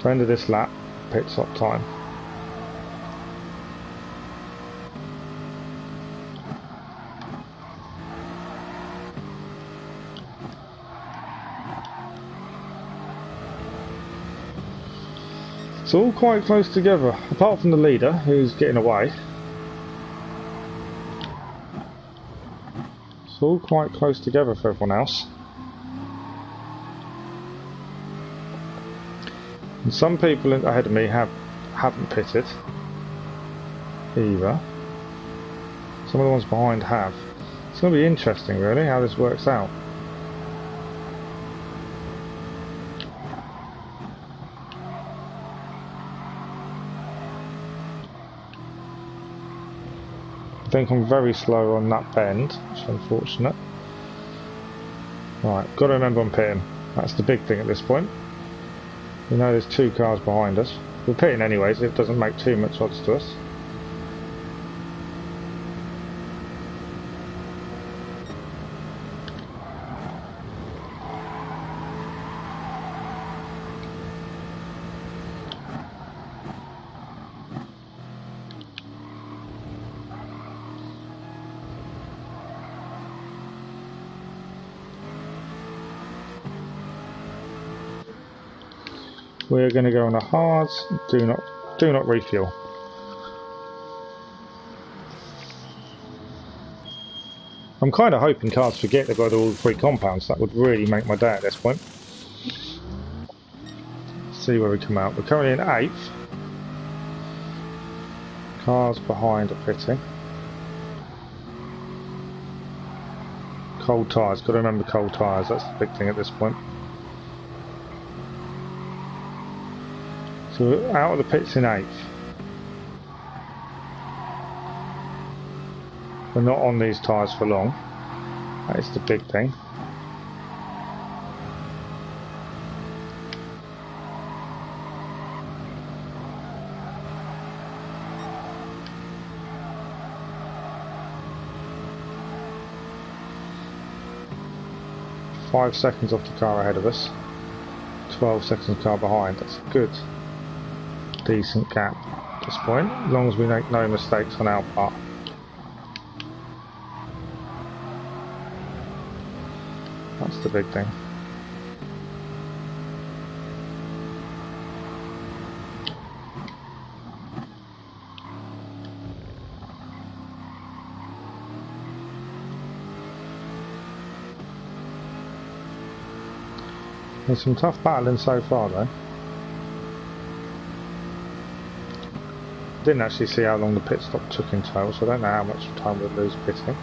So end of this lap, pit stop time. It's all quite close together, apart from the leader who's getting away. It's all quite close together for everyone else. And some people ahead of me haven't pitted either. Some of the ones behind have. It's going to be interesting really how this works out. I think I'm very slow on that bend, which is unfortunate. Right, got to remember I'm pitting. That's the big thing at this point. You know there's 2 cars behind us. We're pitting anyways, it doesn't make too much odds to us. We're going to go on the hards. Do not refuel. I'm kind of hoping cars forget they've got all 3 compounds. That would really make my day at this point. Let's see where we come out. We're currently in 8th. Cars behind are pitting. Cold tyres, got to remember cold tyres, that's the big thing at this point. So we're out of the pits in 8th. We're not on these tyres for long. That is the big thing. Five seconds off the car ahead of us. 12 seconds car behind. That's a good, decent gap at this point, as long as we make no mistakes on our part. That's the big thing. There's some tough battling so far though. Didn't actually see how long the pit stop took in total, so I don't know how much time we'd lose pitting.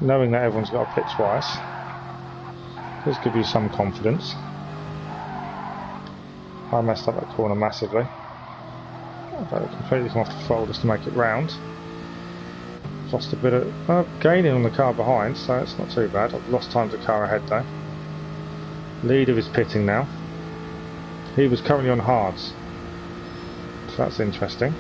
Knowing that everyone's got to pit twice does give you some confidence. I messed up that corner massively. I've completely come off the throttle just to make it round. Lost a bit of gaining on the car behind, so it's not too bad. I've lost time to the car ahead though. Leader is pitting now. He was currently on hards, so that's interesting.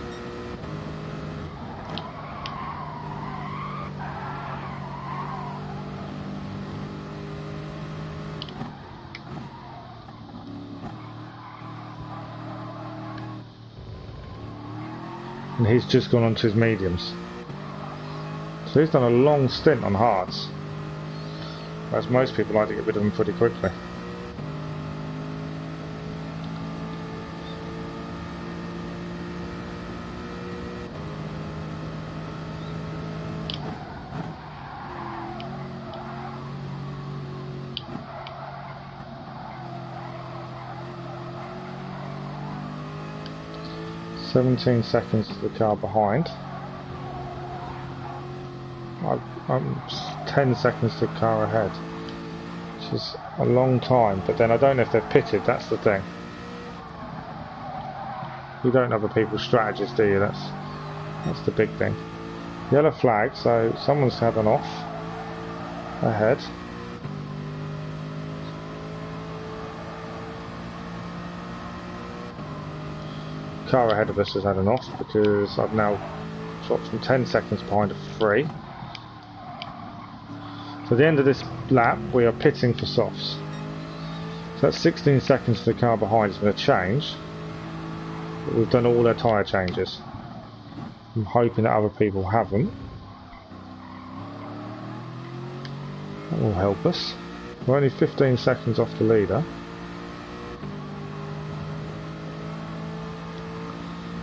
And he's just gone onto his mediums. So he's done a long stint on hards, whereas most people like to get rid of them pretty quickly. "17 seconds to the car behind. I'm 10 seconds to the car ahead, which is a long time, but then I don't know if they've pitted, that's the thing. You don't know other people's strategies, do you? That's the big thing. Yellow flag, so someone's had an off ahead. Car ahead of us has had an off because I've now dropped from 10 seconds behind to 3. So at the end of this lap we are pitting for softs. So that's 16 seconds to the car behind is going to change. But we've done all their tyre changes. I'm hoping that other people haven't. That will help us. We're only 15 seconds off the leader.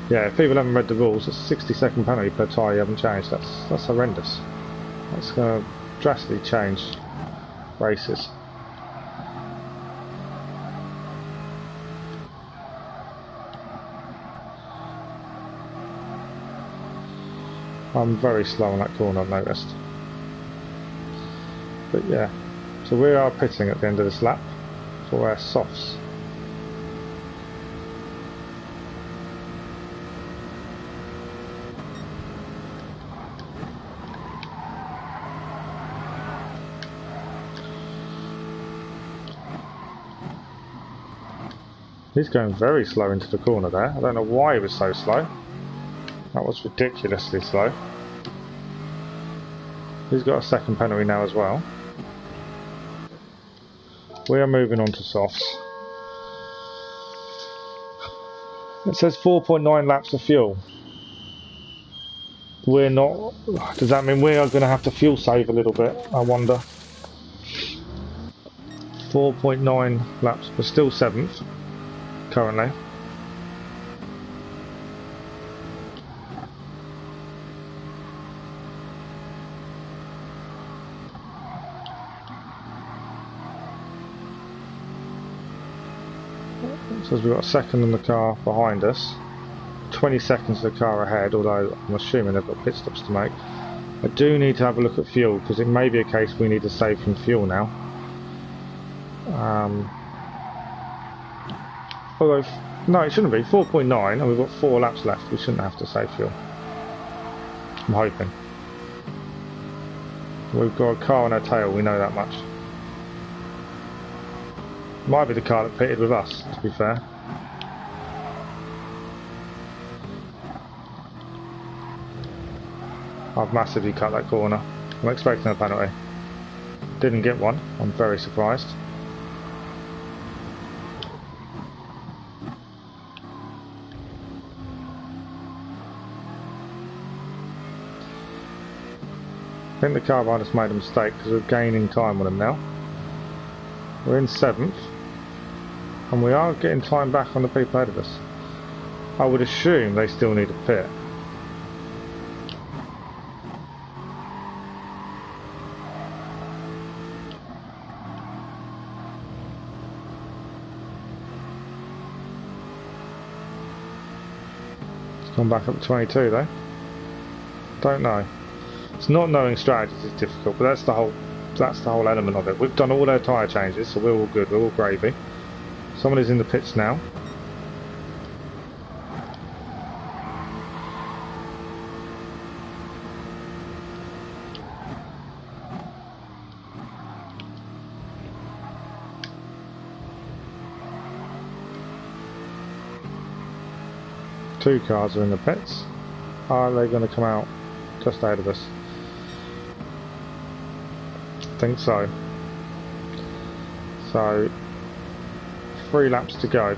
Yeah, if people haven't read the rules, it's a 60-second penalty per tyre you haven't changed. That's horrendous. That's going to drastically change races. I'm very slow on that corner, I've noticed. But yeah, so we are pitting at the end of this lap for our softs. He's going very slow into the corner there. I don't know why he was so slow. That was ridiculously slow. He's got a second penalty now as well. We are moving on to softs. It says 4.9 laps of fuel. We're not... Does that mean we are going to have to fuel save a little bit? I wonder. 4.9 laps. We're still 7th. Currently. It says we've got a second in the car behind us, 20 seconds to the car ahead, although I'm assuming they've got pit stops to make. I do need to have a look at fuel because it may be a case we need to save from fuel now. Although, no, it shouldn't be. 4.9 and we've got 4 laps left. We shouldn't have to save fuel. I'm hoping. We've got a car on our tail, we know that much. Might be the car that pitted with us, to be fair. I've massively cut that corner. I'm expecting a penalty. Didn't get one. I'm very surprised. I think the car behind us made a mistake because we're gaining time on them now. We're in 7th. And we are getting time back on the people ahead of us. I would assume they still need a pit. It's gone back up to 22 though. Don't know. It's not knowing strategies is difficult, but that's the whole element of it. We've done all our tyre changes, so we're all good, we're all gravy. Someone is in the pits now. Two cars are in the pits. Are they going to come out just ahead of us? I think so. So 3 laps to go.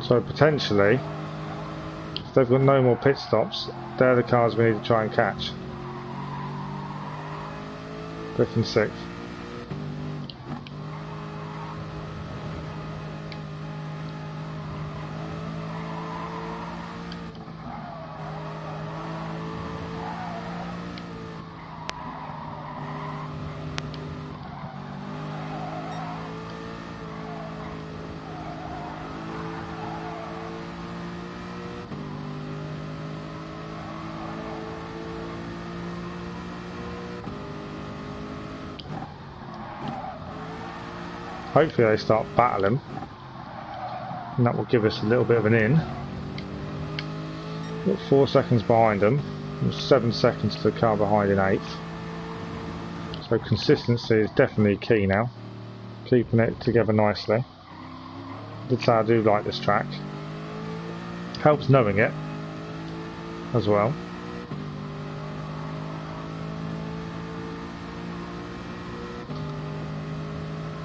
So potentially, if they've got no more pit stops, they're the cars we need to try and catch. Griffin 6th. Hopefully they start battling, and that will give us a little bit of an in. We've got 4 seconds behind them, and 7 seconds to the car behind in 8th. So consistency is definitely key now, keeping it together nicely. That's how I do like this track. Helps knowing it as well.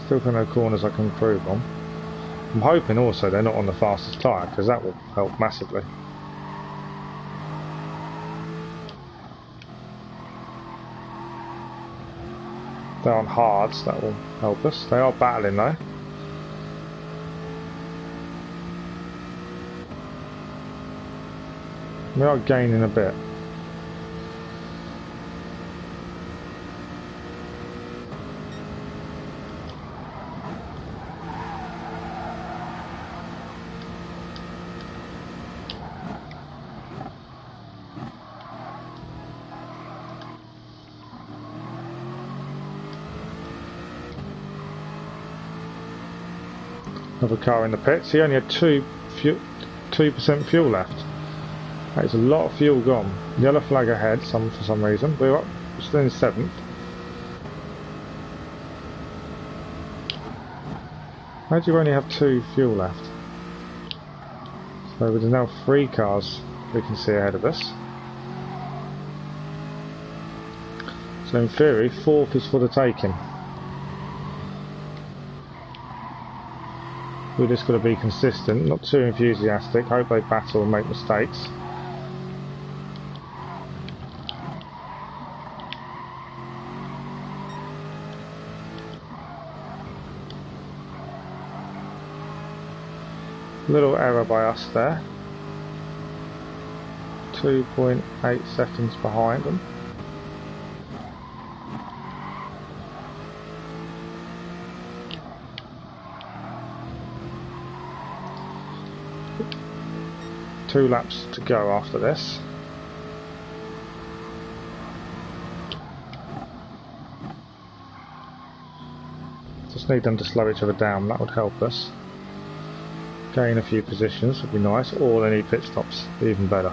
Still got no corners I can improve on. I'm hoping also they're not on the fastest tyre because that will help massively. They're on hards, that will help us. They are battling though. We are gaining a bit. Another car in the pits. He only had 2% fuel left. That is a lot of fuel gone. Yellow flag ahead for some reason. We're still in 7th. How do you only have 2 fuel left? So there's now 3 cars we can see ahead of us. So in theory, 4th is for the taking. We're just got to be consistent, not too enthusiastic. Hope they battle and make mistakes. Little error by us there. 2.8 seconds behind them. Two laps to go after this. need them to slow each other down, that would help us. Gain a few positions would be nice, or they need pit stops, even better.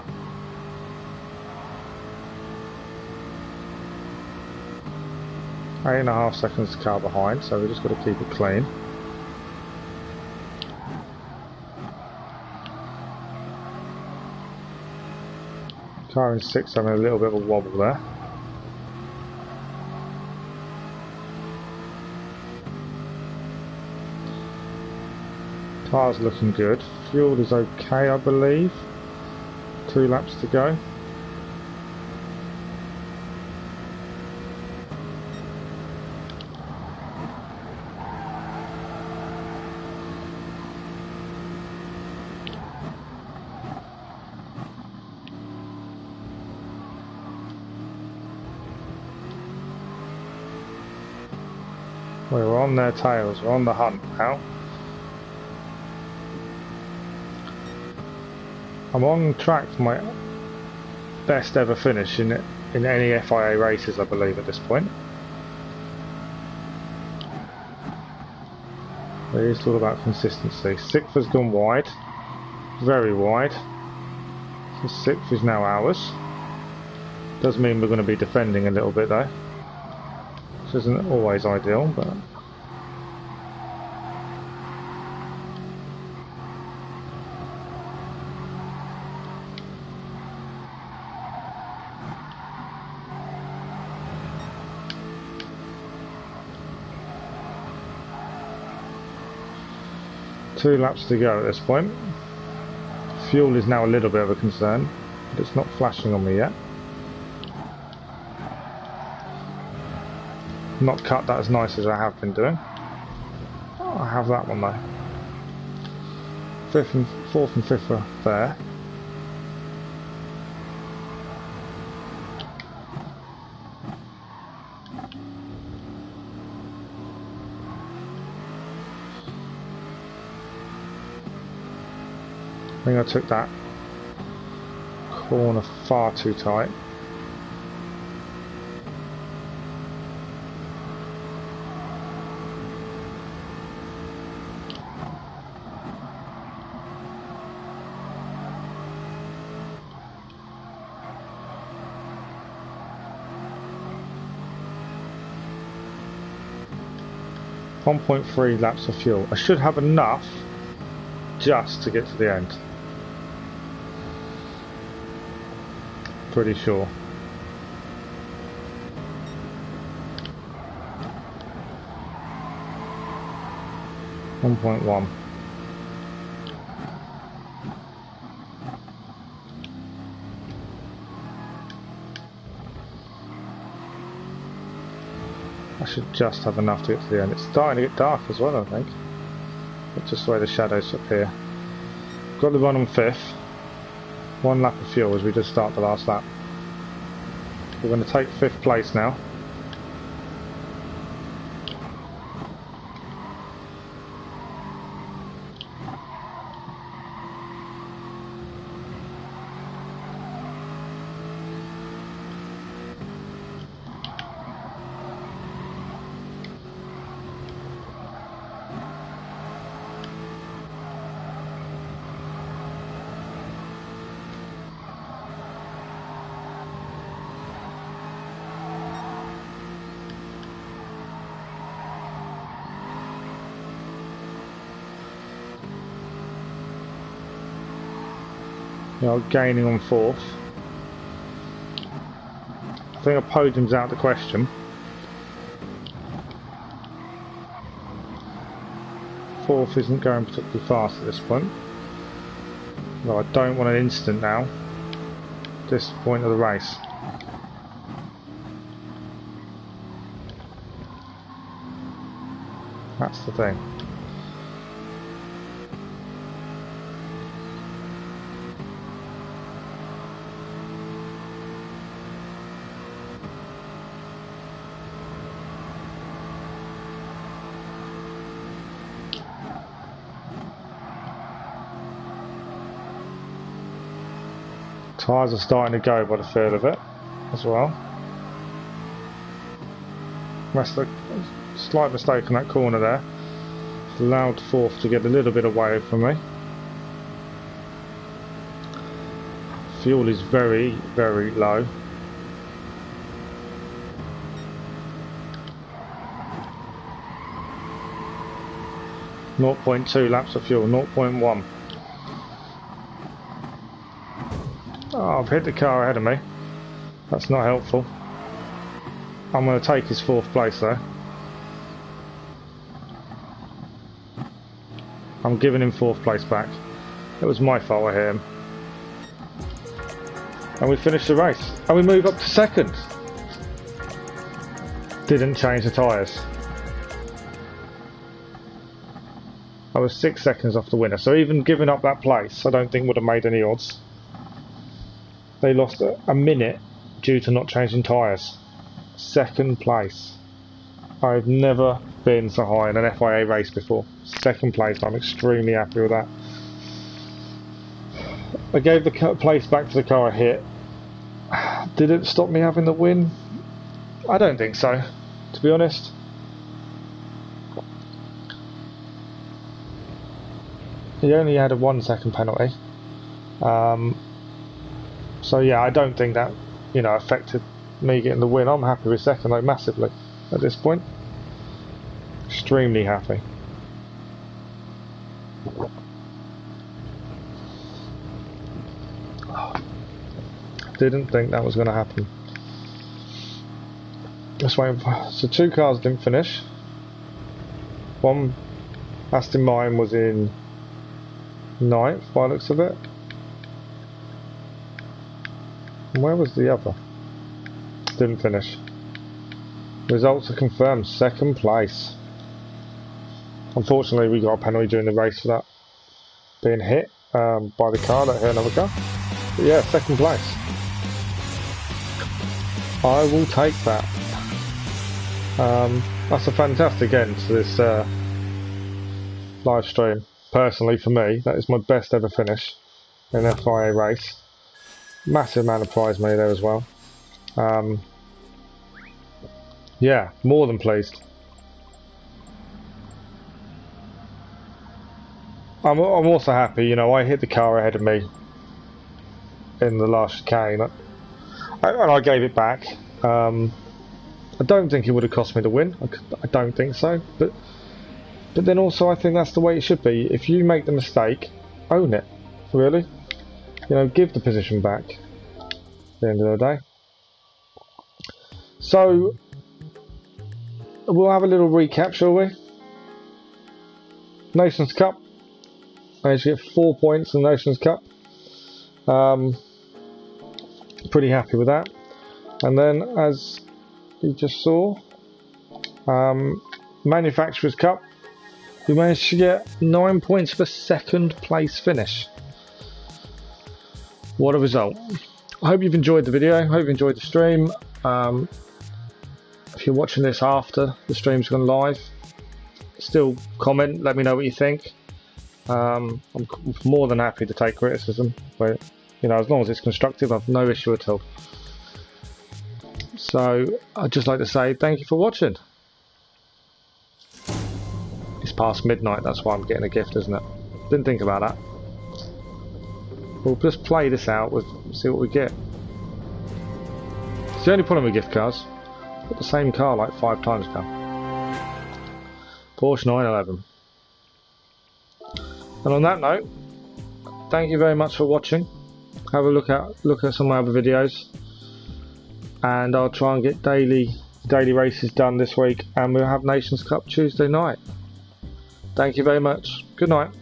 Eight and a half seconds car behind, so we've just got to keep it clean. Car in 6 having a little bit of a wobble there. Car's looking good. Fuel is okay, I believe. 2 laps to go. We're on their tails, we're on the hunt now. I'm on track for my best ever finish in any FIA races, I believe, at this point. It is all about consistency. 6th has gone wide, very wide. So 6th is now ours. Does mean we're going to be defending a little bit though. Which isn't always ideal, but... Two laps to go at this point. Fuel is now a little bit of a concern, but it's not flashing on me yet. Not cut that as nice as I have been doing. Oh, I have that one though. 4th and 5th are there. I think I took that corner far too tight. .3 laps of fuel. I should have enough just to get to the end. Pretty sure. .1. I should just have enough to get to the end. It's starting to get dark as well, I think. But just the way the shadows appear. Got the one on 5th. 1 lap of fuel as we just start the last lap. We're going to take 5th place now. Gaining on 4th. I think a podium's out of the question. 4th isn't going particularly fast at this point. Well, I don't want an instant now. This point of the race. That's the thing. Tyres are starting to go by the feel of it as well. Rest of the Slight mistake in that corner there. Allowed fourth to get a little bit away from me. Fuel is very, very low. .2 laps of fuel, 0.1. Oh, I've hit the car ahead of me. That's not helpful. I'm going to take his fourth place though. I'm giving him fourth place back. It was my fault I hit him. And we finished the race. And we move up to second. Didn't change the tyres. I was 6 seconds off the winner. So even giving up that place, I don't think would have made any odds. They lost a minute due to not changing tyres. Second place. I've never been so high in an FIA race before. Second place, I'm extremely happy with that. I gave the place back to the car I hit. Did it stop me having the win? I don't think so, to be honest. He only had a 1 second penalty. So yeah, I don't think that, you know, affected me getting the win. I'm happy with second though, massively at this point. Extremely happy. Didn't think that was going to happen. Let's wait. So 2 cars didn't finish. One, Aston Martin, was in 9th by the looks of it. And where was the other? Didn't finish. Results are confirmed. Second place. Unfortunately, we got a penalty during the race for that being hit by the car that hit another car. But yeah, second place. I will take that. That's a fantastic end to this live stream. Personally, for me, that is my best ever finish in an FIA race. Massive amount of prize money there as well. Yeah, more than pleased. I'm also happy, you know, I hit the car ahead of me in the last chicane, and I gave it back. I don't think it would have cost me the win. I don't think so. But then also, I think that's the way it should be. If you make the mistake, own it. Really, you know, give the position back. At the end of the day. So we'll have a little recap, shall we? Nations Cup. Managed to get 4 points in the Nations Cup. Pretty happy with that. And then, as you just saw, Manufacturers Cup, we managed to get 9 points for second place finish. What a result. I hope you've enjoyed the video. I hope you've enjoyed the stream. If you're watching this after the stream's gone live, still comment, let me know what you think. I'm more than happy to take criticism, but you know, as long as it's constructive, I've no issue at all. So I'd just like to say thank you for watching. It's past midnight, that's why I'm getting a gift, isn't it? Didn't think about that. We'll just play this out, see what we get. It's the only problem with gift cards. I've got the same car like 5 times now. Porsche 911. And on that note, thank you very much for watching. Have a look at some of my other videos, and I'll try and get daily races done this week, and we'll have Nations Cup Tuesday night. Thank you very much. Good night.